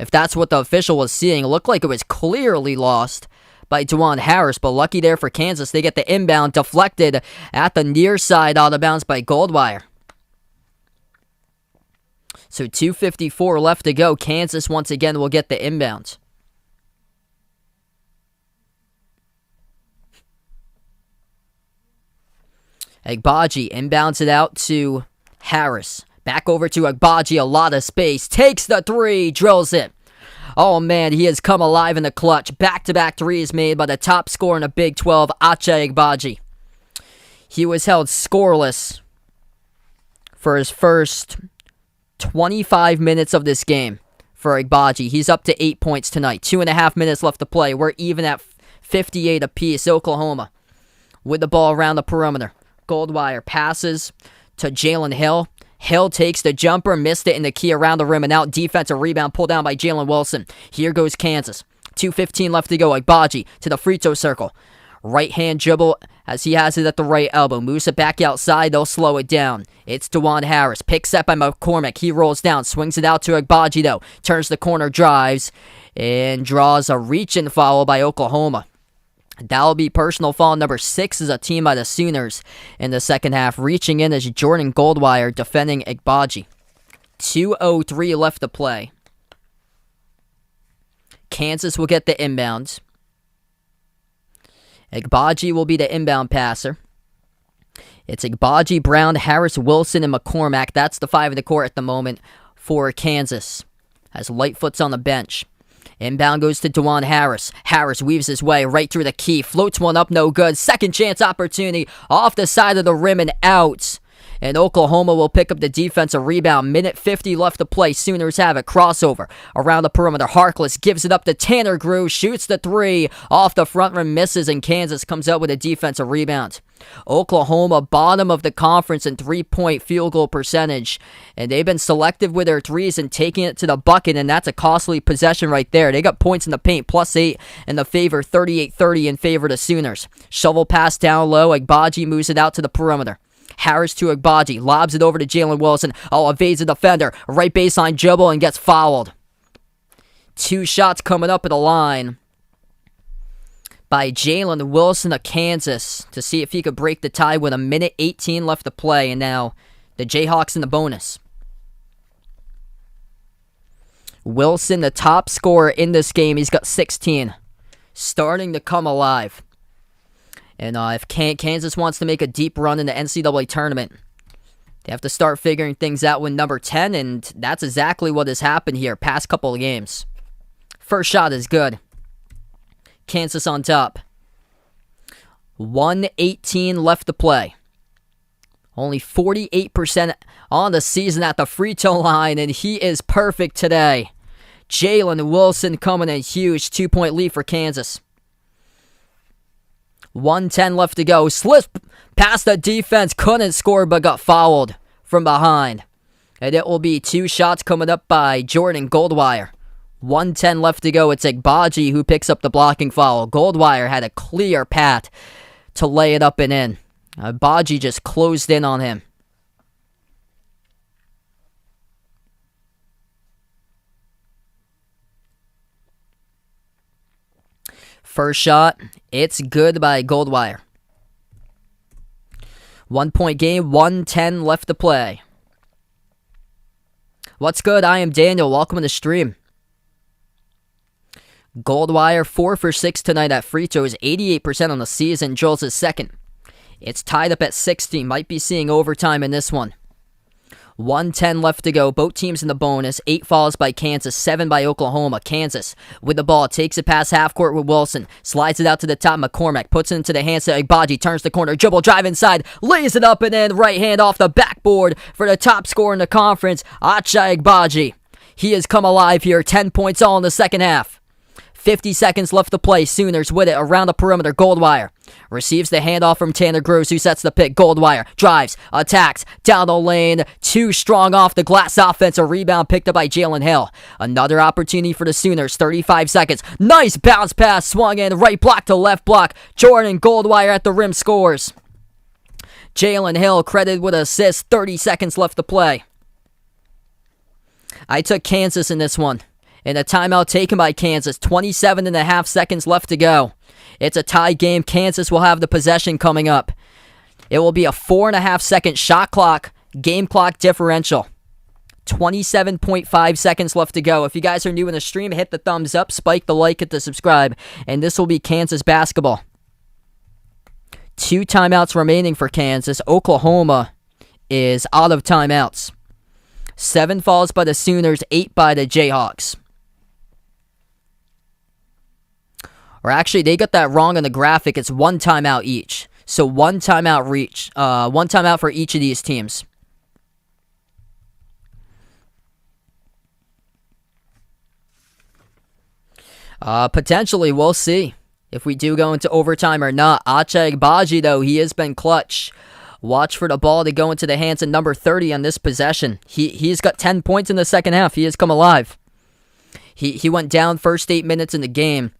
If that's what the official was seeing, it looked like it was clearly lost by DeJuan Harris, but lucky there for Kansas. They get the inbound deflected at the near side, out of bounds by Goldwire. So 2:54 left to go. Kansas once again will get the inbound. Agbaji inbounds it out to Harris. Back over to Agbaji, a lot of space. Takes the 3, drills it. Oh man, he has come alive in the clutch. Back-to-back threes made by the top scorer in the Big 12, Ache Agbaji. He was held scoreless for his first 25 minutes of this game for Agbaji. He's up to 8 points tonight. 2.5 minutes left to play. We're even at 58 apiece. Oklahoma with the ball around the perimeter. Goldwire passes to Jalen Hill. Hill takes the jumper, missed it in the key around the rim and out. Defensive rebound pulled down by Jalen Wilson. Here goes Kansas. 2:15 left to go. Agbaji to the free throw circle. Right hand dribble as he has it at the right elbow. Moves it back outside. They'll slow it down. It's DeJuan Harris. Picks up by McCormack. He rolls down. Swings it out to Agbaji though. Turns the corner, drives, and draws a reach-in foul by Oklahoma. That'll be personal foul number 6 as a team by the Sooners in the second half. Reaching in as Jordan Goldwire defending Agbaji. 2:03 left to play. Kansas will get the inbounds. Agbaji will be the inbound passer. It's Agbaji, Brown, Harris, Wilson, and McCormack. That's the 5 in the court at the moment for Kansas. As Lightfoot's on the bench. Inbound goes to DeJuan Harris. Harris weaves his way right through the key. Floats one up, no good. Second chance opportunity off the side of the rim and out. And Oklahoma will pick up the defensive rebound. Minute 50 left to play. Sooners have it. Crossover around the perimeter. Harkless gives it up to Tanner Grew. Shoots the 3. Off the front rim, misses, and Kansas comes out with a defensive rebound. Oklahoma, bottom of the conference in three-point field goal percentage. And they've been selective with their threes and taking it to the bucket, and that's a costly possession right there. They got points in the paint, +8 in the favor, 38-30 in favor of the Sooners. Shovel pass down low. Agbaji moves it out to the perimeter. Harris to Agbaji, lobs it over to Jalen Wilson. Evades the defender. Right baseline dribble and gets fouled. 2 shots coming up at the line by Jalen Wilson of Kansas to see if he could break the tie with a minute 18 left to play. And now the Jayhawks in the bonus. Wilson, the top scorer in this game. He's got 16. Starting to come alive. And if Kansas wants to make a deep run in the NCAA tournament, they have to start figuring things out with number 10, and that's exactly what has happened here past couple of games. First shot is good. Kansas on top. 1:18 left to play. Only 48% on the season at the free throw line, and he is perfect today. Jalen Wilson coming in huge. 2-point lead for Kansas. 1:10 left to go. Slipped past the defense. Couldn't score but got fouled from behind. And it will be 2 shots coming up by Jordan Goldwire. 1:10 left to go. It's Agbaji who picks up the blocking foul. Goldwire had a clear path to lay it up and in. Agbaji just closed in on him. First shot, it's good by Goldwire. 1-point game, 1:10 left to play. What's good? I am Daniel. Welcome to the stream. Goldwire, 4 for 6 tonight at free throws, 88% on the season. Joel's is second. It's tied up at 60. Might be seeing overtime in this one. 1:10 left to go. Both teams in the bonus. 8 fouls by Kansas, 7 by Oklahoma. Kansas with the ball. Takes it past half court with Wilson. Slides it out to the top. McCormack puts it into the hands of Agbaji. Turns the corner. Dribble drive inside. Lays it up and in. Right hand off the backboard for the top scorer in the conference, Ochai Agbaji. He has come alive here. 10 points all in the second half. 50 seconds left to play. Sooners with it around the perimeter. Goldwire receives the handoff from Tanner Gross, who sets the pick. Goldwire drives, attacks, down the lane. Too strong off the glass offense. A rebound picked up by Jalen Hill. Another opportunity for the Sooners. 35 seconds. Nice bounce pass. Swung in. Right block to left block. Jordan Goldwire at the rim scores. Jalen Hill credited with an assist. 30 seconds left to play. I took Kansas in this one. And a timeout taken by Kansas. 27.5 seconds left to go. It's a tie game. Kansas will have the possession coming up. It will be a 4.5 second shot clock, game clock differential. 27.5 seconds left to go. If you guys are new in the stream, hit the thumbs up, spike the like, hit the subscribe. And this will be Kansas basketball. 2 timeouts remaining for Kansas. Oklahoma is out of timeouts. 7 fouls by the Sooners, 8 by the Jayhawks. Or actually, they got that wrong on the graphic. It's 1 timeout each. So 1 timeout one timeout for each of these teams. Potentially, we'll see if we do go into overtime or not. Ochai Agbaji, though, he has been clutch. Watch for the ball to go into the hands of number 30 on this possession. He's got 10 points in the second half. He has come alive. He went down first 8 minutes in the game.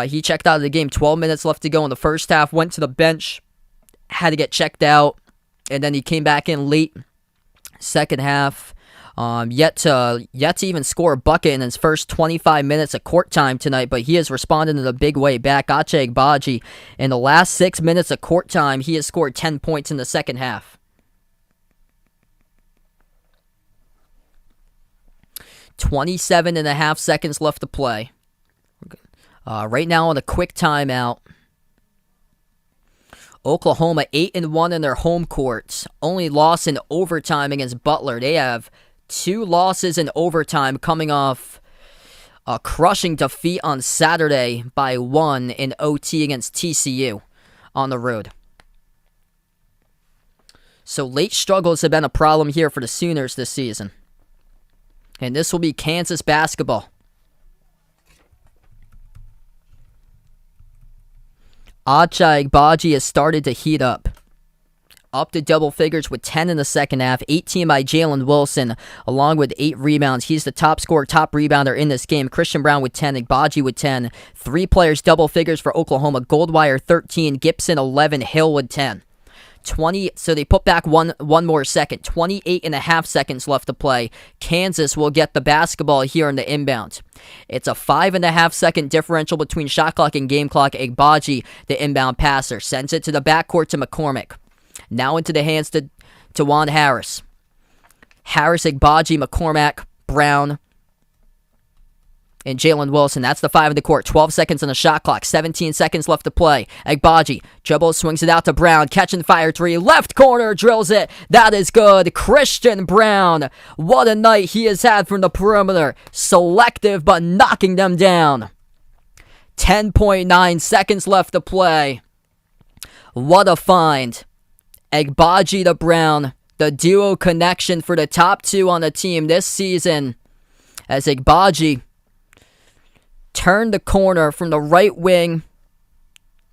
He checked out of the game. 12 minutes left to go in the first half. Went to the bench. Had to get checked out. And then he came back in late second half. Yet to even score a bucket in his first 25 minutes of court time tonight, but he has responded in a big way back. Ochai Agbaji, in the last 6 minutes of court time, he has scored 10 points in the second half. 27.5 seconds left to play. Right now on a quick timeout. Oklahoma 8-1 in their home courts. Only loss in overtime against Butler. They have 2 losses in overtime coming off a crushing defeat on Saturday by 1 in OT against TCU on the road. So late struggles have been a problem here for the Sooners this season. And this will be Kansas basketball. Ochai Agbaji has started to heat up. Up to double figures with 10 in the second half. 18 by Jalen Wilson, along with 8 rebounds. He's the top scorer, top rebounder in this game. Christian Brown with 10, Agbaji with 10. 3 players double figures for Oklahoma. Goldwire 13, Gibson 11, Hill with 10. 20, so they put back one more second. 28.5 seconds left to play. Kansas will get the basketball here in the inbound. It's a 5.5 second differential between shot clock and game clock. Agbaji, the inbound passer, sends it to the backcourt to McCormick. Now into the hands to Juan Harris. Harris, Agbaji, McCormack, Brown, and Jalen Wilson. That's the 5 in the court. 12 seconds on the shot clock. 17 seconds left to play. Agbaji dribbles, swings it out to Brown. Catch and fire 3. Left corner, drills it. That is good. Christian Brown. What a night he has had from the perimeter. Selective, but knocking them down. 10.9 seconds left to play. What a find. Agbaji to Brown. The duo connection for the top 2 on the team this season. As Agbaji turned the corner from the right wing,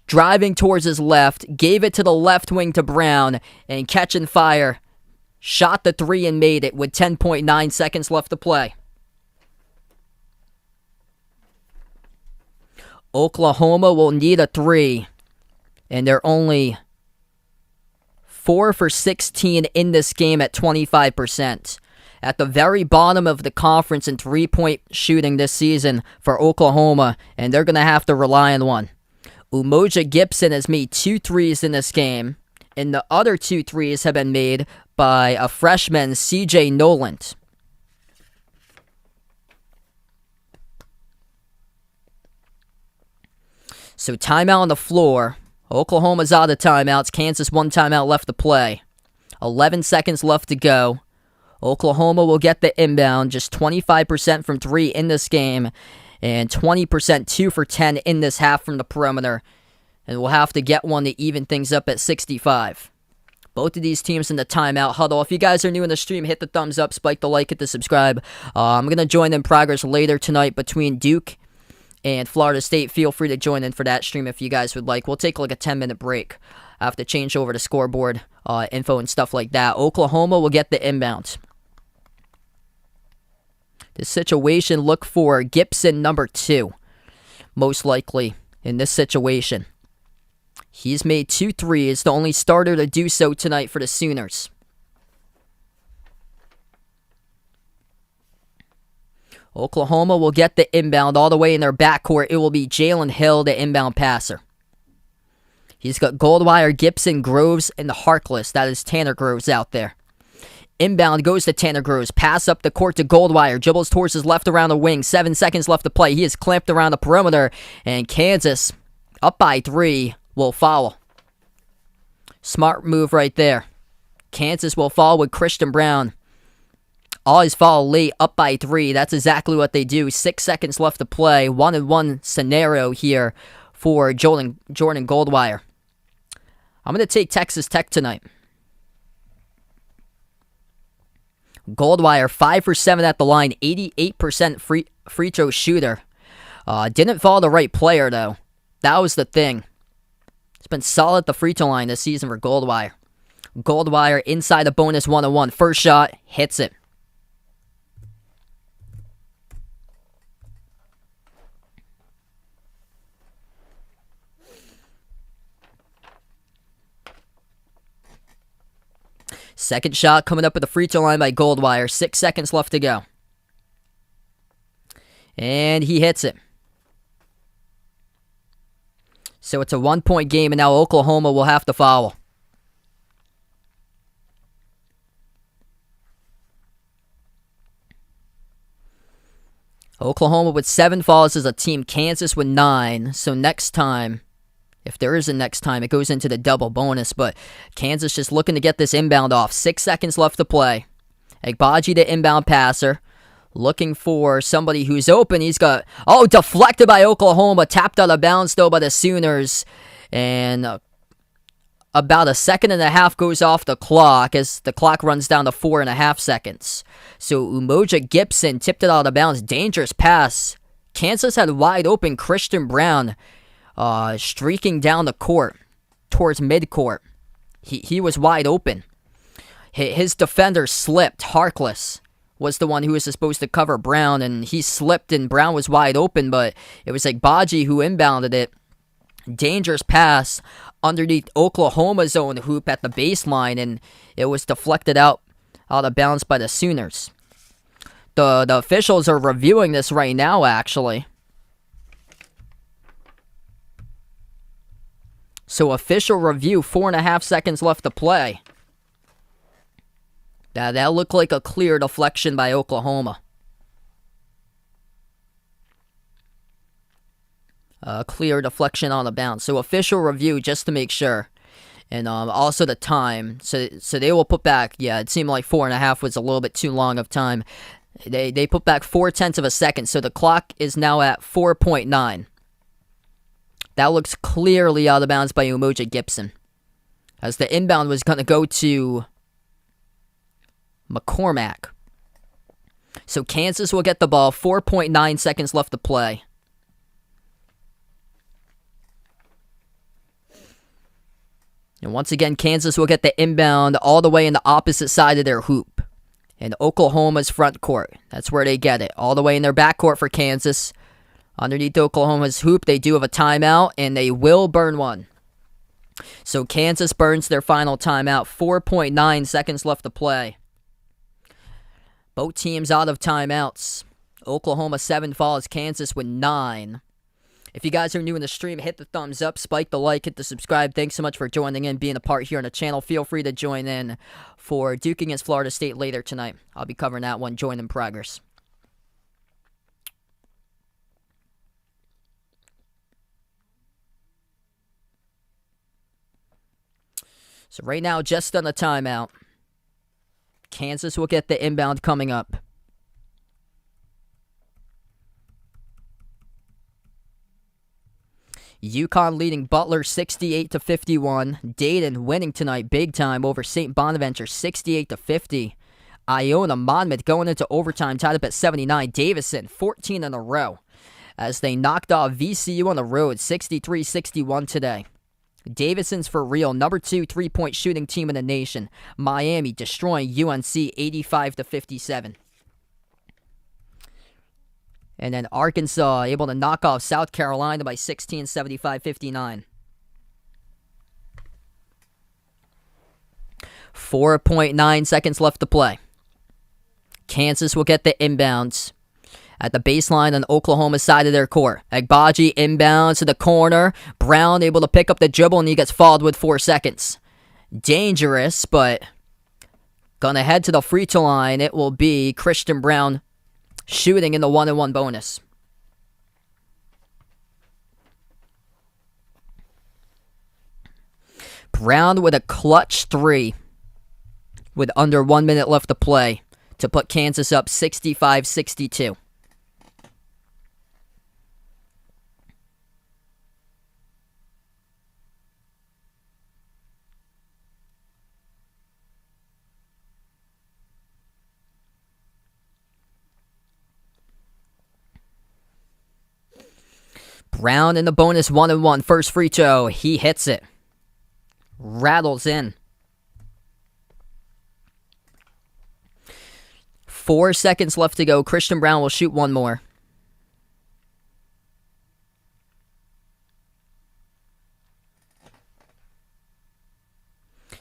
driving towards his left, gave it to the left wing to Brown, and catch and fire. Shot the 3 and made it with 10.9 seconds left to play. Oklahoma will need a 3, and they're only 4 for 16 in this game at 25%. At the very bottom of the conference in 3-point shooting this season for Oklahoma, and they're going to have to rely on one. Umoja Gibson has made 2 threes in this game, and the other 2 threes have been made by a freshman, CJ Noland. So timeout on the floor. Oklahoma's out of timeouts. Kansas 1 timeout left to play. 11 seconds left to go. Oklahoma will get the inbound, just 25% from 3 in this game, and 20% 2 for 10 in this half from the perimeter. And we'll have to get one to even things up at 65. Both of these teams in the timeout huddle. If you guys are new in the stream, hit the thumbs up, spike the like, hit the subscribe. I'm going to join in progress later tonight between Duke and Florida State. Feel free to join in for that stream if you guys would like. We'll take like a 10-minute break. I have to change over to scoreboard info and stuff like that. Oklahoma will get the inbound. This situation, look for Gibson number 2, most likely in this situation. He's made 2 threes, the only starter to do so tonight for the Sooners. Oklahoma will get the inbound all the way in their backcourt. It will be Jalen Hill, the inbound passer. He's got Goldwire, Gibson, Groves, and the Harkless. That is Tanner Groves out there. Inbound goes to Tanner Groves. Pass up the court to Goldwire. Dribbles towards his left around the wing. 7 seconds left to play. He is clamped around the perimeter. And Kansas, up by 3, will foul. Smart move right there. Kansas will foul with Christian Brown. Always foul late, up by 3. That's exactly what they do. 6 seconds left to play. 1-and-1 scenario here for Jordan Goldwire. I'm going to take Texas Tech tonight. Goldwire, 5 for 7 at the line, 88% free throw shooter. Didn't follow the right player, though. That was the thing. It's been solid at the free throw line this season for Goldwire. Goldwire inside the bonus 1-on-1. First shot, hits it. Second shot coming up at the free throw line by Goldwire. 6 seconds left to go. And he hits it. So it's a 1-point game, and now Oklahoma will have to foul. Oklahoma with 7 fouls as a team. Kansas with 9. So next time, If there is a next time, it goes into the double bonus. But Kansas just looking to get this inbound off. 6 seconds left to play. Agbaji, the inbound passer, looking for somebody who's open. He's got, deflected by Oklahoma. Tapped out of bounds, though, by the Sooners. And about a second and a half goes off the clock as the clock runs down to 4.5 seconds. So Umoja Gibson tipped it out of bounds. Dangerous pass. Kansas had wide open Christian Brown streaking down the court towards midcourt. He was wide open. His defender slipped. Harkless was the one who was supposed to cover Brown, and he slipped and Brown was wide open, but it was Agbaji who inbounded it. Dangerous pass underneath Oklahoma's own hoop at the baseline, and it was deflected out of bounds by the Sooners. The officials are reviewing this right now, actually. So official review, 4.5 seconds left to play. That looked like a clear deflection by Oklahoma. Clear deflection on the bounce. So official review just to make sure. And also the time. So they will put back, it seemed like 4.5 was a little bit too long of time. They put back 0.4 of a second. So the clock is now at 4.9. That looks clearly out of bounds by Umoja Gibson. As the inbound was going to go to McCormack. So Kansas will get the ball. 4.9 seconds left to play. And once again, Kansas will get the inbound all the way in the opposite side of their hoop. In Oklahoma's front court. That's where they get it. All the way in their backcourt for Kansas. Underneath Oklahoma's hoop, they do have a timeout, and they will burn one. So Kansas burns their final timeout. 4.9 seconds left to play. Both teams out of timeouts. Oklahoma 7 falls, Kansas with 9. If you guys are new in the stream, hit the thumbs up, spike the like, hit the subscribe. Thanks so much for joining in, being a part here on the channel. Feel free to join in for Duke against Florida State later tonight. I'll be covering that one. Join in progress. So right now, just on the timeout. Kansas will get the inbound coming up. UConn leading Butler 68-51. Dayton winning tonight big time over St. Bonaventure 68-50. Iona Monmouth going into overtime tied up at 79. Davison 14 in a row as they knocked off VCU on the road 63-61 today. Davison's for real, number 2 3-point shooting team in the nation. Miami destroying UNC 85-57. And then Arkansas able to knock off South Carolina by 16, 75-59. 4.9 seconds left to play. Kansas will get the inbounds at the baseline on Oklahoma's side of their court. Agbaji inbounds to the corner. Brown able to pick up the dribble, and he gets fouled with 4 seconds. Dangerous, but gonna head to the free throw line. It will be Christian Brown shooting in the 1-and-1 bonus. Brown with a clutch 3 with under 1 minute left to play to put Kansas up 65-62. Brown in the bonus 1-and-1. First free throw. He hits it. Rattles in. 4 seconds left to go. Christian Brown will shoot one more.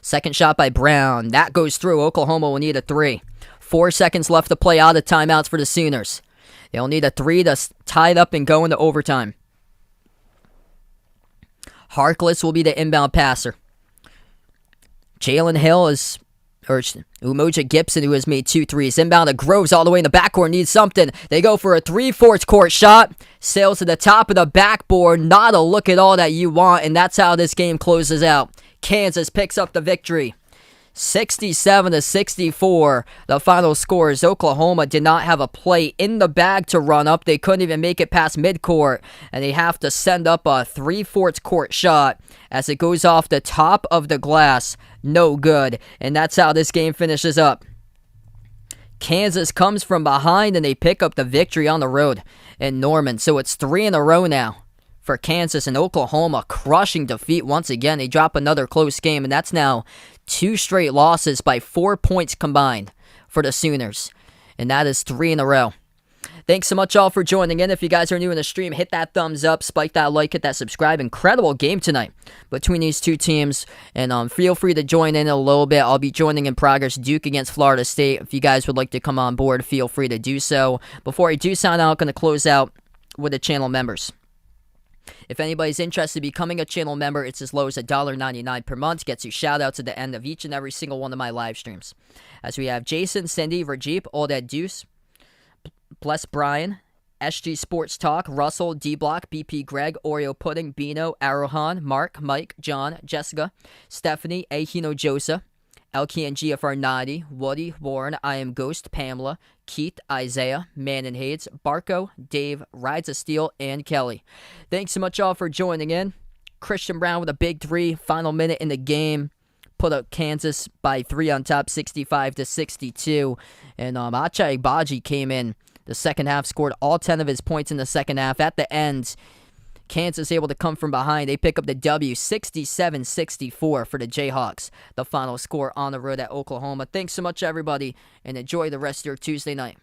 Second shot by Brown. That goes through. Oklahoma will need a 3. 4 seconds left to play out of timeouts for the Sooners. They'll need a 3 to tie it up and go into overtime. Harkless will be the inbound passer. Jalen Hill is Umoja Gibson, who has made 2 threes. Inbound to Groves all the way in the backcourt, needs something. They go for a 3/4 court shot. Sails to the top of the backboard. Not a look at all that you want, and that's how this game closes out. Kansas picks up the victory. 67-64, the final score is Oklahoma did not have a play in the bag to run up. They couldn't even make it past midcourt, and they have to send up a 3/4 court shot as it goes off the top of the glass. No good, and that's how this game finishes up. Kansas comes from behind, and they pick up the victory on the road in Norman, so it's 3 in a row now for Kansas, and Oklahoma crushing defeat once again. They drop another close game, and that's now 2 straight losses by 4 points combined for the Sooners, and that is 3 in a row. Thanks so much all for joining in. If you guys are new in the stream, hit that thumbs up, spike that like, hit that subscribe. Incredible game tonight between these two teams, and feel free to join in a little bit. I'll be joining in progress Duke against Florida State. If you guys would like to come on board, feel free to do so. Before I do sign out, I'm going to close out with the channel members. If anybody's interested in becoming a channel member, it's as low as $1.99 per month. Gets you shout-outs at the end of each and every single one of my live streams. As we have Jason, Cindy, Rajeep, Oldad Deuce, Bless Brian, SG Sports Talk, Russell, D-Block, BP Greg, Oreo Pudding, Bino, Arohan, Mark, Mike, John, Jessica, Stephanie, Ahino Josa, Elkie and GFR Nadi, Woody, Warren, I Am Ghost, Pamela, Keith, Isaiah, Man and Hades, Barco, Dave, Rides of Steel, and Kelly. Thanks so much all for joining in. Christian Brown with a big 3, final minute in the game. Put up Kansas by 3 on top, 65-62. And Achai Agbaji came in the second half, scored all 10 of his points in the second half. At the end, Kansas able to come from behind. They pick up the W, 67-64 for the Jayhawks. The final score on the road at Oklahoma. Thanks so much, everybody, and enjoy the rest of your Tuesday night.